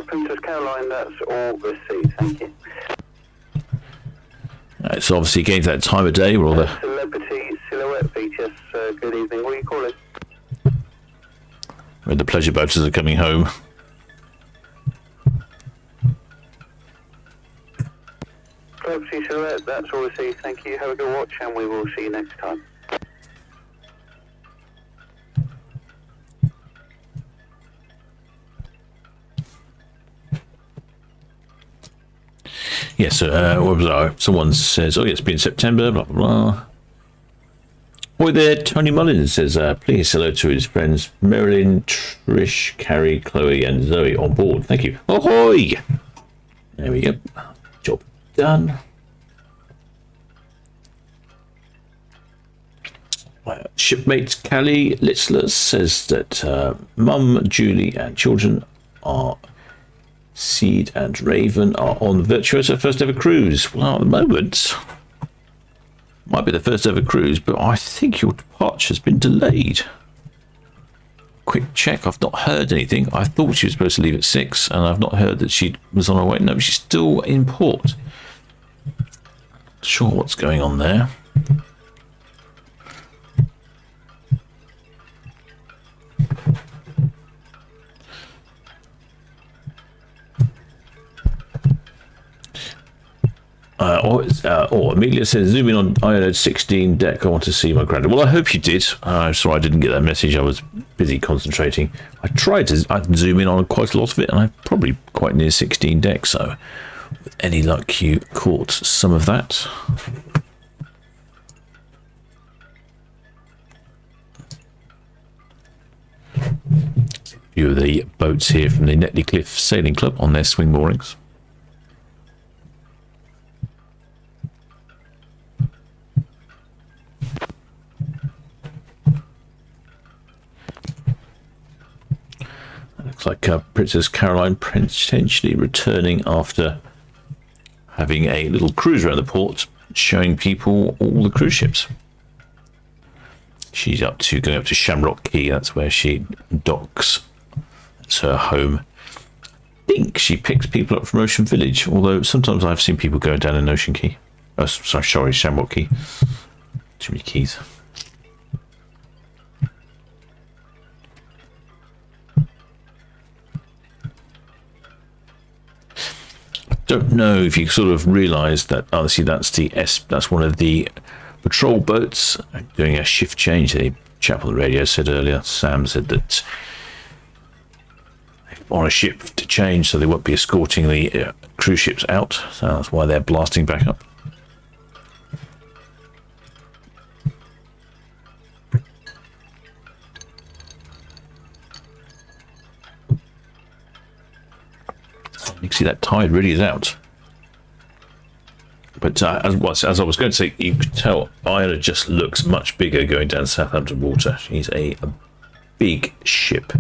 Princess Caroline, that's all received, thank you. It's obviously getting to that time of day where all the Celebrity Silhouette Beaches, good evening, what are you calling? where the pleasure boaters are coming home. Celebrity Silhouette, that's all received, thank you. Have a good watch, and we will see you next time. Yes, what was I? Someone says, oh, yeah, it's been September, blah, blah, blah. Boy there, Tony Mullins says, please hello to his friends Marilyn, Trish, Carrie, Chloe, and Zoe on board. Thank you. Ahoy! There we go. Job done. Shipmate Callie Litzler says that Mum, Julie, and children are Seed and Raven are on Virtuosa first ever cruise. Well, at the moment, might be the first ever cruise, but I think your departure has been delayed. Quick check, I've not heard anything. I thought she was supposed to leave at 6, and I've not heard that she was on her way. No, she's still in port. Not sure what's going on there. Amelia says, zoom in on Iona 16 deck. I want to see my granddad. Well, I hope you did. I'm sorry I didn't get that message. I was busy concentrating. I tried to zoom in on quite a lot of it, and I'm probably quite near 16 deck, so with any luck you caught some of that. View of the boats here from the Netley Cliff Sailing Club on their swing moorings. Looks like Princess Caroline potentially returning after having a little cruise around the port, showing people all the cruise ships. She's going up to Shamrock Quay. That's where she docks. That's her home. I think she picks people up from Ocean Village, although sometimes I've seen people go down in Ocean Quay. Oh, sorry, Shamrock Quay. Too many keys. Don't know if you sort of realise that obviously that's one of the patrol boats doing a shift change. The chap on the radio said earlier, Sam said that they're on a shift to change, so they won't be escorting the cruise ships out. So that's why they're blasting back up. You can see that tide really is out. But as I was going to say, you could tell Iona just looks much bigger going down Southampton water. She's a big ship.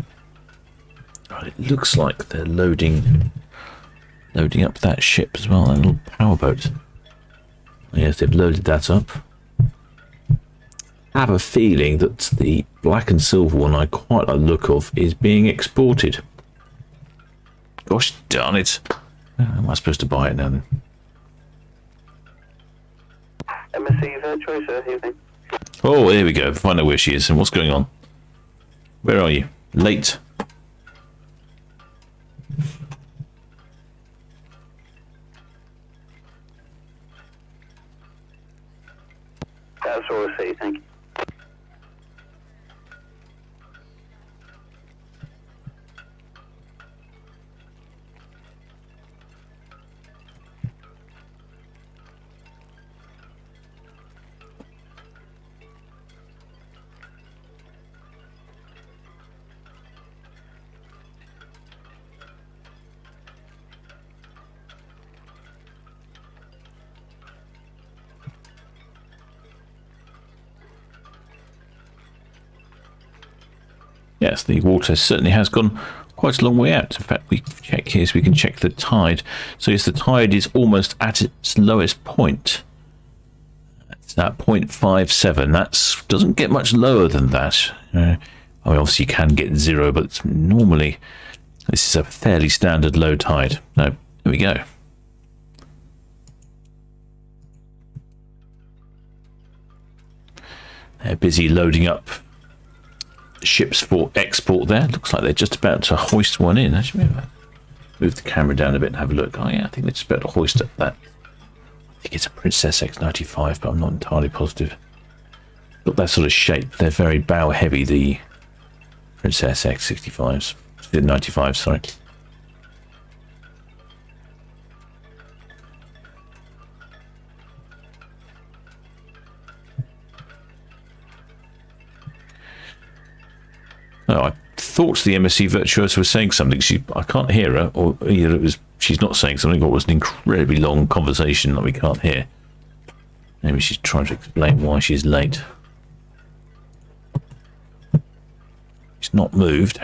Oh, it looks like they're loading up that ship as well, that little powerboat. Yes, they've loaded that up. I have a feeling that the black and silver one I quite like the look of is being exported. Gosh darn it. How am I supposed to buy it now then? MSC Virtuosa, evening. Oh, here we go. Find out where she is and what's going on. Where are you? Late. That's all I see, thank you. Yes, the water certainly has gone quite a long way out. In fact, we check here so we can check the tide. So yes, the tide is almost at its lowest point. It's at 0.57. That doesn't get much lower than that. I mean, obviously you can get 0, but normally this is a fairly standard low tide. No, there we go. They're busy loading up ships for export there. Looks like they're just about to hoist one in. Actually, move the camera down a bit and have a look. Oh yeah, I think they're just about to hoist up that. I think it's a Princess X95, but I'm not entirely positive. Got that sort of shape. They're very bow heavy, the Princess X65s. The 95, sorry. Oh, I thought the MSC Virtuosa was saying something. I can't hear her, or either she's not saying something, or it was an incredibly long conversation that we can't hear. Maybe she's trying to explain why she's late. She's not moved.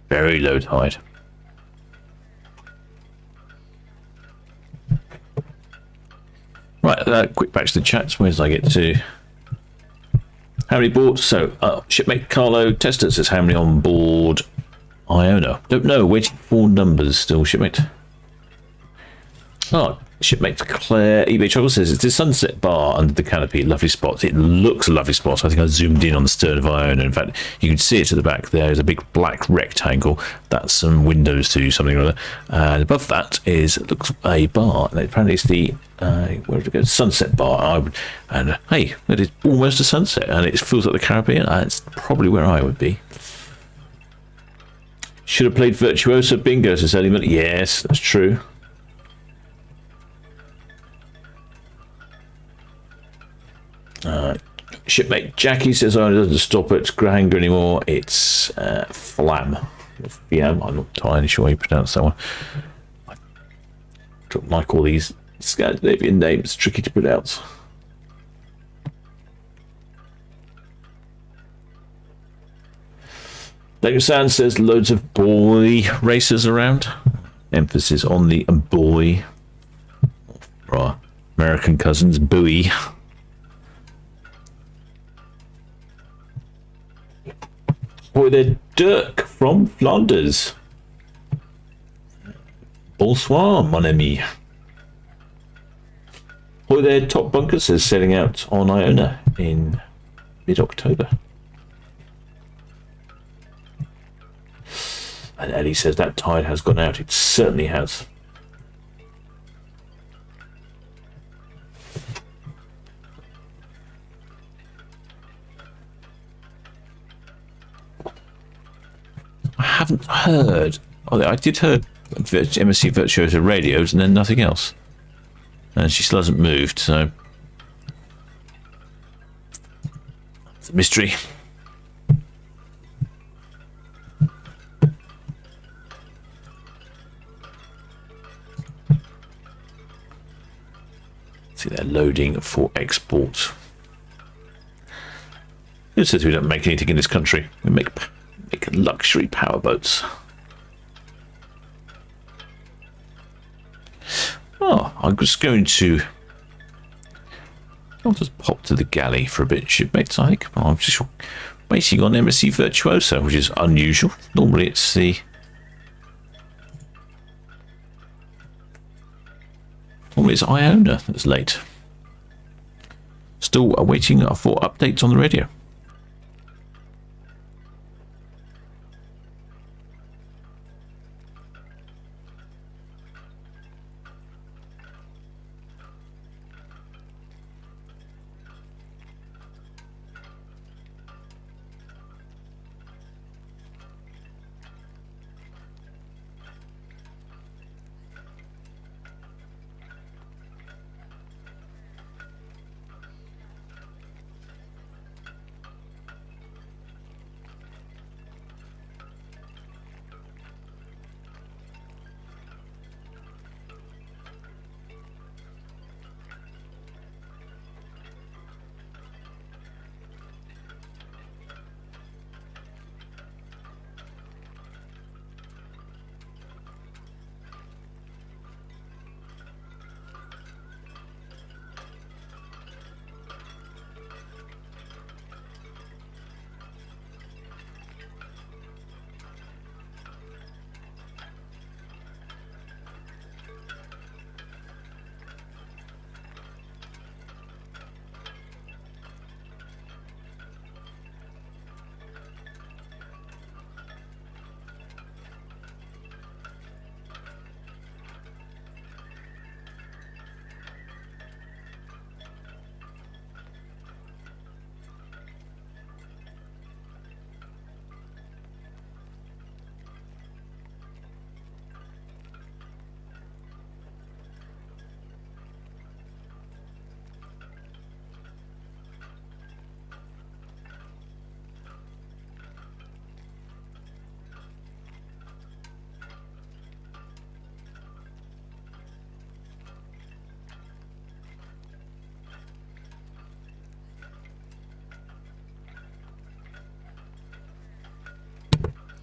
Very low tide. Right, quick back to the chats. Where did I get to? How many board? So, shipmate Carlo Tester says how many on board Iona? Don't know. Waiting for numbers still, shipmate. Oh, shipmate Claire eBay Trouble says it's a sunset bar under the canopy. Lovely spot. It looks a lovely spot. I think I zoomed in on the stern of Iona. In fact, you can see it at the back. There's a big black rectangle. That's some windows to something or other. And above that looks a bar. And apparently it's the where did it go? Sunset bar. And hey, it is almost a sunset, and it feels like the Caribbean. It's probably where I would be. Should have played Virtuosa. Bingo, says Element. Yes, that's true. Shipmate Jackie says, oh, it doesn't stop at Grahanga anymore. It's Flam. Yeah, I'm not entirely sure how you pronounce that one. I don't like all these Scandinavian names, tricky to pronounce. Daniel Sand says loads of boy racers around. Emphasis on the boy. For our American cousins, buoy. Boy, they're Dirk from Flanders. Bonsoir, mon ami. Boy, their Top Bunker says sailing out on Iona in mid-October. And Ellie says that tide has gone out. It certainly has. I haven't heard. Oh, I did hear MSC Virtuosa radios and then nothing else. And she still hasn't moved, so it's a mystery. See, they're loading for export. Who says we don't make anything in this country? We make luxury powerboats. Oh, I'm just going to... I'll just pop to the galley for a bit, shipmates, I think. I'm just waiting on MSC Virtuosa, which is unusual. Normally it's the... Normally it's Iona that's late. Still awaiting for updates on the radio.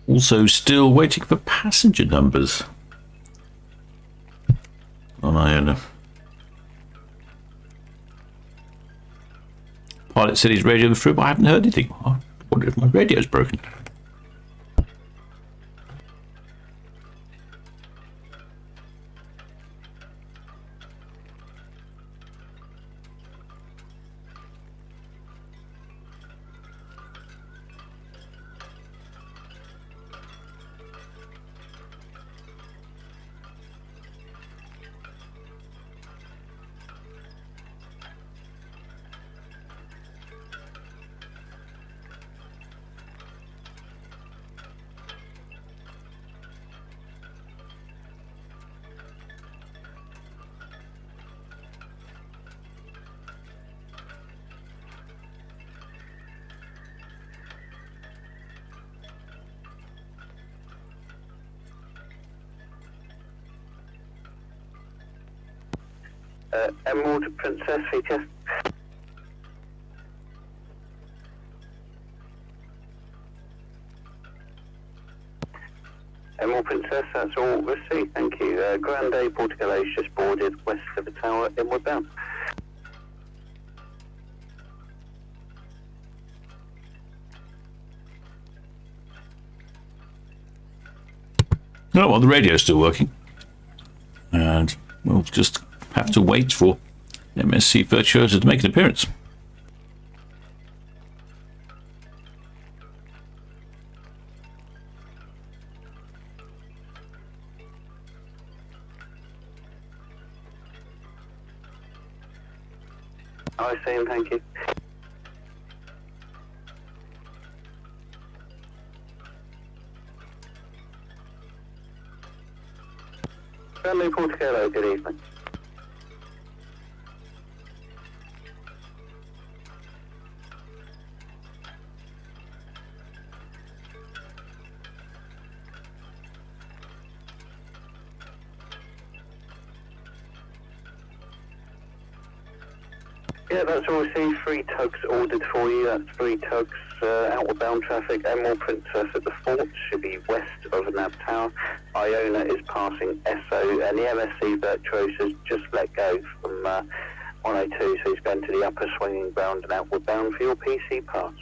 Also still waiting for passenger numbers on Iona. Pilot said he's radioed through, but I haven't heard anything. I wonder if my radio's broken. Emerald Princess, HS. Emerald Princess, that's all received, thank you. Grande Portugal just boarded west of the tower, inward bound. No, well, the radio's still working. And we'll just have to wait for MSC Virtuosa to make an appearance. I see him, thank you. Grande Portugal, good evening. Yeah, that's all received. 3 tugs ordered for you. That's 3 tugs. Outward bound traffic. Emerald Princess at the fort should be west of the nav tower. Iona is passing SO, and the MSC Virtuosa's just let go from 102, so he's going to the upper swinging bound and outward bound for your PC pass.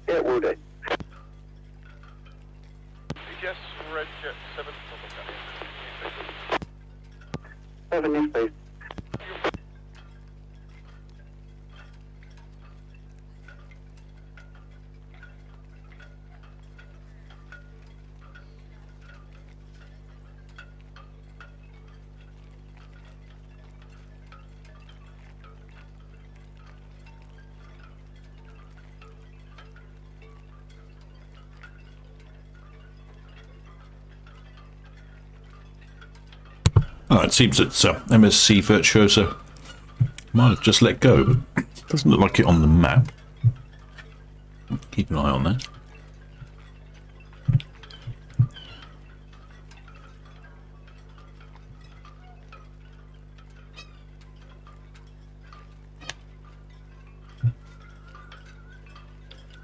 Yeah, will do. Yes, Red Jet 7. 7, yes, please. Oh, it seems that MSC Virtuosa might have just let go, but it doesn't look like it on the map. Keep an eye on that.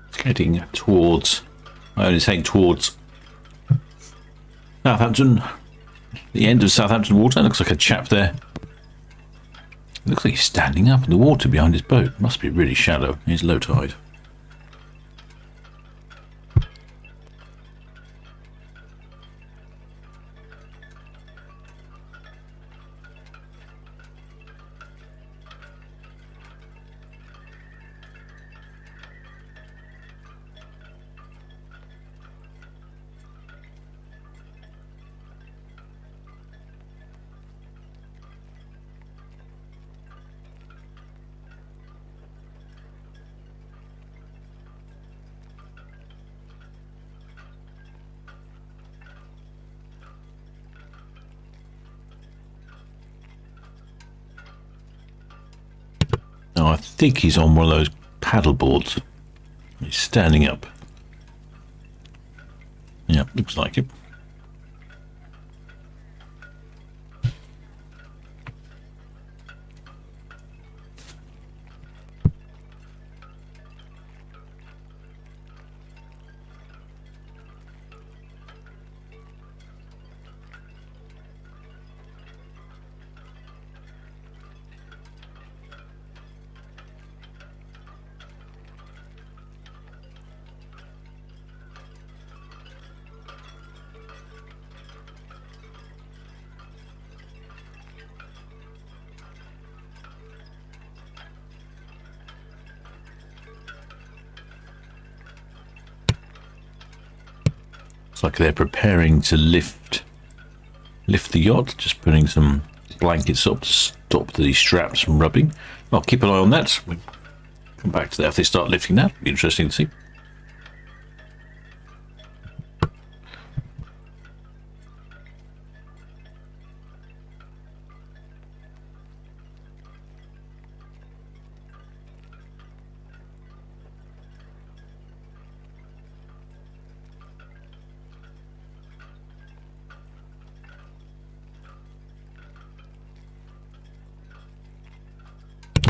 It's heading towards, it's heading towards Southampton. The end of Southampton water. Looks like a chap there. Looks like he's standing up in the water behind his boat. Must be really shallow. It's low tide. Now, I think he's on one of those paddle boards. He's standing up. Yeah, looks like it. It's like they're preparing to lift the yacht, just putting some blankets up to stop the straps from rubbing. I'll keep an eye on that. We'll come back to that if they start lifting that. It'll be interesting to see.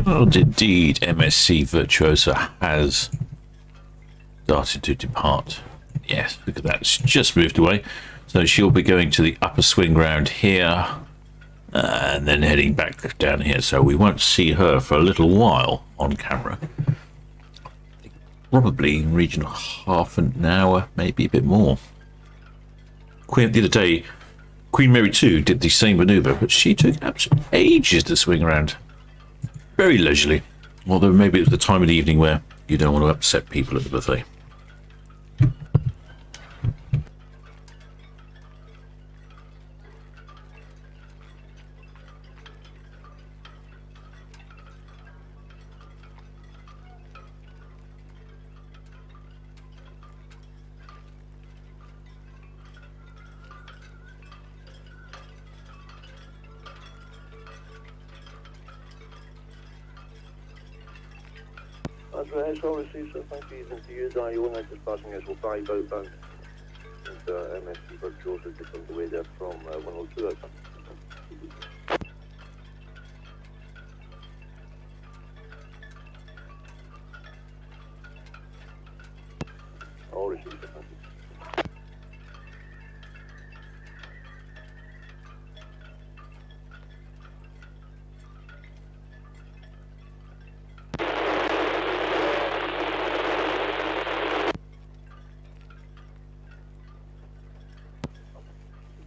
Well, indeed, MSC Virtuosa has started to depart. Yes, look at that. It's just moved away. So she'll be going to the upper swing round here and then heading back down here. So we won't see her for a little while on camera. Probably in the region of half an hour, maybe a bit more. The other day, Queen Mary 2 did the same manoeuvre, but she took absolute ages to swing around. Very leisurely, although maybe it was the time of the evening where you don't want to upset people at the buffet. That's right, so received, so thank you. To use Iona, just passing us will buy boat bound. MSC Virtuosa just on the way there from 102 outbound. All received, thank you.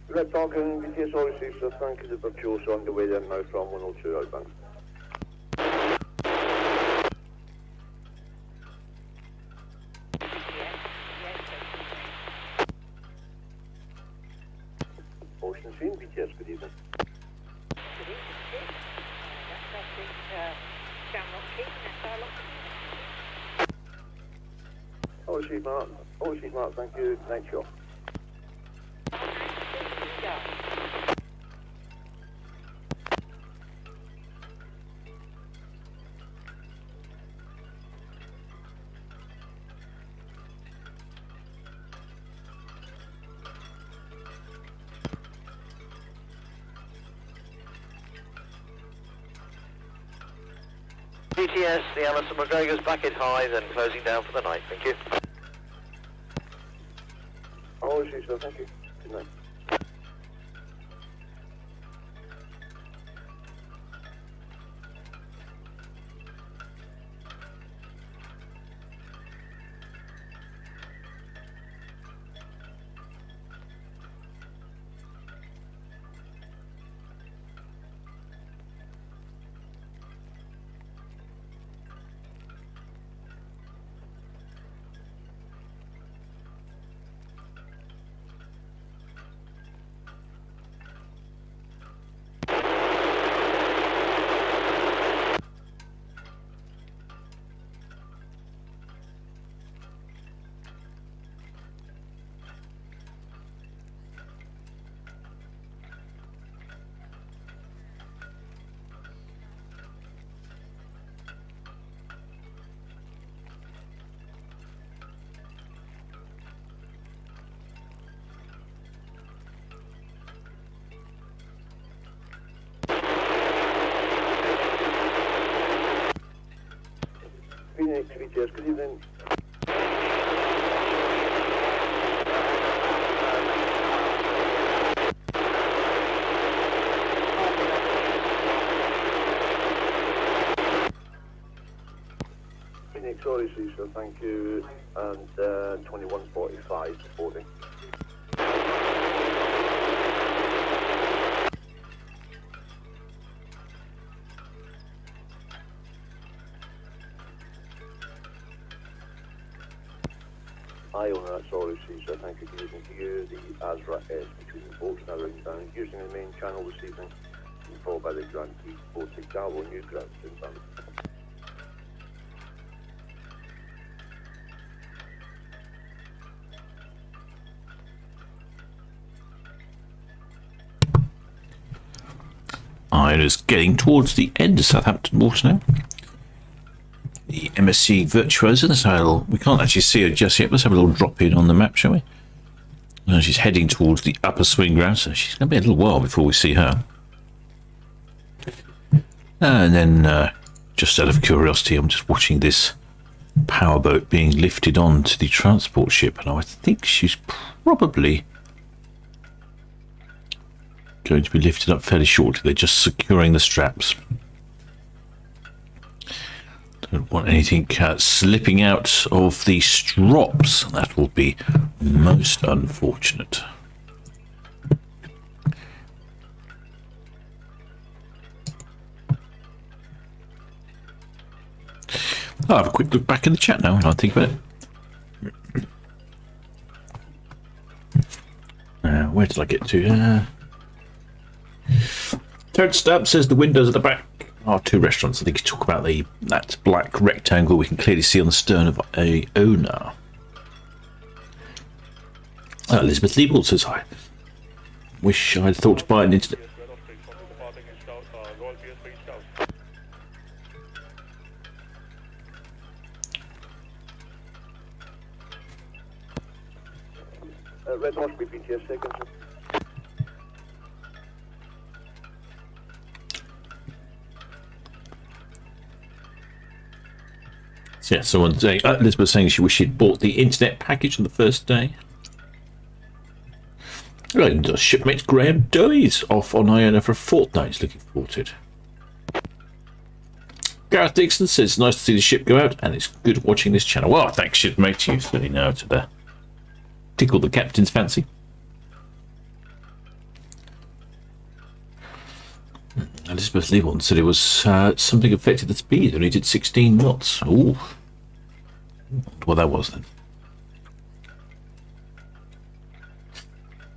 Red Falcon, BTS all received, so thank you to Virtuosa on the way there now from 102 outbound. Ocean Scene, BTS, good evening. Good evening, Chief. That's I think Shamrock Keep, that's our lock. All received, Mark. All received, Mark, thank you. Night shot. GTS, the Alison McGregor's back in high, then closing down for the night. Thank you. All received, sir, thank you. Good night. Phoenix, BTS, good evening. Phoenix, sorry, sir, thank you. And 2145 reporting. Iona, that's all received, so thank you. Good evening to you. The Azra S between the boats now inbound, using the main channel this evening, followed by the Grand Quay Baltic Galvo New Ground inbound. Iona's getting towards the end of Southampton water now. The MSC Virtuosa, so we can't actually see her just yet. Let's have a little drop in on the map, shall we? She's heading towards the upper swing ground, so she's going to be a little while before we see her. And then, just out of curiosity, I'm just watching this powerboat being lifted on to the transport ship, and I think she's probably going to be lifted up fairly shortly. They're just securing the straps. Don't want anything slipping out of the strops. That will be most unfortunate. I'll have a quick look back in the chat now and I'll think about it. Where did I get to? Third Stab says the windows at the back are two restaurants. I think you talk about that black rectangle we can clearly see on the stern of Iona. Elizabeth Liebel says hi. Wish I'd thought to buy an internet. Red possibly BTS seconds. So yeah, someone saying, Elizabeth saying she wished she'd bought the internet package on the first day. And shipmate Graham Doey's off on Iona for a fortnight. Looking forward to it. Gareth Dixon says it's nice to see the ship go out and it's good watching this channel. Well, thanks, shipmate. You certainly know how to tickle the captain's fancy. Elizabeth Leeborn said it was something affected the speed, only did 16 knots. Ooh. Well, that was then.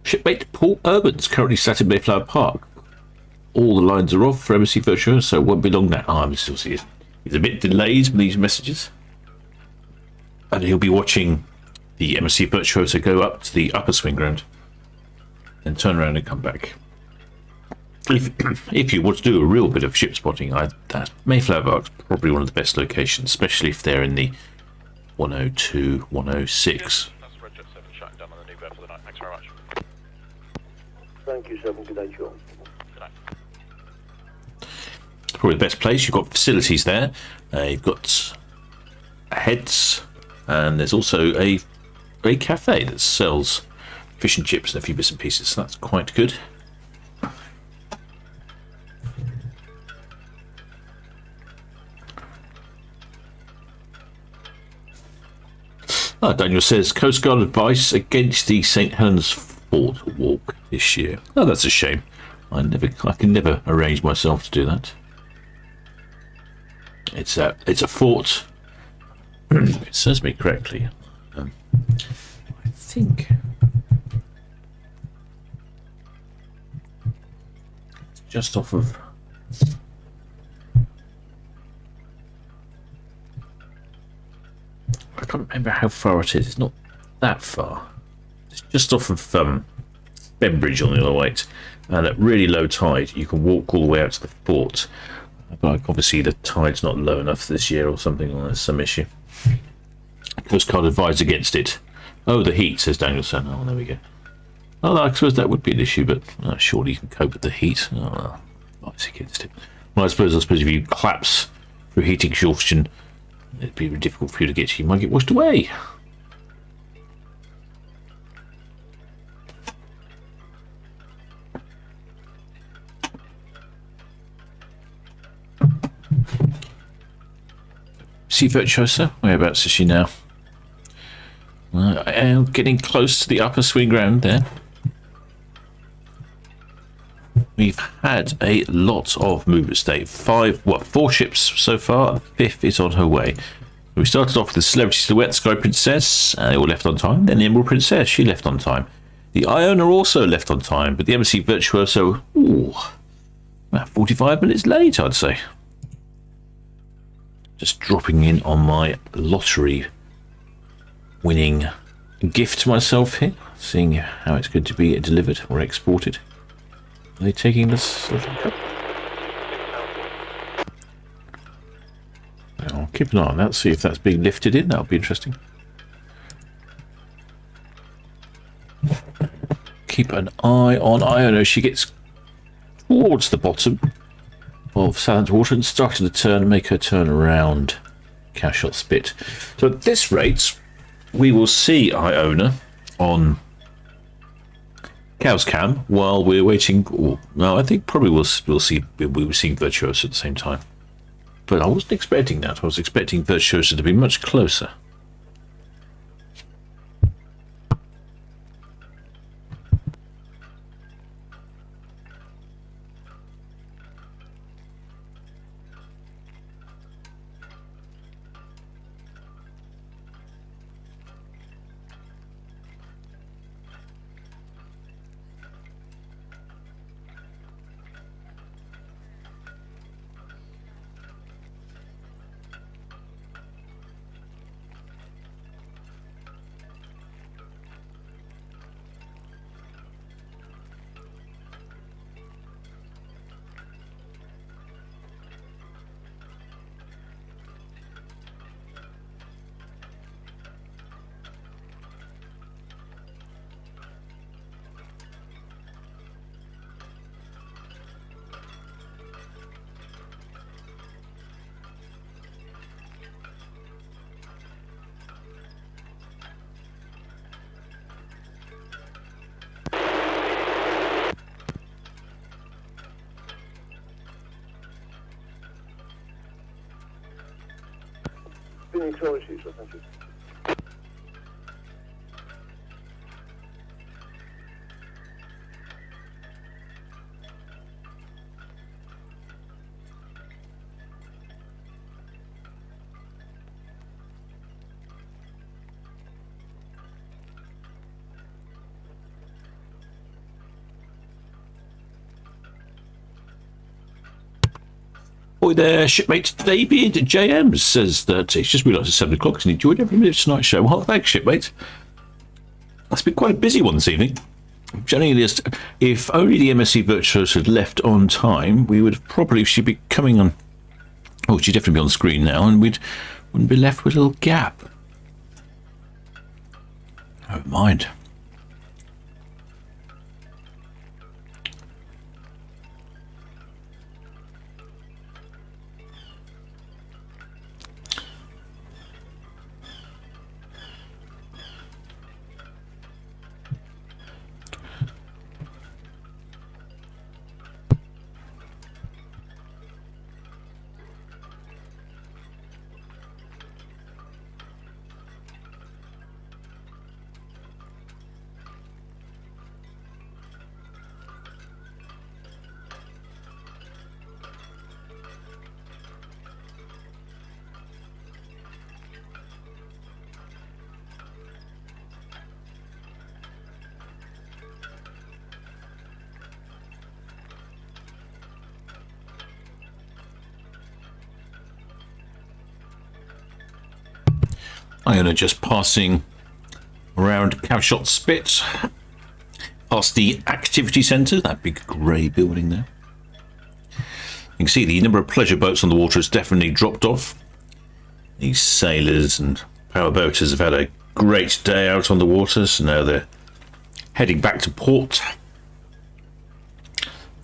Shipmate Paul Urban's currently sat in Mayflower Park. All the lines are off for MSC Virtuosa, so it won't be long now. I'm still seeing he's a bit delayed with these messages. And he'll be watching the MSC Virtuosa go up to the upper swing ground and turn around and come back. If you want to do a real bit of ship spotting, that Mayflower Park's probably one of the best locations, especially if they're in the 102, 106. That's Red Jet 7 shutting down on the new bed for the night. Thanks very much. Thank you, 7. Good night, Joe. Good night. Probably the best place. You've got facilities there. You've got heads, and there's also a cafe that sells fish and chips and a few bits and pieces. So that's quite good. Daniel says Coast Guard advice against the St Helens Fort walk this year. Oh, that's a shame. I can never arrange myself to do that. It's a fort. It serves me correctly. I think it's just off of. I can't remember how far it is. It's not that far. It's just off of Bembridge on the other way. And at really low tide, you can walk all the way out to the fort. But obviously the tide's not low enough this year or something, or there's some issue. Coast Guard advised against it. Oh, the heat, says Danielson. Oh, there we go. Oh, I suppose that would be an issue, but surely you can cope with the heat. Oh, advice against it. Well, I suppose if you collapse through heat exhaustion, it'd be very difficult for you to get to. You might get washed away. See Virtuosa? Whereabouts is she now? I am getting close to the upper swing ground there. We've had a lot of movement today. 4 ships so far. The 5th is on her way. We started off with the Celebrity Silhouette, Sky Princess, and they all left on time. Then the Emerald Princess, she left on time. The Iona also left on time, but the MSC Virtuosa, about 45 minutes late, I'd say. Just dropping in on my lottery winning gift to myself here, seeing how it's going to be delivered or exported. Are they taking this? I'll keep an eye on that, see if that's being lifted in. That'll be interesting. Keep an eye on Iona. She gets towards the bottom of Southampton water and starting to turn and make her turn around Cashot Spit. So at this rate, we will see Iona on Cow's Cam while we're waiting. I think probably we'll see Virtuosa at the same time. But I wasn't expecting that. I was expecting Virtuosa to be much closer. evening, Solent Ships. Thank you. Boy there, shipmate David JM says that he's just realised it's 7 o'clock and enjoyed every minute of tonight's show. Well, thanks, shipmate. That's been quite a busy one this evening. Generally, if only the MSC Virtuosa had left on time, we would have probably, she'd be coming on, oh, she'd definitely be on screen now, and wouldn't be left with a little gap. Never mind. Iona just passing around Cowshot Spit, past the activity centre, that big grey building there. You can see the number of pleasure boats on the water has definitely dropped off. These sailors and powerboaters have had a great day out on the water, so now they're heading back to port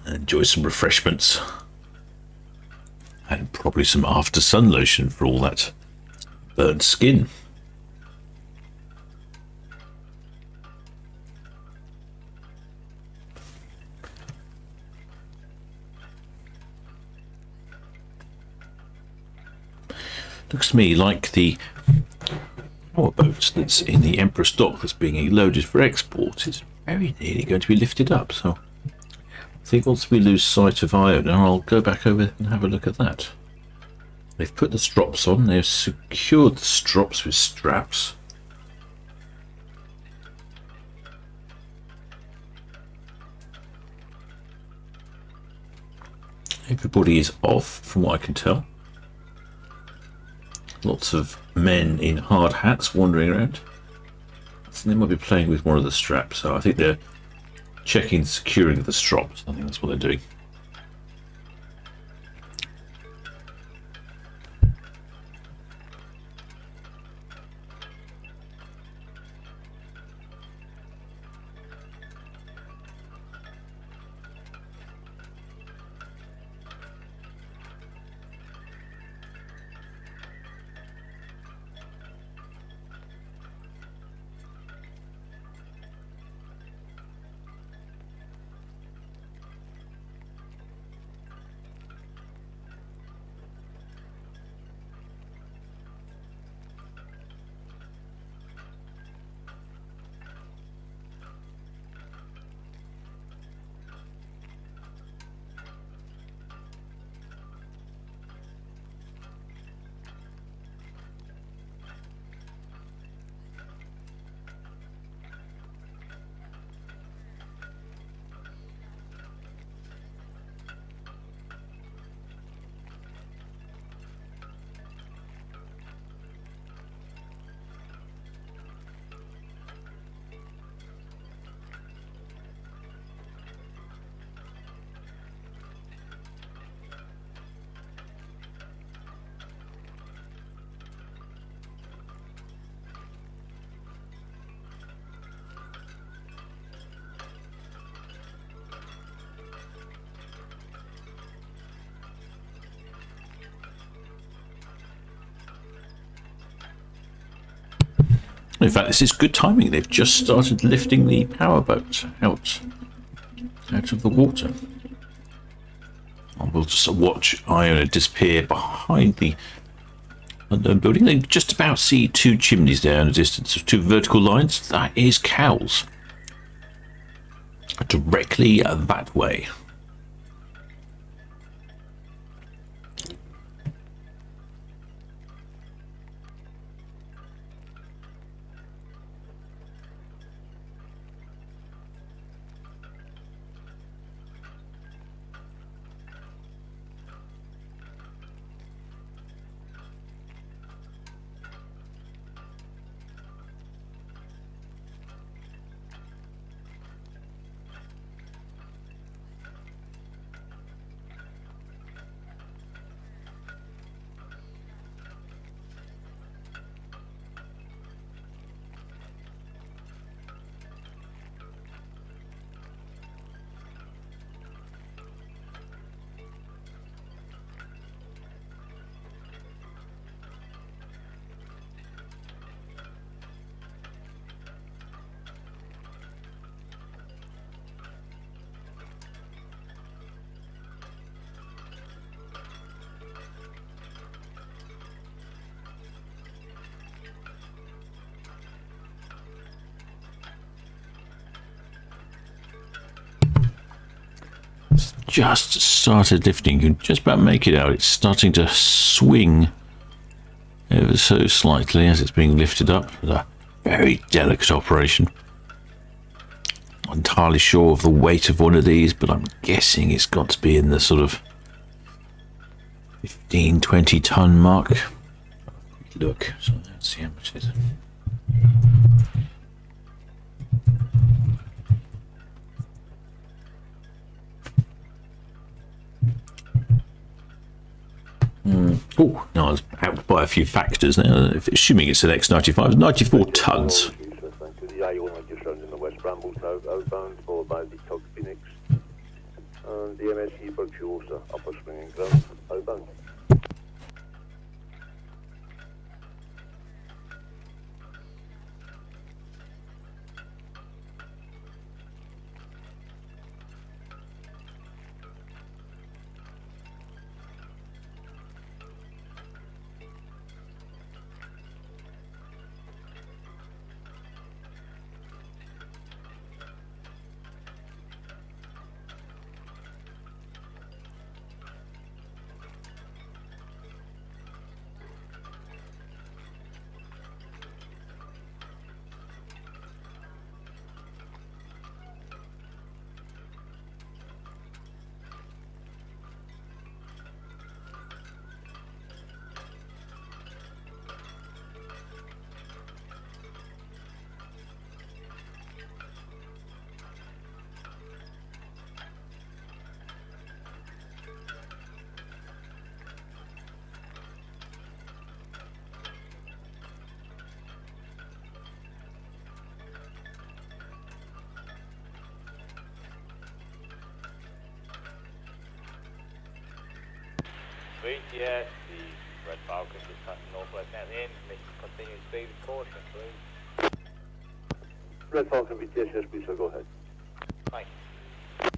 and enjoy some refreshments and probably some after sun lotion for all that burnt skin. Looks to me like the powerboat that's in the Empress dock that's being loaded for export is very nearly going to be lifted up. So I think once we lose sight of Iona, I'll go back over and have a look at that. They've put the strops on, they've secured the strops with straps. Everybody is off, from what I can tell. Lots of men in hard hats wandering around. So they might be playing with one of the straps, so I think they're checking the securing of the strops. I think that's what they're doing. In fact, this is good timing. They've just started lifting the powerboat out of the water. And we'll just watch Iona disappear behind the unknown building. They just about see two chimneys there in a distance of two vertical lines. That is Cowles. Directly that way. Just started lifting. You can just about make it out. It's starting to swing ever so slightly as it's being lifted up. It's a very delicate operation. Not entirely sure of the weight of one of these, but I'm guessing it's got to be in the sort of 15-20 ton mark. Look, so let's see how much it is. Oh, no, I was out by a few factors now. Assuming it's an X95, 94 tons. The Iona just runs in the West Brambles outbound, followed by the Phoenix and the MSC Virtuosa upper swinging ground outbound. Sweet, yes, the Red Falcon just passing northwest now the end. Continue speed with caution, please. Red Falcon BTS, please, so go ahead. Thank you.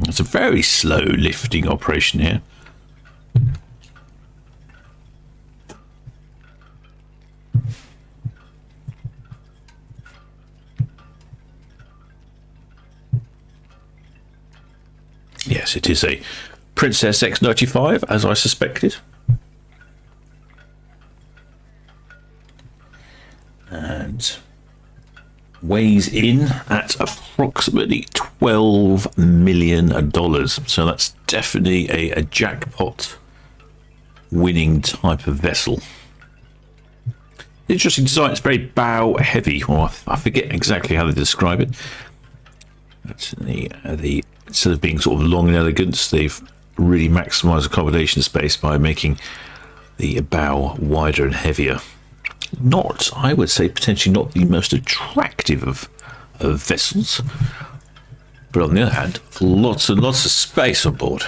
It's a very slow lifting operation here. Yes, it is a Princess X95, as I suspected. And weighs in at approximately $12 million. So that's definitely a jackpot winning type of vessel. Interesting design. It's very bow heavy, or I forget exactly how they describe it. But the instead of being sort of long and elegant, they've really maximised accommodation space by making the bow wider and heavier. Not, I would say, potentially not the most attractive of vessels, but on the other hand, lots and lots of space on board.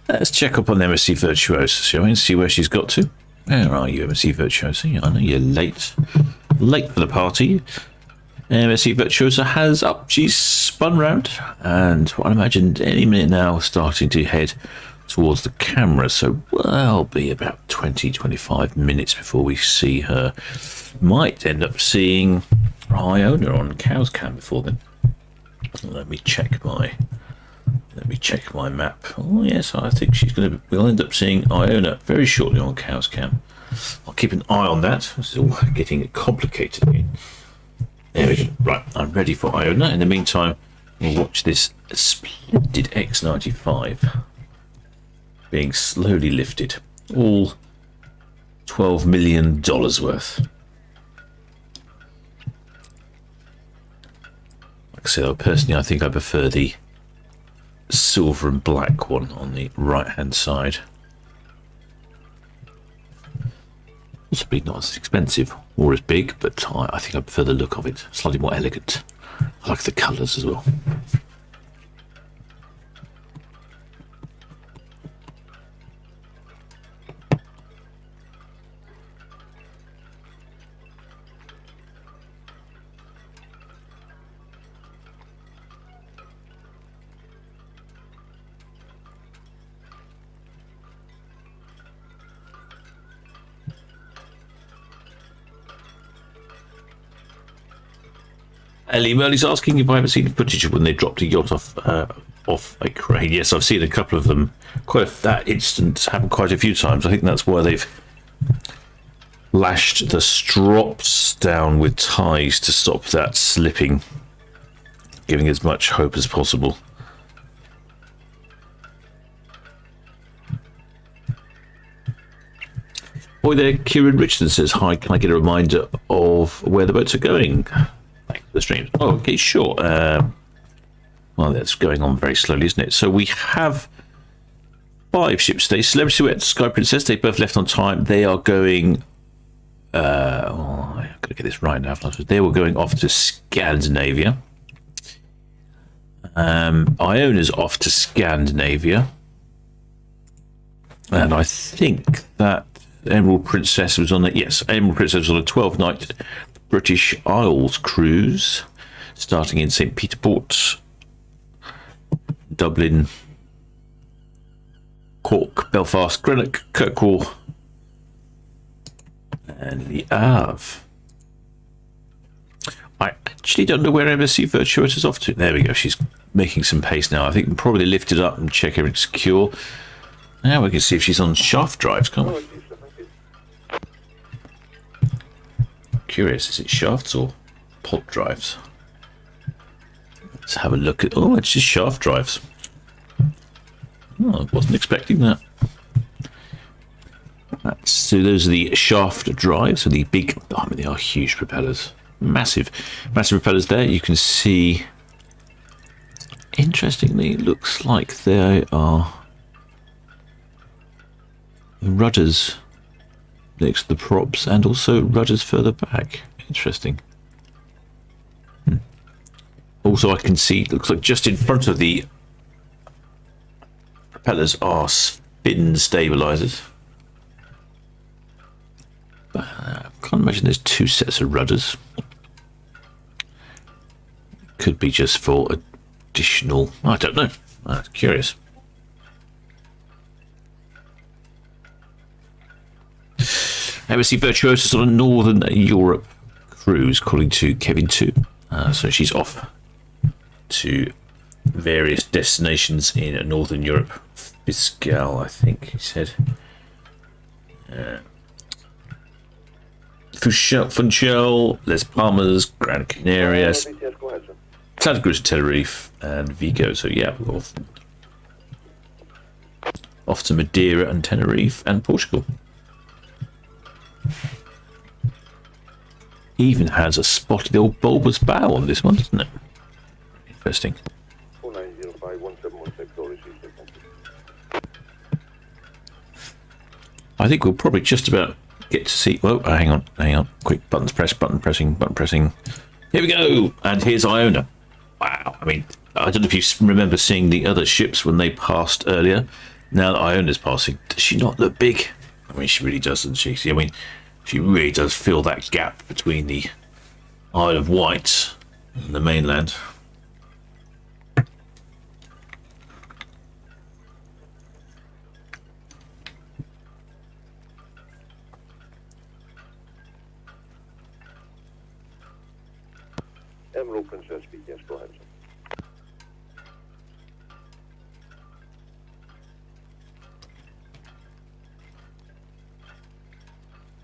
Let's check up on the MSC Virtuosa, shall we, and see where she's got to. Where are you, MSC Virtuosa? I know you're late for the party. MSC Virtuosa has up. She's spun round, and what I imagine any minute now starting to head towards the camera. So we'll be about 20-25 minutes before we see her. Might end up seeing Iona on Cow's Cam before then. Let me check my map. Oh yes, I think we'll end up seeing Iona very shortly on Cow's Cam. I'll keep an eye on that. This is all getting complicated again. There we go. Right, I'm ready for Iona. In the meantime, we'll watch this splendid X95 being slowly lifted. All $12 million worth. Like I said, personally, I think I prefer the silver and black one on the right-hand side. Possibly not as expensive or as big, but I think I prefer the look of it. Slightly more elegant. I like the colours as well. Ellie Merley's asking if I ever seen footage of when they dropped a yacht off a crane. Yes, I've seen a couple of them. That instance happened quite a few times. I think that's why they've lashed the strops down with ties to stop that slipping, giving as much hope as possible. Boy there, Kieran Richardson says, hi, can I get a reminder of where the boats are going? The streams. Oh, okay, sure. Well, that's going on very slowly, isn't it? So we have 5 ships today. Celebrity Silhouette, Sky Princess, they both left on time. They are going... I've got to get this right now. They were going off to Scandinavia. Iona's off to Scandinavia. And I think that Emerald Princess was on it. Yes, Emerald Princess was on a 12-night British Isles cruise, starting in St. Peter Port, Dublin, Cork, Belfast, Greenock, Kirkwall, and the Havre. I actually don't know where MSC Virtuosa is off to. There we go. She's making some pace now. I think we'll probably lift it up and check everything's secure. Now we can see if she's on shaft drives, can't we? Curious, is it shafts or pod drives? Let's have a look at... Oh, it's just shaft drives. Oh, I wasn't expecting that. So those are the shaft drives, so the big... I mean, they are huge propellers. Massive propellers there. You can see... Interestingly, it looks like there are rudders next to the props, and also rudders further back. Interesting. Also, I can see, it looks like just in front of the propellers are spin stabilizers. I can't imagine there's 2 sets of rudders. Could be just for additional... I don't know. I'm curious. MSC Virtuosa is on a Northern Europe cruise, according to Kevin 2. So she's off to various destinations in Northern Europe. Fiscal, I think he said. Funchal, Les Palmas, Gran Canaria, Santa Cruz, Tenerife, and Vigo. So yeah, we're off to Madeira and Tenerife and Portugal. Even has a spotted old bulbous bow on this one, doesn't it? Interesting. 49051716. I think we'll probably just about get to see... Whoa, hang on. Quick, button pressing. Here we go! And here's Iona. Wow. I mean, I don't know if you remember seeing the other ships when they passed earlier. Now that Iona's passing, does she not look big? I mean, she really does, doesn't she? I mean, she really does fill that gap between the Isle of Wight on the mainland. Emerald Princess, yes, go ahead, sir.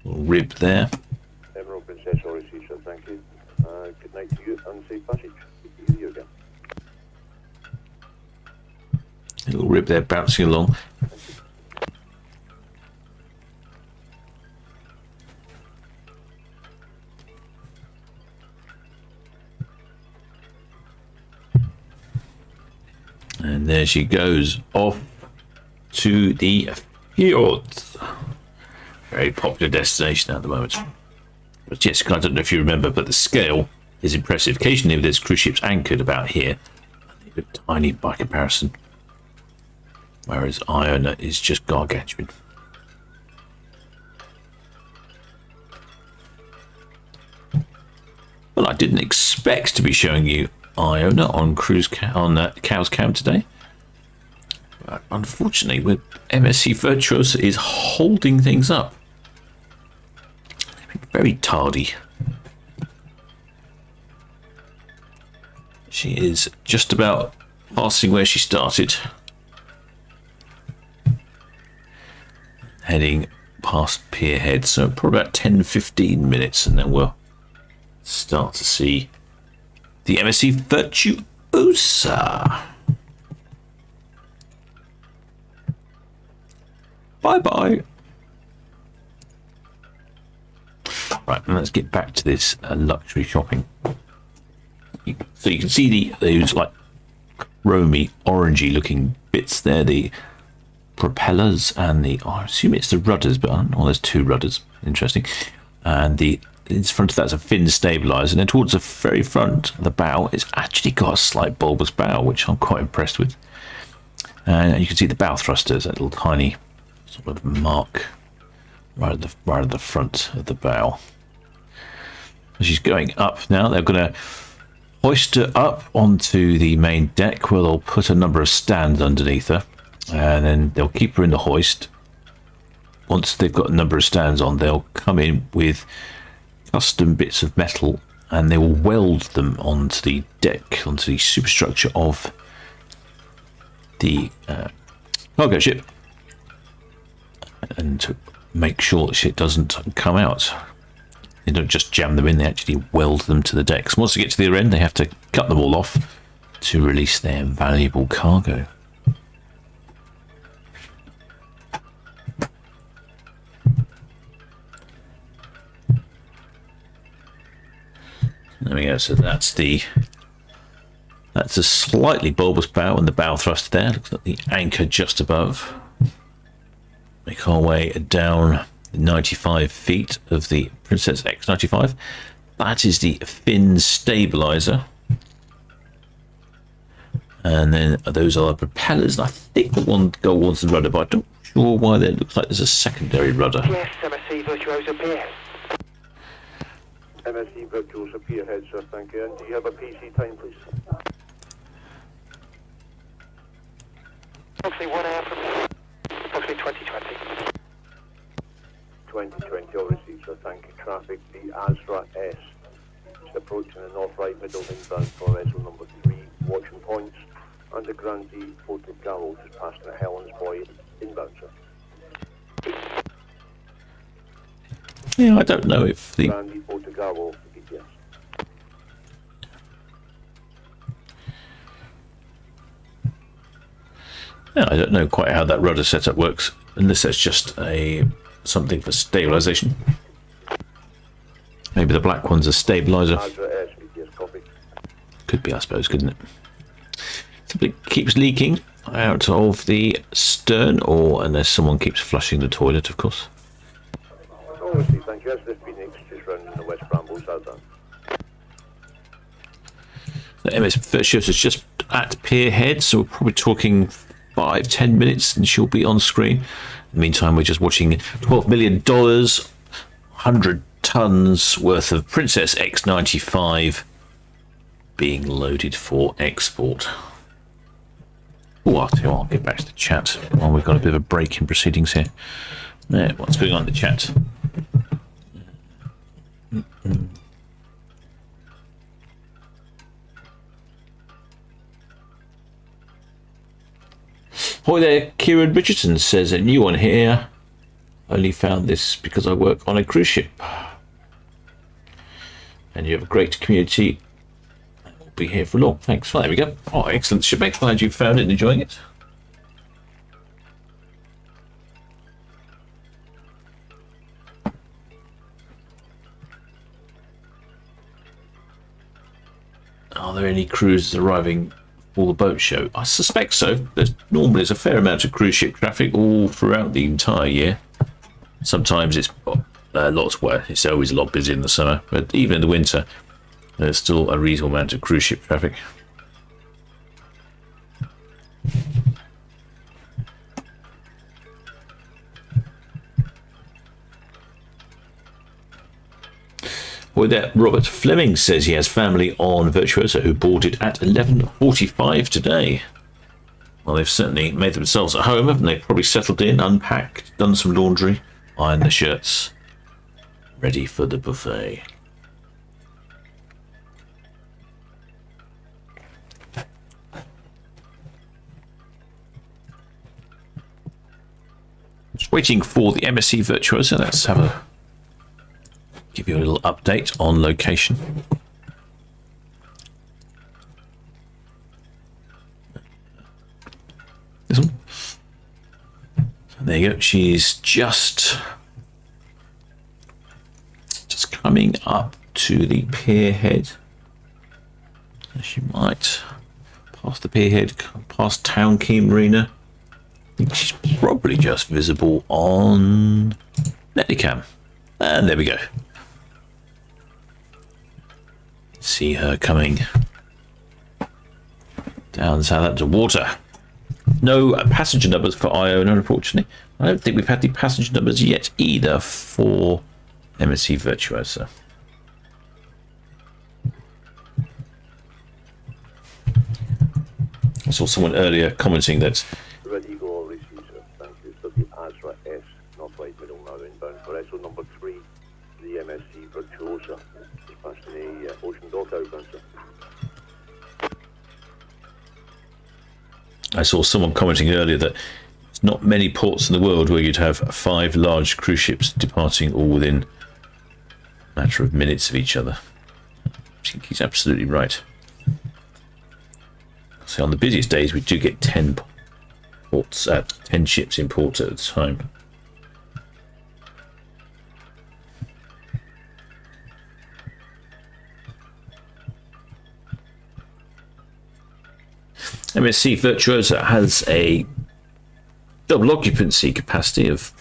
Rib there. Emerald Princess, all received, sir, thank you. Good night to you and safe passage. Good to hear you again. Little rib there bouncing along. And there she goes off to the fjords. Very popular destination at the moment. But yes, I don't know if you remember, but the scale is impressive. Occasionally there's cruise ships anchored about here. They look tiny by comparison. Whereas Iona is just gargantuan. Well, I didn't expect to be showing you Iona on Cow's Cam today. But unfortunately, with MSC Virtuosa is holding things up. Very tardy. She is just about passing where she started. Heading past Pier Head, so probably about 10-15 minutes, and then we'll start to see the MSC Virtuosa. Bye-bye. Right, let's get back to this luxury shopping. So you can see those like chromy, orangey looking bits there, the propellers and I assume it's the rudders, but I don't know, there's two rudders. Interesting. And in front of that's a fin stabilizer, and then towards the very front, the bow, it's actually got a slight bulbous bow, which I'm quite impressed with. And you can see the bow thrusters, that little tiny sort of mark right at the front of the bow. She's going up now. They're going to hoist her up onto the main deck, where they'll put a number of stands underneath her, and then they'll keep her in the hoist. Once they've got a number of stands on, they'll come in with custom bits of metal, and they will weld them onto the deck, onto the superstructure of the cargo ship, and to make sure that shit doesn't come out. They don't just jam them in, they actually weld them to the decks. Once they get to the other end, they have to cut them all off to release their valuable cargo. There we go, so that's a slightly bulbous bow and the bow thrust there. Looks like the anchor just above. Make our way down 95 feet of the Princess X95. That is the fin stabilizer. And then those are the propellers. And I think the one towards the rudder, but I'm not sure why there looks like there's a secondary rudder. Yes, MSC Virtuosa Pier. MSC Virtuosa Pier Head, sir, thank you. And do you have a PC time, please? Approximately 1 hour from here. Approximately 2020. 2020, all received, sir, thank you. Traffic, the Azra S. It's approaching the north right middle inbound for vessel number 3, watching points. And the Grandee Portugal, just past the Helen's Boy inbound, sir. Yeah, I don't know if the... Grandee Portugal, yes. Yeah, I don't know quite how that rudder setup works, unless that's just something for stabilization. Maybe the black one's a stabilizer. Could be, I suppose, couldn't it? Something keeps leaking out of the stern, or unless someone keeps flushing the toilet, of course. Obviously, thank you. That's the Phoenix, just round in the West Bramble, Southampton. The MS Virtuosa is just at Pier Head, so we're probably talking 5-10 minutes and she'll be on screen. In the meantime, we're just watching $12 million, 100 tons worth of Princess X95 being loaded for export. Oh, I'll tell you what, I'll get back to the chat while we've got a bit of a break in proceedings here. What's going on in the chat? Hi there, Kieran Richardson says, a new one here. Only found this because I work on a cruise ship. And you have a great community. We'll be here for long. Thanks. Well, there we go. Oh, excellent shipmate. Glad you found it and enjoying it. Are there any cruises arriving for the boat show? I suspect so. There's normally a fair amount of cruise ship traffic all throughout the entire year. Sometimes it's lots where it's always a lot busier in the summer, but even in the winter, there's still a reasonable amount of cruise ship traffic. Well, there, Robert Fleming says he has family on Virtuosa who boarded at 11:45 today. Well, they've certainly made themselves at home, haven't they? Probably settled in, unpacked, done some laundry, ironed the shirts, ready for the buffet. Just waiting for the MSC Virtuosa. Let's give you a little update on location. This one. And there you go. She's just coming up to the pier head. She might pass the pier head, past Town Quay Marina. I think she's probably just visible on Netcam. And there we go. See her coming down Southampton water. No passenger numbers for Iona, unfortunately. I don't think we've had the passenger numbers yet either for MSC Virtuosa. I saw someone earlier commenting that Ready go all receives, sir. Thank you. WASRA S, North-Right Middle now inbound for Esso number 3, the MSC Virtuosa. Just passing the ocean dock outbound, sir. I saw someone commenting earlier that there's not many ports in the world where you'd have 5 large cruise ships departing all within a matter of minutes of each other. I think he's absolutely right. So on the busiest days, we do get 10 ships in port at a time. MSC Virtuosa has a double occupancy capacity of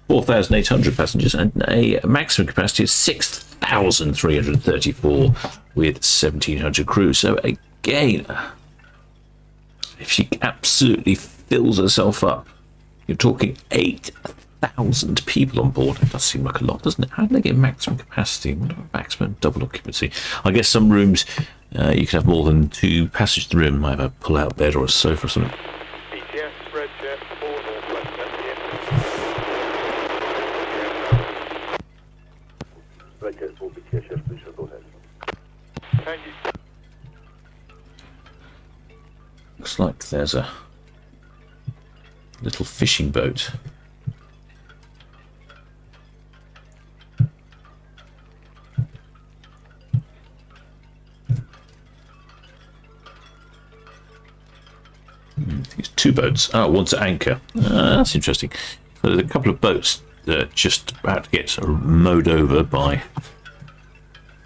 4,800 passengers and a maximum capacity of 6,334 with 1,700 crew. So again, if she absolutely fills herself up, you're talking 8,000 people on board. It does seem like a lot, doesn't it? How do they get maximum capacity? What about maximum double occupancy? I guess some rooms you can have more than 2 passengers in the room. Might have a pull-out bed or a sofa or something. BTS, Red Jet, 4 Northwest, Red Jet 4 BTS, yes, please, sir. Go ahead. Thank you. Looks like there's a little fishing boat. I think it's 2 boats. Oh, one's at anchor. That's interesting. So there's a couple of boats that are just about to get sort of mowed over by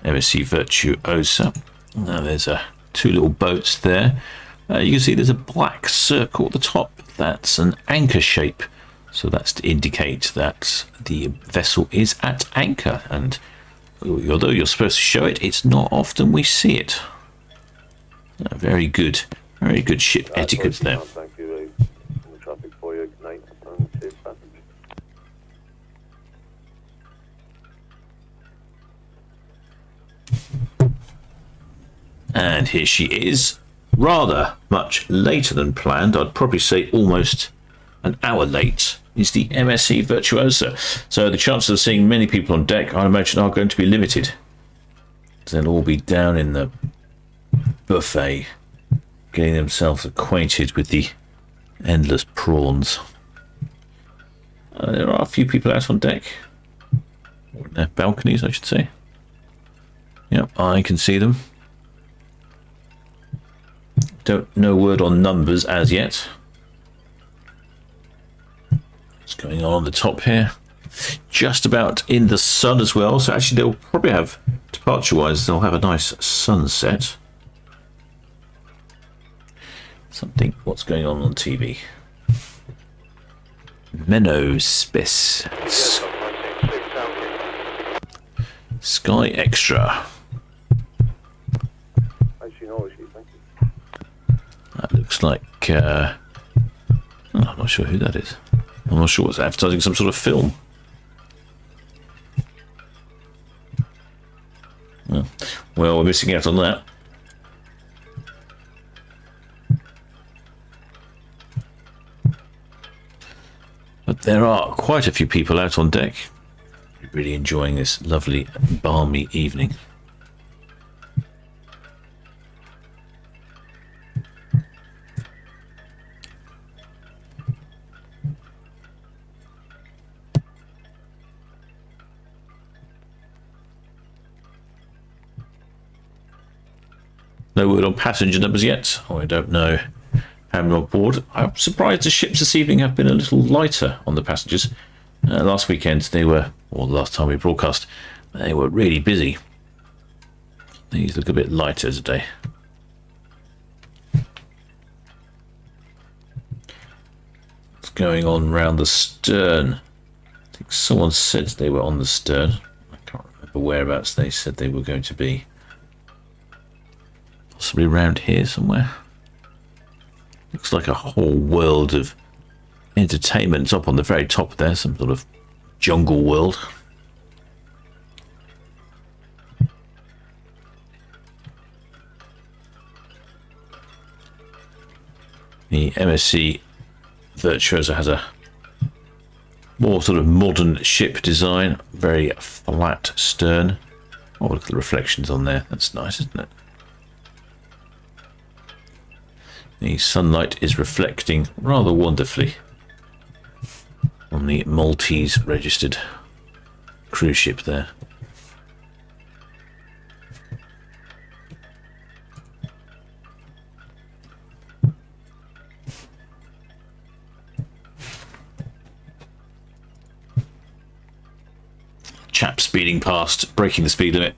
MSC Virtuosa. Now there's 2 little boats there. You can see there's a black circle at the top. That's an anchor shape. So that's to indicate that the vessel is at anchor. And although you're supposed to show it, it's not often we see it. Very good ship etiquette there. Thank you. The traffic for you. Good night and safe passage. And here she is, rather much later than planned. I'd probably say almost an hour late. Is the MSC Virtuosa. So the chances of seeing many people on deck, I imagine, are going to be limited. They'll all be down in the buffet, getting themselves acquainted with the endless prawns. There are a few people out on deck. Or in their balconies, I should say. Yep, I can see them. Don't know word on numbers as yet. What's going on the top here? Just about in the sun as well. So actually they'll probably have, departure-wise, they'll have a nice sunset. What's going on TV? Space. Sky Extra. That looks like... I'm not sure who that is. I'm not sure what's advertising some sort of film. Well, we're missing out on that. But there are quite a few people out on deck. Really enjoying this lovely, balmy evening. No word on passenger numbers yet. I don't know how many on board. I'm surprised the ships this evening have been a little lighter on the passengers. Last weekend they were, or last time we broadcast, they were really busy. These look a bit lighter today. What's going on round the stern? I think someone said they were on the stern. I can't remember whereabouts they said they were going to be. Possibly around here somewhere. Looks like a whole world of entertainment up on the very top there. Some sort of jungle world. The MSC Virtuosa has a more sort of modern ship design. Very flat stern. Oh, look at the reflections on there. That's nice, isn't it? The sunlight is reflecting rather wonderfully on the Maltese registered cruise ship there. Chap speeding past, breaking the speed limit.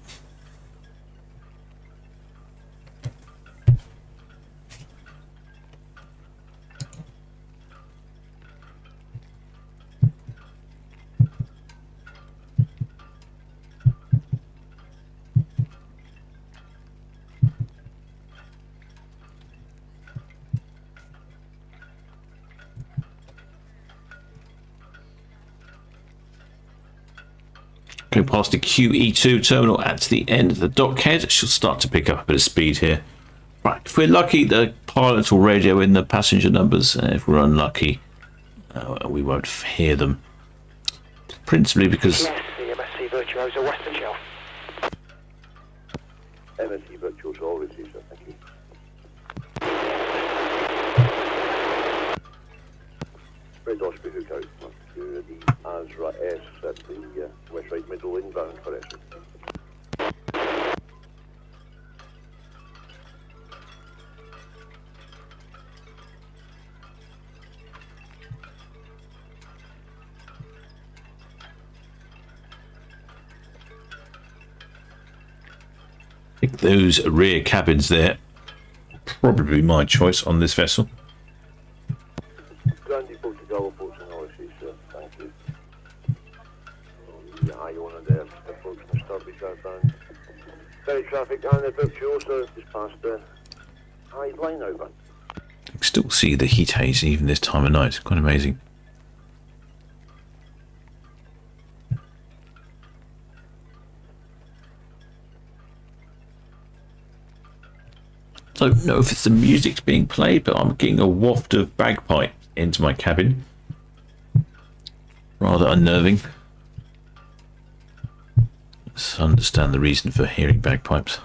Go past the QE2 terminal at the end of the dockhead. She'll start to pick up a bit of speed here. Right, if we're lucky, the pilot will radio in the passenger numbers. If we're unlucky, we won't hear them. Principally because... Yes, the MSC Virtuosa Western Shelf. MSC Virtuosa always is, thank you. Red Osprey hook out to the Azra S at the west right middle inbound for exit. I think those rear cabins there probably my choice on this vessel. Grandi Portugal ports and Northeast, thank you. The Iona there, approaching the starboard outbound. Ferry traffic and the Virtuosa just past the high line over. You can still see the heat haze even this time of night. Quite amazing. Don't know if it's the music's being played, but I'm getting a waft of bagpipe into my cabin. Rather unnerving. Let's understand the reason for hearing bagpipes.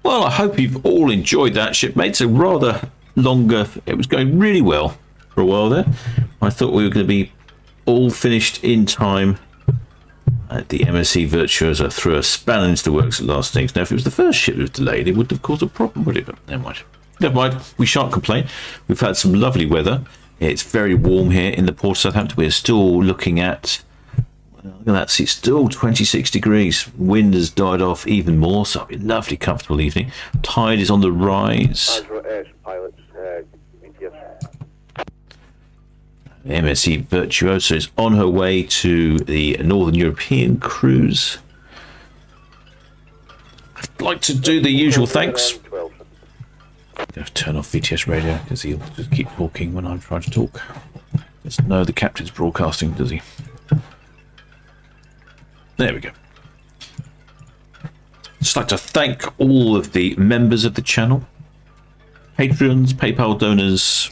Well, I hope you've all enjoyed that, shipmates. A rather longer... It was going really well for a while there. I thought we were going to be all finished in time. The MSC Virtuosa threw a spanner into the works at last things. Now, if it was the first ship that was delayed, it wouldn't have caused a problem, would it? But never mind. Never mind. We shan't complain. We've had some lovely weather. It's very warm here in the port of Southampton. We're still looking at... Look at that, it's still 26 degrees. Wind has died off even more, so it'll be a lovely, comfortable evening. Tide is on the rise. Pilots, The MSC Virtuosa is on her way to the Northern European cruise. I'd like to do the usual thanks. I'm going to turn off VTS radio because he'll just keep talking when I'm trying to talk. Doesn't know the captain's broadcasting, does he? There we go. Just like to thank all of the members of the channel, Patreons, PayPal donors,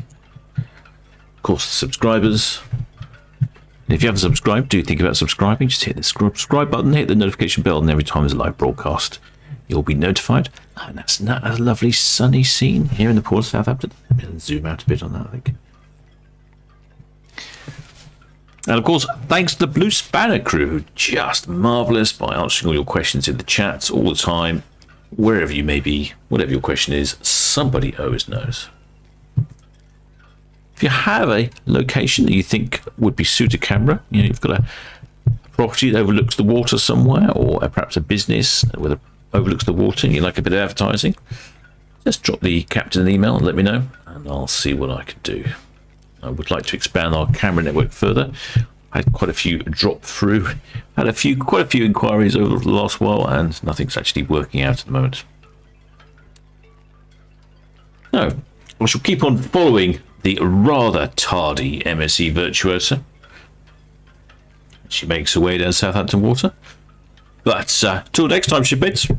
of course the subscribers. And if you haven't subscribed, do think about subscribing. Just hit the subscribe button, hit the notification bell, and every time there's a live broadcast, you'll be notified. And that's not a lovely sunny scene here in the port of Southampton. I'm going to zoom out a bit on that, I think. And of course, thanks to the Blue Spanner crew, who are just marvellous by answering all your questions in the chats all the time, wherever you may be, whatever your question is, somebody always knows. If you have a location that you think would be suit a camera, you know, you've got a property that overlooks the water somewhere, or perhaps a business that overlooks the water and you like a bit of advertising, just drop the captain an email and let me know, and I'll see what I can do. I would like to expand our camera network further. I had quite a few drop through. Had quite a few inquiries over the last while, and nothing's actually working out at the moment. No, I shall keep on following the rather tardy MSC Virtuosa. She makes her way down Southampton water. But till next time, shipmates.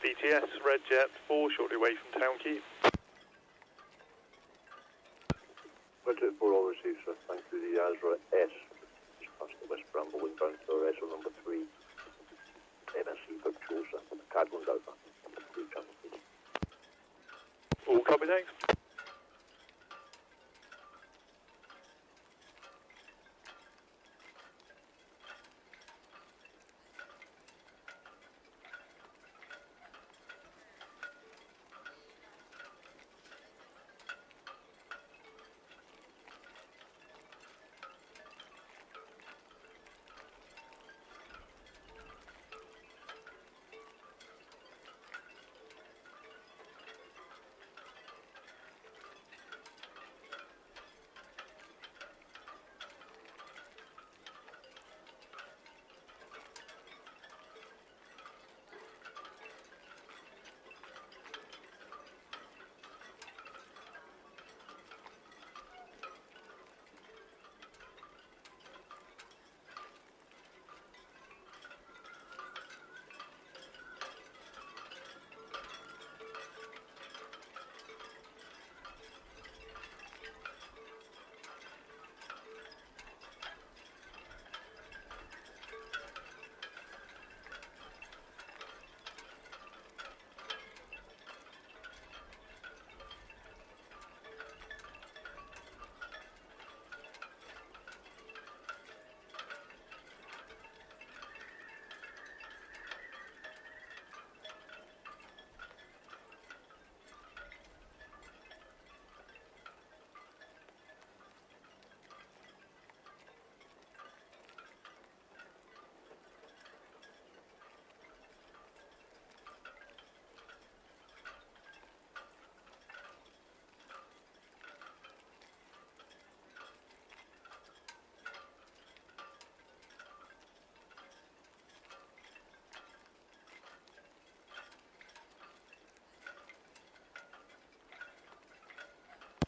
BTS, Red Jet 4, shortly away from Town Quay. Red Jet 4, all received, sir. Thank you. The Azra S, just past the West Bramble, inbound for vessel number 3, MSC Virtuosa, CAD 1 Delta. All copy, thanks.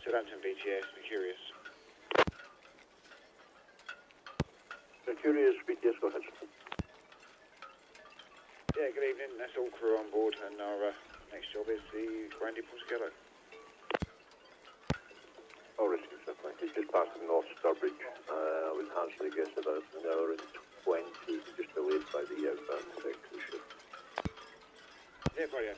Southampton BTS, Mercurius. Mercurius, BTS, go ahead. Yeah, good evening. That's all crew on board, and our next job is the Grandi Portugallo. All received, sir. Thank you. Just past the North Sturbridge, with Hansley, guess about an hour and 20, just delayed by the outbound cruise ship. Yeah, brilliant.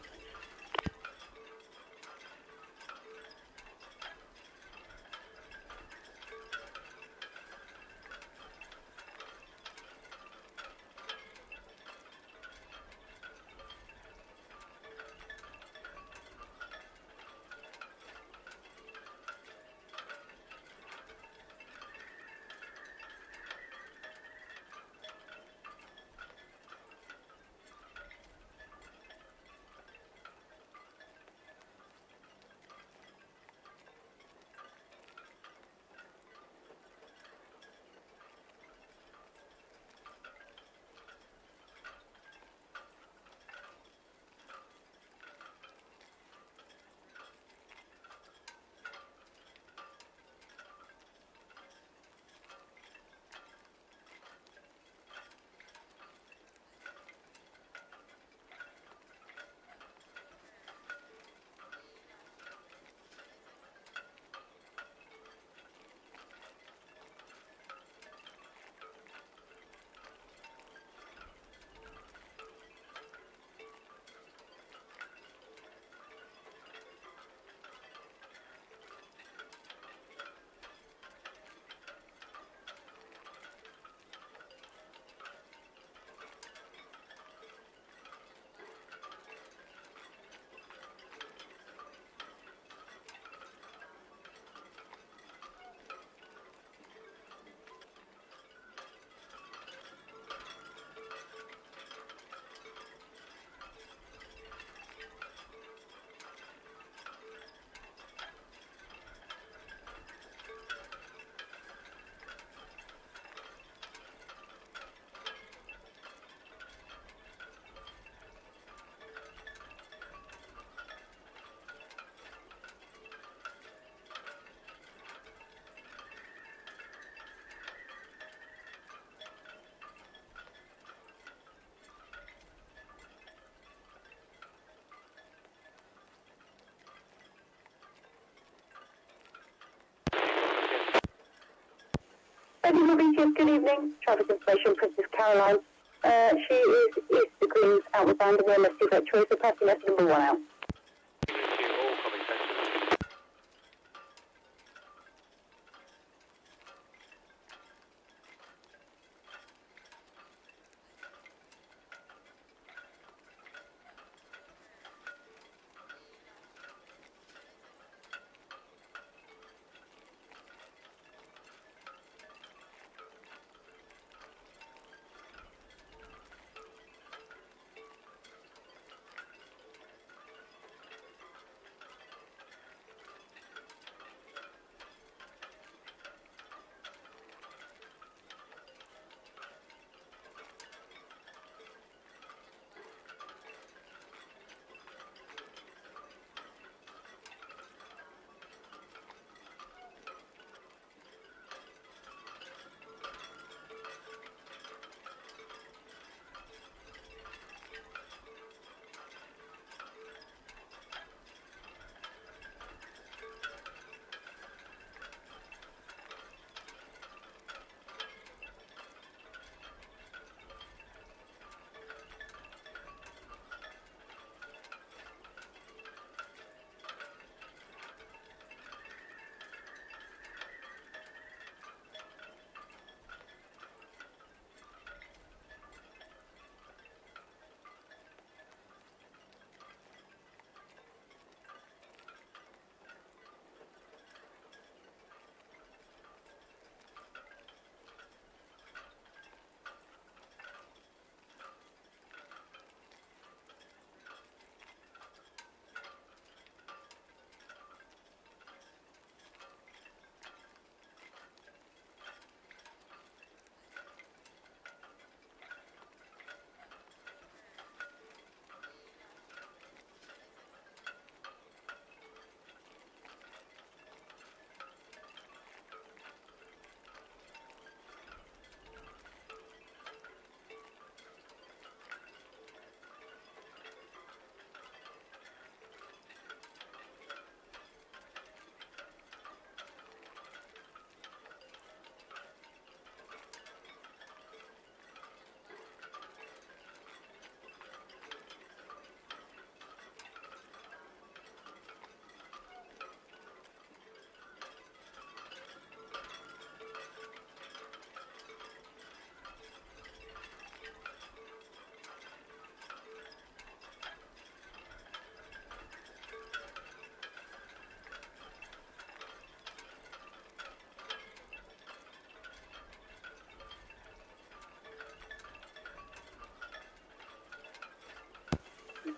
Admiral BTS, good evening. Traffic information, Princess Caroline. She is east of Queens, outward bound of MSC Virtuosa, passing left number 1 out.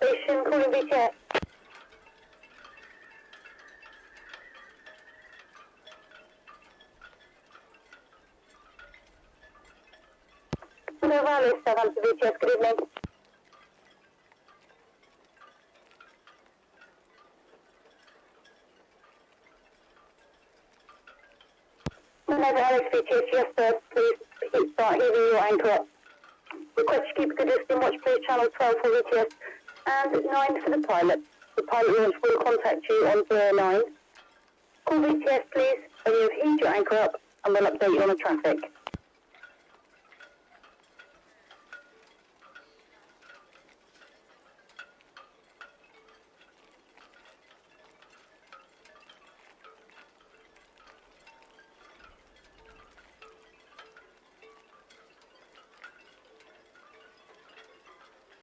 Station, calling BTS. Hello, Valley, Southampton BTS, good evening. Whenever Alex BTS, yes sir, please start heaving your anchor up. Request to keep a good distance, watch please channel 12 for BTS. And 9 for the pilot. The pilot launch will contact you on 09. Call BTS please, and you'll heed your anchor up and we'll update you on the traffic.